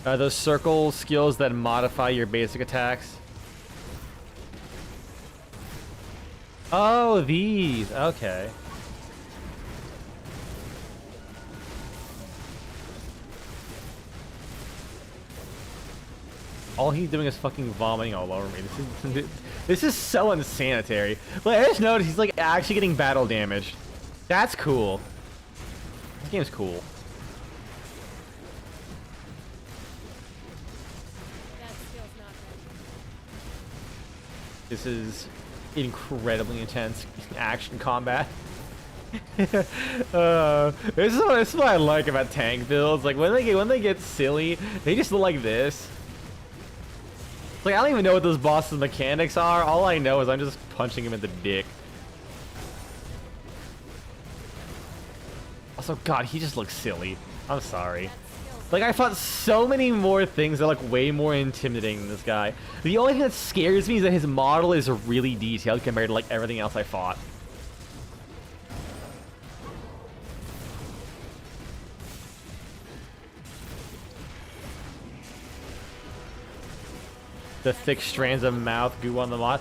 Those circle skills that modify your basic attacks. Oh, these. Okay. All he's doing is fucking vomiting all over me. This is so unsanitary. Like, I just noticed he's like actually getting battle damage. That's cool. This game's cool. This is incredibly intense action combat. This is what I like about tank builds. Like when they get silly, they just look like this. Like, I don't even know what those boss's mechanics are. All I know is I'm just punching him in the dick. Also, God, he just looks silly. I'm sorry. Like, I fought so many more things that look way more intimidating than this guy. The only thing that scares me is that his model is really detailed compared to, like, everything else I fought. The thick strands of mouth goo on the mod.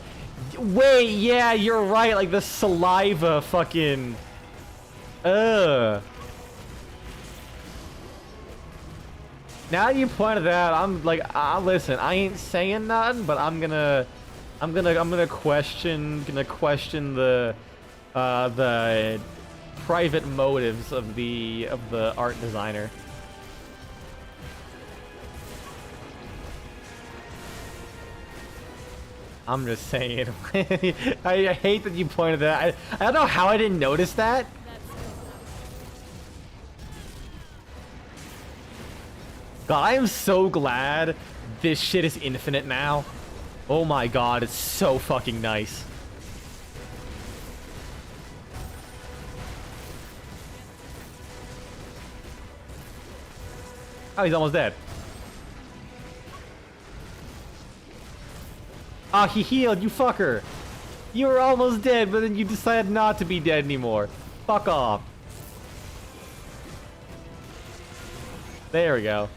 Wait, yeah, you're right. Like the saliva fucking... Ugh. Now you pointed that out, I'm like, listen, I ain't saying nothing, but I'm gonna question the private motives of the art designer. I'm just saying. I hate that you pointed that. I don't know how I didn't notice that. God, I am so glad this shit is infinite now. Oh my God, it's so fucking nice. Oh, he's almost dead. Ah, he healed, you fucker. You were almost dead, but then you decided not to be dead anymore. Fuck off. There we go.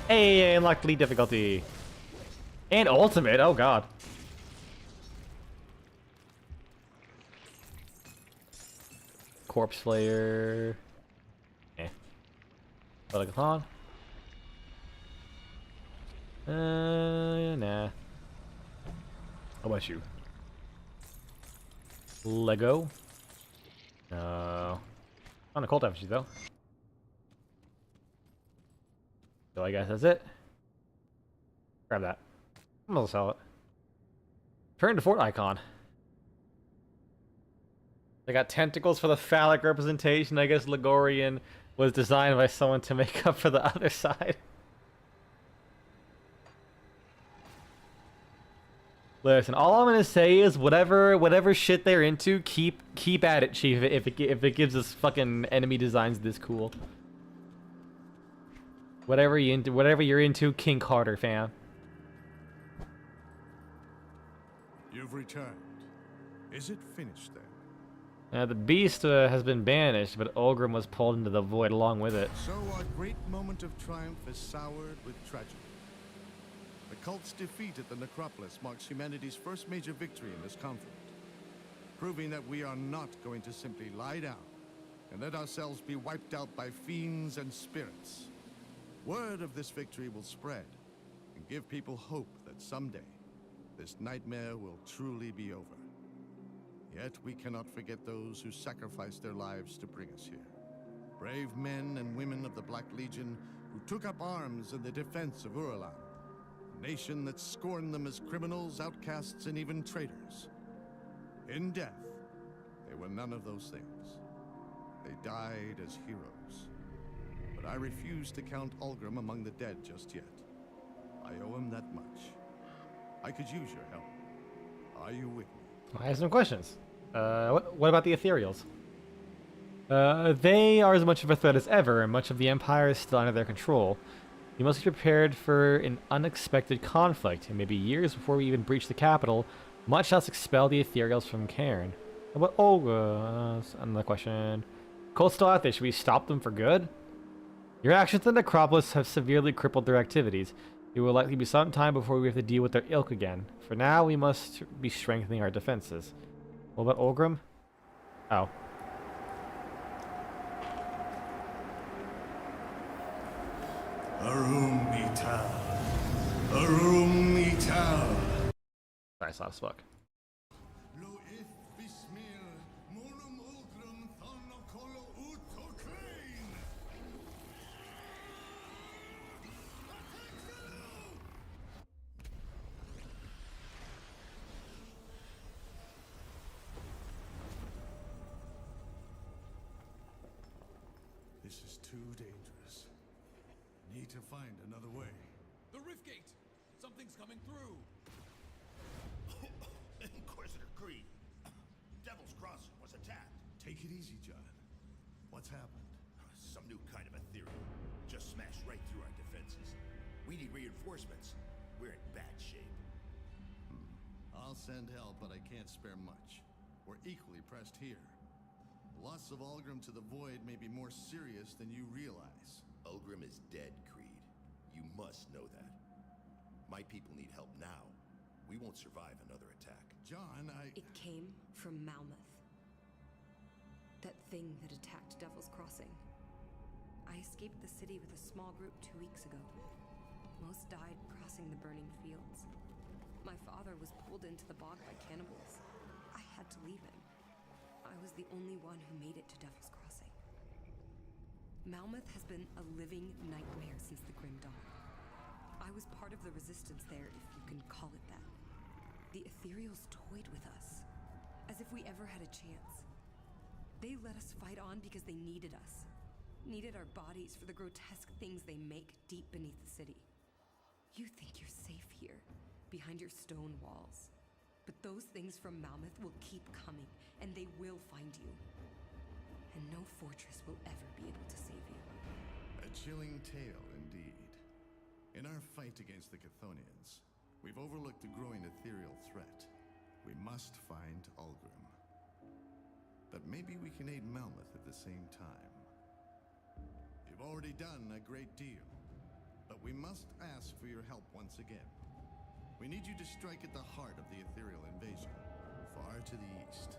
Hey, unlucky difficulty. And ultimate, oh god. Corpse Slayer. Eh. Pelican. Nah. How about you? Lego. On a cold effigy though. So I guess that's it. Grab that. I'm gonna sell it. Turn to fort icon. They got tentacles for the phallic representation. I guess Ligorian was designed by someone to make up for the other side. Listen, all I'm gonna say is whatever shit they're into, keep at it, Chief. If it gives us fucking enemy designs this cool. Whatever you're into, King Carter fan. You've returned. Is it finished then? The beast has been banished, but Ulgrim was pulled into the void along with it. So our great moment of triumph is soured with tragedy. The cult's defeat at the Necropolis marks humanity's first major victory in this conflict, proving that we are not going to simply lie down and let ourselves be wiped out by fiends and spirits. Word of this victory will spread and give people hope that someday this nightmare will truly be over. Yet we cannot forget those who sacrificed their lives to bring us here. Brave men and women of the Black Legion who took up arms in the defense of Uralan. A nation that scorned them as criminals, outcasts, and even traitors. In death, they were none of those things. They died as heroes. But I refuse to count Ulgrim among the dead just yet. I owe him that much. I could use your help. Are you with me? I have some questions. What about the Ethereals? They are as much of a threat as ever, and much of the Empire is still under their control. We must be prepared for an unexpected conflict, and maybe years before we even breach the capital, much less expel the Ethereals from Cairn. What about another question. Cold's still out there. Should we stop them for good? Your actions in the Necropolis have severely crippled their activities. It will likely be some time before we have to deal with their ilk again. For now, we must be strengthening our defenses. What about Ulgrim? Oh. Arum Ital. Arum Ital. Sorry, soft spoke. This is too dangerous. Need to find another way. The Rift Gate! Something's coming through! Inquisitor Creed. Devil's Crossing was attacked. Take it easy, John. What's happened? Some new kind of Ethereal. Just smashed right through our defenses. We need reinforcements. We're in bad shape. I'll send help, but I can't spare much. We're equally pressed here. The loss of Ulgrim to the Void may be more serious than you realize. Ulgrim is dead, Creed. You must know that. My people need help now. We won't survive another attack. John, It came from Malmuth. That thing that attacked Devil's Crossing. I escaped the city with a small group 2 weeks ago. Most died crossing the burning fields. My father was pulled into the bog by cannibals. I had to leave him. I was the only one who made it to Devil's Crossing. Malmuth has been a living nightmare since the Grim Dawn. I was part of the resistance there, if you can call it that. The Ethereals toyed with us, as if we ever had a chance. They let us fight on because they needed us. Needed our bodies for the grotesque things they make deep beneath the city. You think you're safe here, behind your stone walls. But those things from Malmuth will keep coming, and they will find you. And no fortress will ever be able to save you. a chilling tale indeed. In our fight against the Chthonians, we've overlooked the growing ethereal threat. We must find Ulgrim. But maybe we can aid Malmuth at the same time. You've already done a great deal, but we must ask for your help once again. We need you to strike at the heart of the ethereal invasion, far to the east,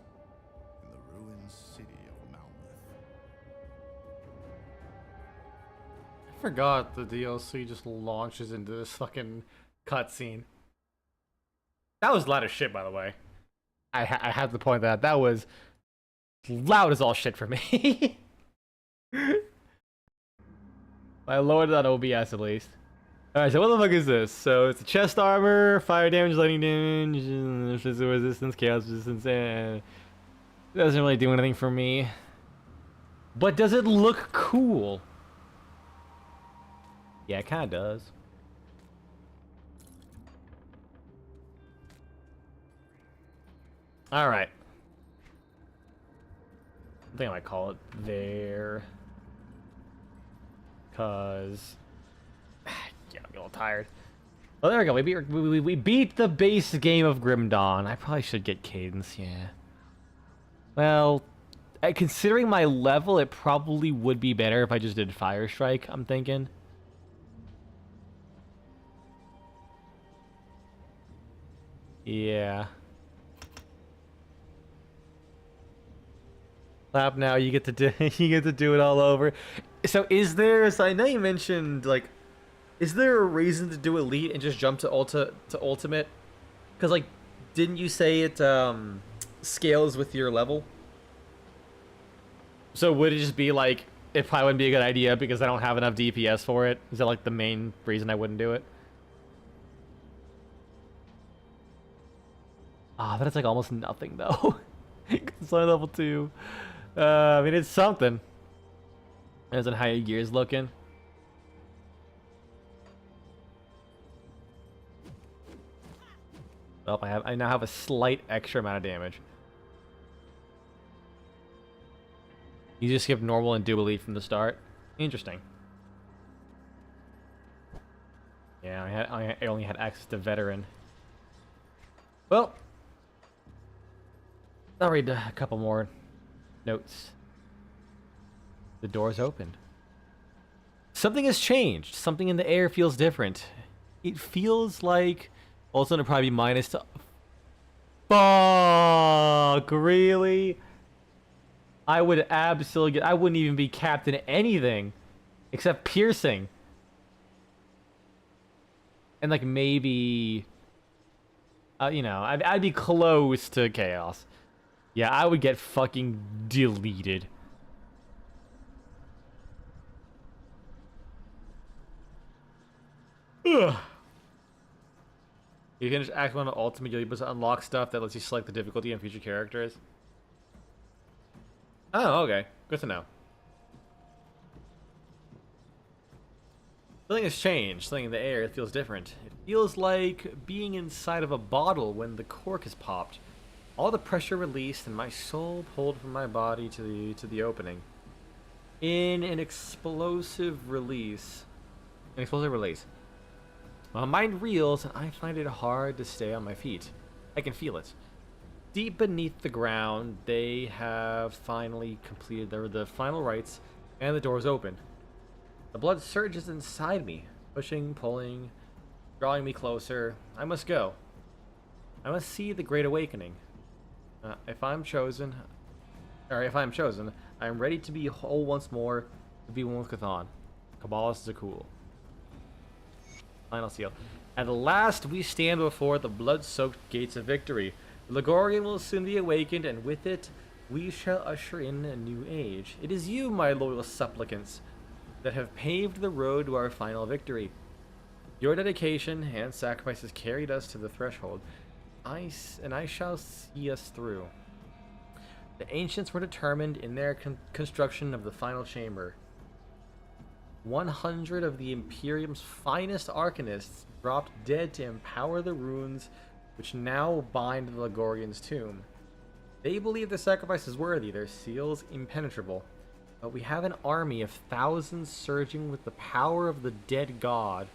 in the ruined city of Malmuth. I forgot the DLC just launches into this fucking cutscene. That was loud as shit, by the way. I had to point that out. That was loud as all shit for me. I lowered it on OBS at least. Alright, so what the fuck is this? So it's a chest armor, fire damage, lightning damage, physical resistance, chaos resistance, and it doesn't really do anything for me. But does it look cool? Yeah, it kinda does. Alright. I think I might call it there. Cause yeah, I'm a little tired. Well, there we go. We beat the base game of Grim Dawn. I probably should get Cadence, yeah. Well, considering my level, it probably would be better if I just did Fire Strike, I'm thinking. Yeah. Lap now, you get to do you get to do it all over. So is there? So I know you mentioned like, is there a reason to do Elite and just jump to Ultimate? Because like, didn't you say it scales with your level? So would it just be like, it probably wouldn't be a good idea because I don't have enough DPS for it? Is that like the main reason I wouldn't do it? Ah, but it's like almost nothing though. It's only level 2. I mean, it's something. Depends on how your gear's looking. Well, I now have a slight extra amount of damage. You just skip normal and do Elite from the start. Interesting. Yeah, I only had access to veteran. Well, I'll read a couple more notes. The door's opened. Something has changed. Something in the air feels different. It feels like... Also, it'll probably be minus to... Fuck! Really? I would absolutely get... I wouldn't even be capped in anything. Except piercing. And like maybe... you know, I'd be close to chaos. Yeah, I would get fucking deleted. Ugh. You can just act on the ultimate, you'll be able to unlock stuff that lets you select the difficulty on future characters. Oh, okay. Good to know. Something has changed. Something in the air, it feels different. It feels like being inside of a bottle when the cork is popped. All the pressure released and my soul pulled from my body to the opening. In an explosive release. My mind reels and I find it hard to stay on my feet. I can feel it. Deep beneath the ground, they have finally completed the final rites and the doors open. The blood surges inside me, pushing, pulling, drawing me closer. I must go. I must see the Great Awakening. If I am chosen, I am ready to be whole once more, to be one with Cthon. Cabalist Zakul. Final seal. At last we stand before the blood-soaked gates of victory. The Lagorian will soon be awakened, and with it, we shall usher in a new age. It is you, my loyal supplicants, that have paved the road to our final victory. Your dedication and sacrifices carried us to the threshold. I shall see us through. The ancients were determined in their construction of the final chamber. 100 of the Imperium's finest arcanists dropped dead to empower the runes which now bind the Lagorian's tomb. They believe the sacrifice is worthy, their seals impenetrable. But we have an army of thousands surging with the power of the dead god.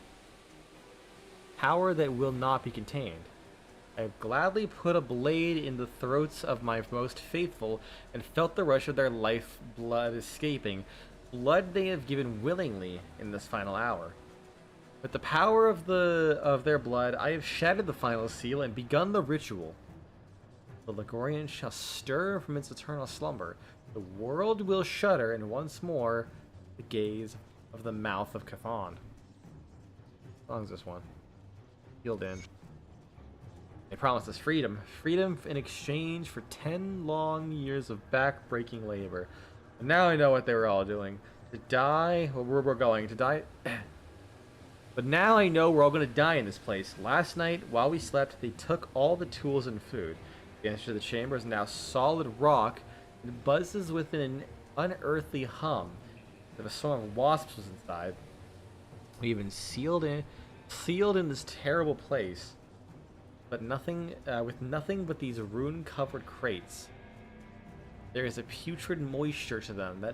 Power that will not be contained. I have gladly put a blade in the throats of my most faithful, and felt the rush of their life blood escaping, blood they have given willingly in this final hour. With the power of their blood, I have shattered the final seal and begun the ritual. The Ligorian shall stir from its eternal slumber. The world will shudder, and once more, the gaze of the mouth of Cthon. How long is this one? Healed in. They promised us freedom. Freedom in exchange for 10 long years of back-breaking labor. And now I know what they were all doing. To die, well, where we're going, to die... But now I know we're all going to die in this place. Last night, while we slept, they took all the tools and food. The entrance to the chamber is now solid rock and buzzes with an unearthly hum. If a swarm of wasps was inside. We've been sealed in this terrible place. But nothing, with nothing but these rune-covered crates. There is a putrid moisture to them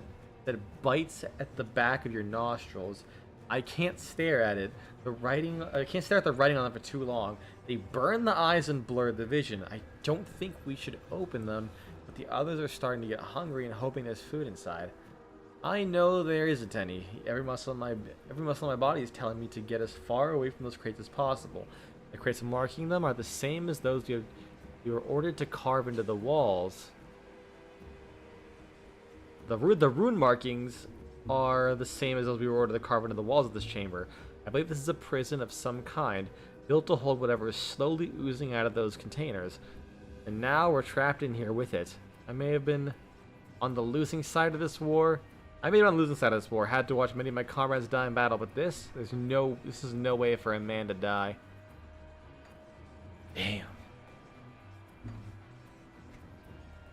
that bites at the back of your nostrils. I can't stare at it. I can't stare at the writing on them for too long. They burn the eyes and blur the vision. I don't think we should open them, but the others are starting to get hungry and hoping there's food inside. I know there isn't any. Every muscle in my body is telling me to get as far away from those crates as possible. The crates marking them are the same as those we were ordered to carve into the walls. The rune markings are the same as those we were ordered to carve into the walls of this chamber. I believe this is a prison of some kind, built to hold whatever is slowly oozing out of those containers. And now we're trapped in here with it. I may have been on the losing side of this war. Had to watch many of my comrades die in battle, but this is no way for a man to die. Damn.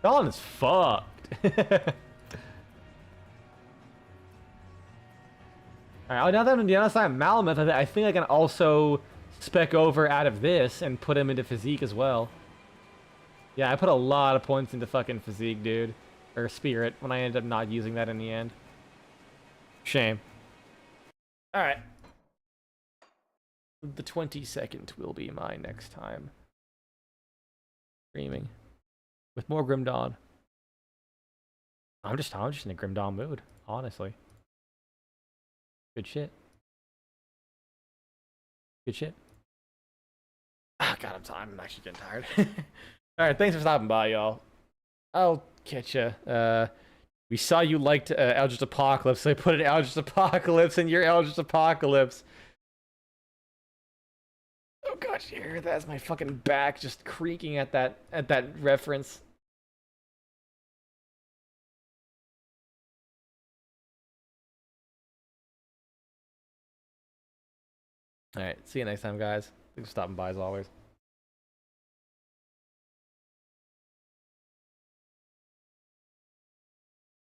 Dawn is fucked. Alright, now that I'm on the other side of Malamuth, I think I can also spec over out of this and put him into Physique as well. Yeah, I put a lot of points into fucking Physique, dude. Or Spirit, when I ended up not using that in the end. Shame. Alright. The 22nd will be my next time streaming with more Grim Dawn. I'm just in a Grim Dawn mood, honestly. Good shit. Good shit. Ah, God, I'm actually getting tired. Alright, thanks for stopping by, y'all. I'll catch ya. We saw you liked Eldritch Apocalypse, so I put an Eldritch Apocalypse in your Eldritch Apocalypse. Oh god, you hear that? That's my fucking back just creaking at that reference. Alright, see you next time, guys. Thanks for stopping by as always.